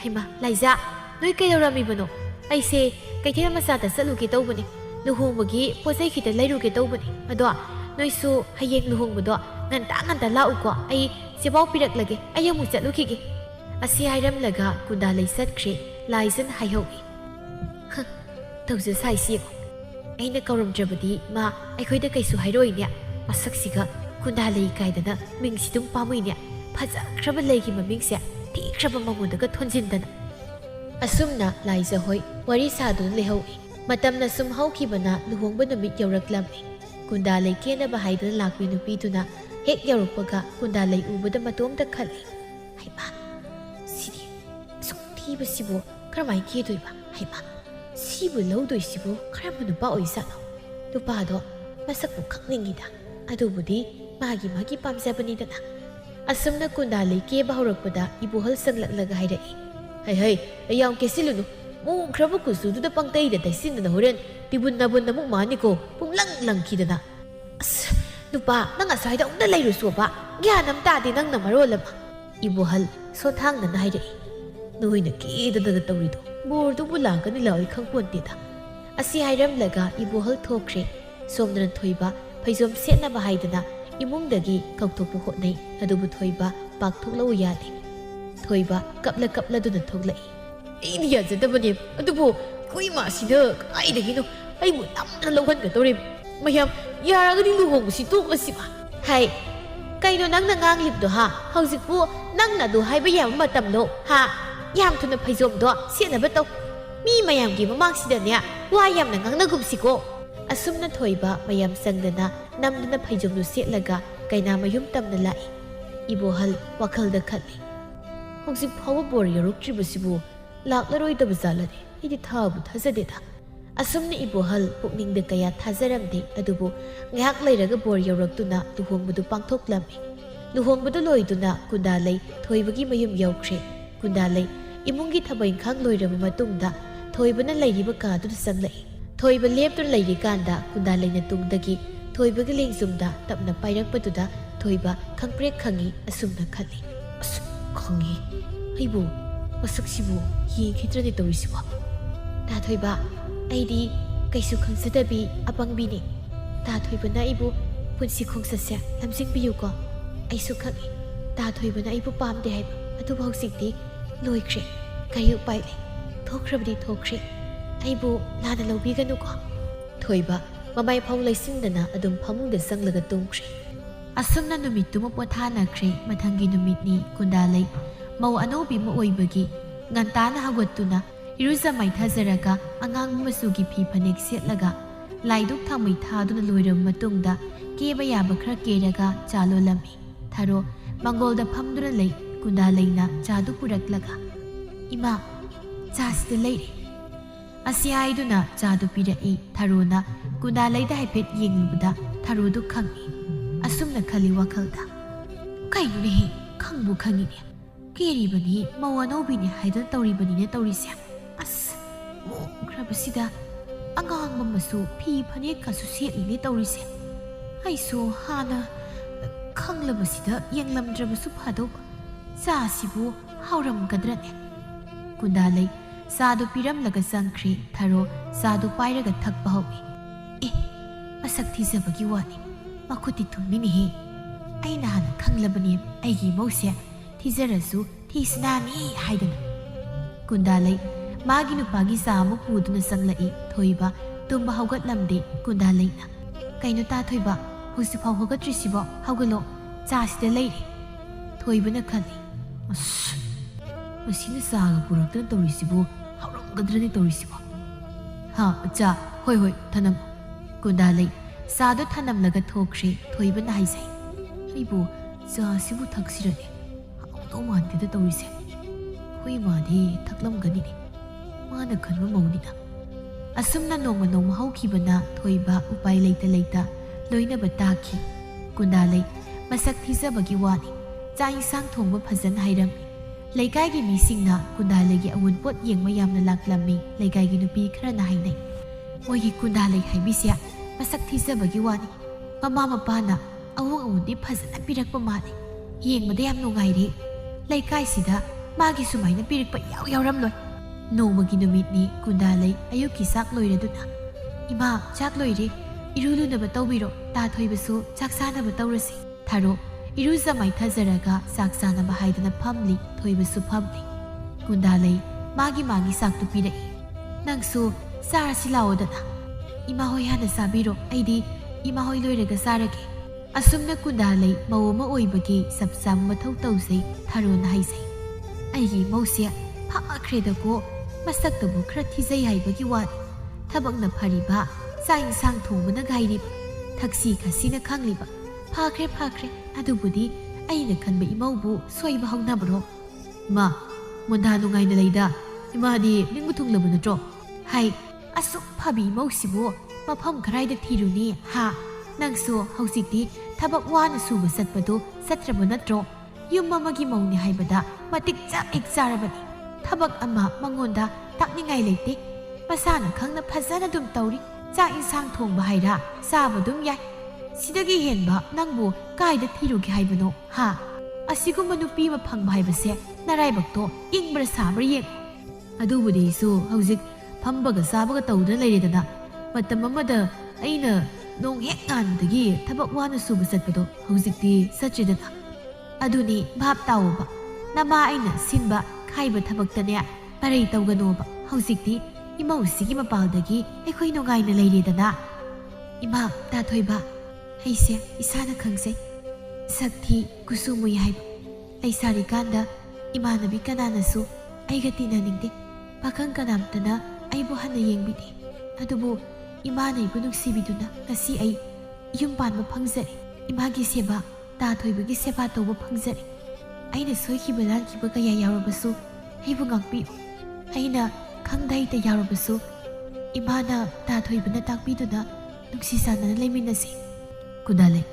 Haima Laisa noi kaidauramibano aise kaithira masada satluge tawbani luhongbagi posai khita lairuge tawbani ado noisu hayeng luhongbado nganta lauko ai sebau piraklage ai amu chatlukhige asi hairamlaga Kundalai satkre Laisan haihowi tawja saisi aina kauramdrabadi ma aikhoida kaisu hairoine masaksiga Kundalai kaidana mingsidum pamuine phajakraba leigi mamingse tikraba mamudaga thonjindana asumna Laisa hoi wari saduna lehowi matamna sum haukibana luhongba numit yauraklammi Kundalai kenaba haidana lakmi nupiduna hek yaurukpaga Kundalai ubada matomda khali haima sidi suktiba sibo karamai kedoiba haima sibu lawdoisibu karamba nupa oisano nupado masakpu khakningida adubudi magi pamjabanidana asumna Kundalai keba haurakpada ibuhal sanglaklaga hairai hai ayam kesilunu mungkraba kusududa pangtaida taisinna horen tibunna muk maniko punglang langkidana as nupa nang asaida ungda lairusuba gyanam tadi nang namarolama ibuhal sothangna nairai noina kidada tawrido bordu bulangani lawi khangpontida asi hairamlaga ibuhal thokre somdran thoiba phaijom setnaba haidana imungdagi kaukthokpu hotnai adubu thoiba pakthoklaw yade thoiba kapla duna thoklai ini yajadabane adubu kuima sida kaidagino aibu namna lawhanga tawre mayam yaragani luhongsi toklasiba hai kaino nangna nganglibdo ha haujipu nangna du haiba yam matamlo ha yam thuna phaijom do senaba taw mi mayam gi mamangsidane wa yamna ngangna gumsiko asumna thoiba mayam sangdana namdana phaijom du setlaga kaina mayum tamna lai ibohal wakhalda khali hauji phawa bor yoruktribasibu laklaroi zalade idi thabu thajadeda asumna ibohal pukningda kaya thajaramde adubu ngak lairaga bor yoraktuna luhongbudu pangthoklami luhongbudu loiduna Kundalai thoibagi mayum yaukre Kundalai imungi thabain khang loiraba matungda thoibana lairiba kaduda sanglai thoiba leptur lairi kanda Kundalai na tungdagi thoibagi lengjumda tapna pairakpaduda thoiba khangprek khangi asumna khali as khangi aibu masaksibu yengkhidrani tawrisibo ta thoiba aidi kaisu khangsadabi apangbini ta thoibana ibu punsi khongsase lamjingbiyu ko aisu khangi ta thoibana ibu pamde haiba adu bausikti loikre kayu paile thokrabdi thokre aibu lana lobiganu ko thoiba mamai phong laisindana adum phamungda sanglaga tungkre asumna numituma pothanakre mathangi numitni Kundalai mau anobi ma oibagi ngantana hagotuna iruza mai thajaraga angang masugi phi phanek setlaga laiduk thamai thaduna loiram matungda keba yaba khra keraga chalolami tharo mangolda phamduna lei Kundalai na chadu puraklaga ima chasde leire asiaiduna chadu pirai tharona Kundalai da haipet yenglubuda tharodu khangi asumna khali wakhalda kainune khangbu khangine keribani mawanobini haidan tawribani ne tawrise as mokrabasida angang mamasu phi phane kasu setli tawrise aisu hana khanglabasida yenglamdrabasu phado sasibu hauram gadrane Kundalai sadu piramlaga sangkhri tharo sadu pairaga thakpa hawi masak thijabagi wani makuti thumini he aina hana khanglabani aigi mose thijarasu thisnani haidana Kundalai magi nupagi samu puduna sanglai thoiba tumba haugatlamde Kundalai na kaino ta thoiba husifau hogatrisibo haugalo chasida leire thoibana khali as masina saga puraktan tawrisibo hauramgadrani tawrisibo ha cha hoi thanam Kundalai sadu thanamlaga thokre thoibana haisai aibu cha sibu thaksirane hauto mantida tawrise hoi madi thaklamgani ne mana khanwa maunina asumna noma haukibana thoiba upai leita loinaba taki Kundalai masak thijabagi wani chai sang thongba phajan hairam leikai gi misingna Kundalai gi awunpot yengma yamna laklami leikai gi nupi khara na hainai mogi Kundalai haibisia masak thijabagi wani ꯃꯃꯥ ꯃꯄꯥꯅ ꯑꯋꯣꯡ ꯑꯋꯣꯟꯗꯤ ꯐꯖꯅ ꯄꯤꯔꯛꯄ ꯃꯥꯜꯂꯤ ꯌꯦꯡꯕꯗ ꯌꯥꯝ ꯅꯨꯡꯉꯥꯏꯔꯤ ꯂꯩꯀꯥꯏꯁꯤꯗ ꯃꯥꯒꯤ ꯁꯨꯃꯥꯏꯅ ꯄꯤꯔꯛꯄ ꯌꯥꯎꯔꯝꯂꯣꯏ ꯅꯣꯡꯃꯒꯤ ꯅꯨꯃꯤꯠꯅꯤ ꯀꯨꯟꯗꯥꯂꯩ ꯑꯌꯨꯛꯀꯤ ꯆꯥꯛ ꯂꯣꯏꯔꯗꯨꯅ ꯏꯃꯥ ꯆꯥꯛ ꯂꯣꯏꯔꯦ ꯏꯔꯨ ꯂꯨꯅꯕ ꯇꯧꯕꯤꯔꯣ ꯇꯥ ꯊꯣꯏꯕꯁꯨ ꯆꯥꯛ ꯆꯥꯅꯕ ꯇꯧꯔꯁꯤ ꯊꯥꯔꯣ ꯏꯔꯨꯖ ꯃꯥꯏꯊꯖꯔꯒ ꯆꯥꯛ ꯆꯥꯅꯕ ꯍꯥꯏꯗꯅ ꯐꯝꯂꯤ ꯊꯣꯏꯕꯁꯨ ꯐꯝꯂꯤ ꯀꯨꯟꯗꯥꯂꯩ ꯃꯥꯒꯤ ꯆꯥꯛꯇꯨ ꯄꯤꯔꯛꯏ ꯅꯪꯁꯨ ꯆꯥꯔꯁꯤ ꯂꯥꯛꯑꯣꯗꯅ ꯏꯃꯥ ꯍꯣꯏ ꯍꯥꯟꯅ ꯆꯥꯕꯤꯔꯣ ꯑꯩꯗꯤ ꯏꯃꯥ ꯍꯣꯏ ꯂꯣꯏꯔꯒ ꯆꯥꯔꯒꯦ ꯑꯁꯨꯝꯅ ꯀꯨꯟꯗꯥꯂꯩ ꯃꯧ ꯑꯃ ꯑꯣꯏꯕꯒꯤ ꯆꯞ ꯆꯥꯕ ꯃꯊꯧ ꯇꯧꯖꯩ ꯊꯥꯔꯣꯅ ꯍꯥꯏꯖꯩ ꯑꯩꯒꯤ ꯏꯃꯧꯁꯦ ꯐꯈ꯭ꯔꯦꯗꯀꯣ ꯃꯁꯛꯇꯕꯨ ꯈꯔ ꯊꯤꯖꯩ ꯍꯥꯏꯕꯒꯤ ꯋꯥꯅꯤ ꯊꯕꯛꯅ ꯐꯔꯤꯕ ꯆꯥꯛ ꯏꯟꯁꯥꯡ ꯊꯣꯡꯕꯅ ꯒꯥꯏꯔꯤꯕ ꯊꯛꯁꯤ ꯈꯥꯁꯤꯅ ꯈꯪꯂꯤꯕ ꯐꯈ꯭ꯔꯦ ꯑꯗꯨꯕꯨꯗꯤ ꯑꯩꯅ ꯈꯟꯕ ꯏꯃꯧꯕꯨ ꯁꯣꯏꯕ ꯍꯧꯅꯕ꯭ꯔꯣ ꯏꯃꯥ ꯃꯣꯟꯗꯥ ꯅꯨꯡꯉꯥꯏꯅ ꯂꯩꯗ ꯏꯃꯥꯗꯤ ꯅꯤꯡꯕ ꯊꯨꯡꯂꯕ ꯅꯠꯇ꯭ꯔꯣ ꯍꯥꯏ ꯑꯁꯨꯛ ꯐꯕꯤ ꯏꯃꯧꯁꯤꯕꯨ ꯃꯐꯝ ꯀꯔꯥꯏꯗ ꯊꯤꯔꯨꯅꯤ ꯍꯥ ꯅꯪꯁꯨ ꯍꯧꯖꯤꯛꯇꯤ ꯊꯕꯛ ꯋꯥꯅ ꯁꯨꯕ ꯆꯠꯄꯗꯣ ꯆꯠꯇ꯭ꯔꯕ ꯅꯠꯇ꯭ꯔꯣ ꯌꯨꯝ ꯑꯃꯒꯤ ꯃꯧꯅꯤ ꯍꯥꯏꯕꯗ ꯃꯇꯤꯛ ꯆꯥꯛ ꯍꯦꯛ ꯆꯥꯔꯕꯅꯤ ꯊꯕꯛ ꯑꯃ ꯃꯉꯣꯟꯗ ꯇꯥꯛꯅꯤꯡꯉꯥꯏ ꯂꯩꯇꯦ ꯃꯁꯥꯅ ꯈꯪꯅ ꯐꯖꯅ ꯑꯗꯨꯝ ꯇꯧꯔꯤ ꯆꯥꯛ ꯏꯟꯁꯥꯡ ꯊꯣꯡꯕ ꯍꯥꯏꯔꯥ ꯆꯥꯕ ꯑꯗꯨꯝ ꯌꯥꯏ ꯁꯤꯗꯒꯤ ꯍꯦꯟꯕ ꯅꯪꯕꯨ ꯀꯥꯏꯗ ꯊꯤꯔꯨꯒꯦ ꯍꯥꯏꯕꯅꯣ ꯍꯥ ꯑꯁꯤꯒꯨꯝꯕ ꯅꯨꯄꯤ ꯑꯃ ꯐꯪꯕ ꯍꯥꯏꯕꯁꯦ ꯅꯔꯥꯏꯕꯛꯇꯣ ꯏꯪꯕ꯭ꯔꯥ ꯁꯥꯕ꯭ꯔꯥ ꯌꯦꯡꯉꯨ ꯑꯗꯨꯕꯨꯗꯤ ꯑꯩꯁꯨ ꯍꯧꯖꯤꯛ ꯐꯝꯕꯒ ꯆꯥꯕꯒ ꯇꯧꯗꯨꯅ ꯂꯩꯔꯦꯗꯅ ꯃꯇꯝ ꯑꯃꯗ ꯑꯩꯅ ꯅꯣꯡ ꯍꯦꯛ ꯉꯥꯟꯕꯗꯒꯤ ꯊꯕꯛ ꯋꯥꯅ ꯁꯨꯕ ꯆꯠꯄꯗꯣ ꯍꯧꯖꯤꯛꯇꯤ ꯆꯠꯇ꯭ꯔꯦꯗꯅ ꯑꯗꯨꯅꯤ ꯚꯥꯞ ꯇꯥꯎꯕ ꯅꯃꯥ ꯑꯩꯅ ꯁꯤꯟꯕ ꯈꯥꯏꯕ ꯊꯕꯛꯇꯅꯦ ꯃꯔꯩ ꯇꯧꯒꯅꯣꯕ ꯍꯧꯖꯤꯛꯇꯤ ꯏꯃꯧꯁꯤꯒꯤ ꯃꯄꯥꯜꯗꯒꯤ ꯑꯩꯈꯣꯏ ꯅꯨꯡꯉꯥꯏꯅ ꯂꯩꯔꯦꯗꯅ ꯏꯃꯥ ꯇꯥꯊꯣꯏꯕ ꯑꯩꯁꯦ ꯏꯁꯥꯅ ꯈꯪꯖꯩ ꯁꯛꯊꯤ ꯀꯨꯆꯨ ꯃꯨꯏ ꯍꯥꯏꯕ ꯂꯩꯁꯥꯔꯤꯀꯥꯟꯗ ꯏꯃꯥꯟꯅꯕꯤ ꯀꯅꯥꯅꯁꯨ ꯑꯩꯒ ꯇꯤꯟꯅꯅꯤꯡꯗꯦ ꯄꯥꯈꯪ ꯀꯅꯥꯝꯇꯅ ꯑꯩꯕꯨ ꯍꯟꯅ ꯌꯦꯡꯕꯤꯗꯦ ꯑꯗꯨꯕꯨ ꯏꯃꯥꯅ ꯑꯩꯕꯨ ꯅꯨꯡꯁꯤꯕꯤꯗꯨꯅ ꯉꯁꯤ ꯑꯩ ꯌꯨꯝ ꯄꯥꯟꯕ ꯐꯪꯖꯔꯦ ꯏꯃꯥꯒꯤ ꯁꯦꯕꯥ ꯇꯥꯊꯣꯏꯕꯒꯤ ꯁꯦꯕꯥ ꯇꯧꯕ ꯐꯪꯖꯔꯦ ꯑꯩꯅ ꯁꯣꯏꯈꯤꯕ ꯂꯥꯟꯈꯤꯕ ꯀꯌꯥ ꯌꯥꯎꯔꯕꯁꯨ ꯑꯩꯕꯨ ꯉꯥꯛꯄꯤꯌꯨ ꯑꯩꯅ ꯈꯪꯗ ꯍꯩꯇ ꯌꯥꯎꯔꯕꯁꯨ ꯏꯃꯥꯅ ꯇꯥꯊꯣꯏꯕꯅ ꯇꯥꯛꯄꯤꯗꯨꯅ ꯅꯨꯡꯁꯤ ꯆꯥꯟꯅꯅ ꯂꯩꯃꯤꯟꯅꯁꯤ ꯀꯨꯟꯗꯥꯂꯩ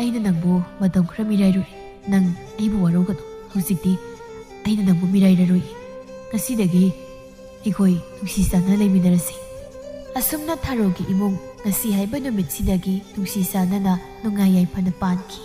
ꯑꯩꯅ ꯅꯪꯕꯨ ꯃꯇꯝ ꯈꯔ ꯃꯤꯔꯥꯏꯔꯨꯔꯦ ꯅꯪ ꯑꯩꯕꯨ ꯋꯥꯔꯧꯒꯅꯨ ꯍꯧꯖꯤꯛꯇꯤ ꯑꯩꯅ ꯅꯪꯕꯨ ꯃꯤꯔꯥꯏꯔꯔꯣꯏ ꯉꯁꯤꯗꯒꯤ ꯑꯩꯈꯣꯏ ꯅꯨꯡꯁꯤ ꯆꯥꯟꯅꯅ ꯂꯩꯃꯤꯟꯅꯔꯁꯤ ꯑꯁꯨꯝꯅ ꯊꯥꯔꯣꯒꯤ ꯏꯃꯨꯡ ꯉꯁꯤ ꯍꯥꯏꯕ ꯅꯨꯃꯤꯠꯁꯤꯗꯒꯤ ꯅꯨꯡꯁꯤ ꯆꯥꯟꯅꯅ ꯅꯨꯡꯉꯥꯏ ꯌꯥꯏꯐꯅ ꯄꯥꯟꯈꯤ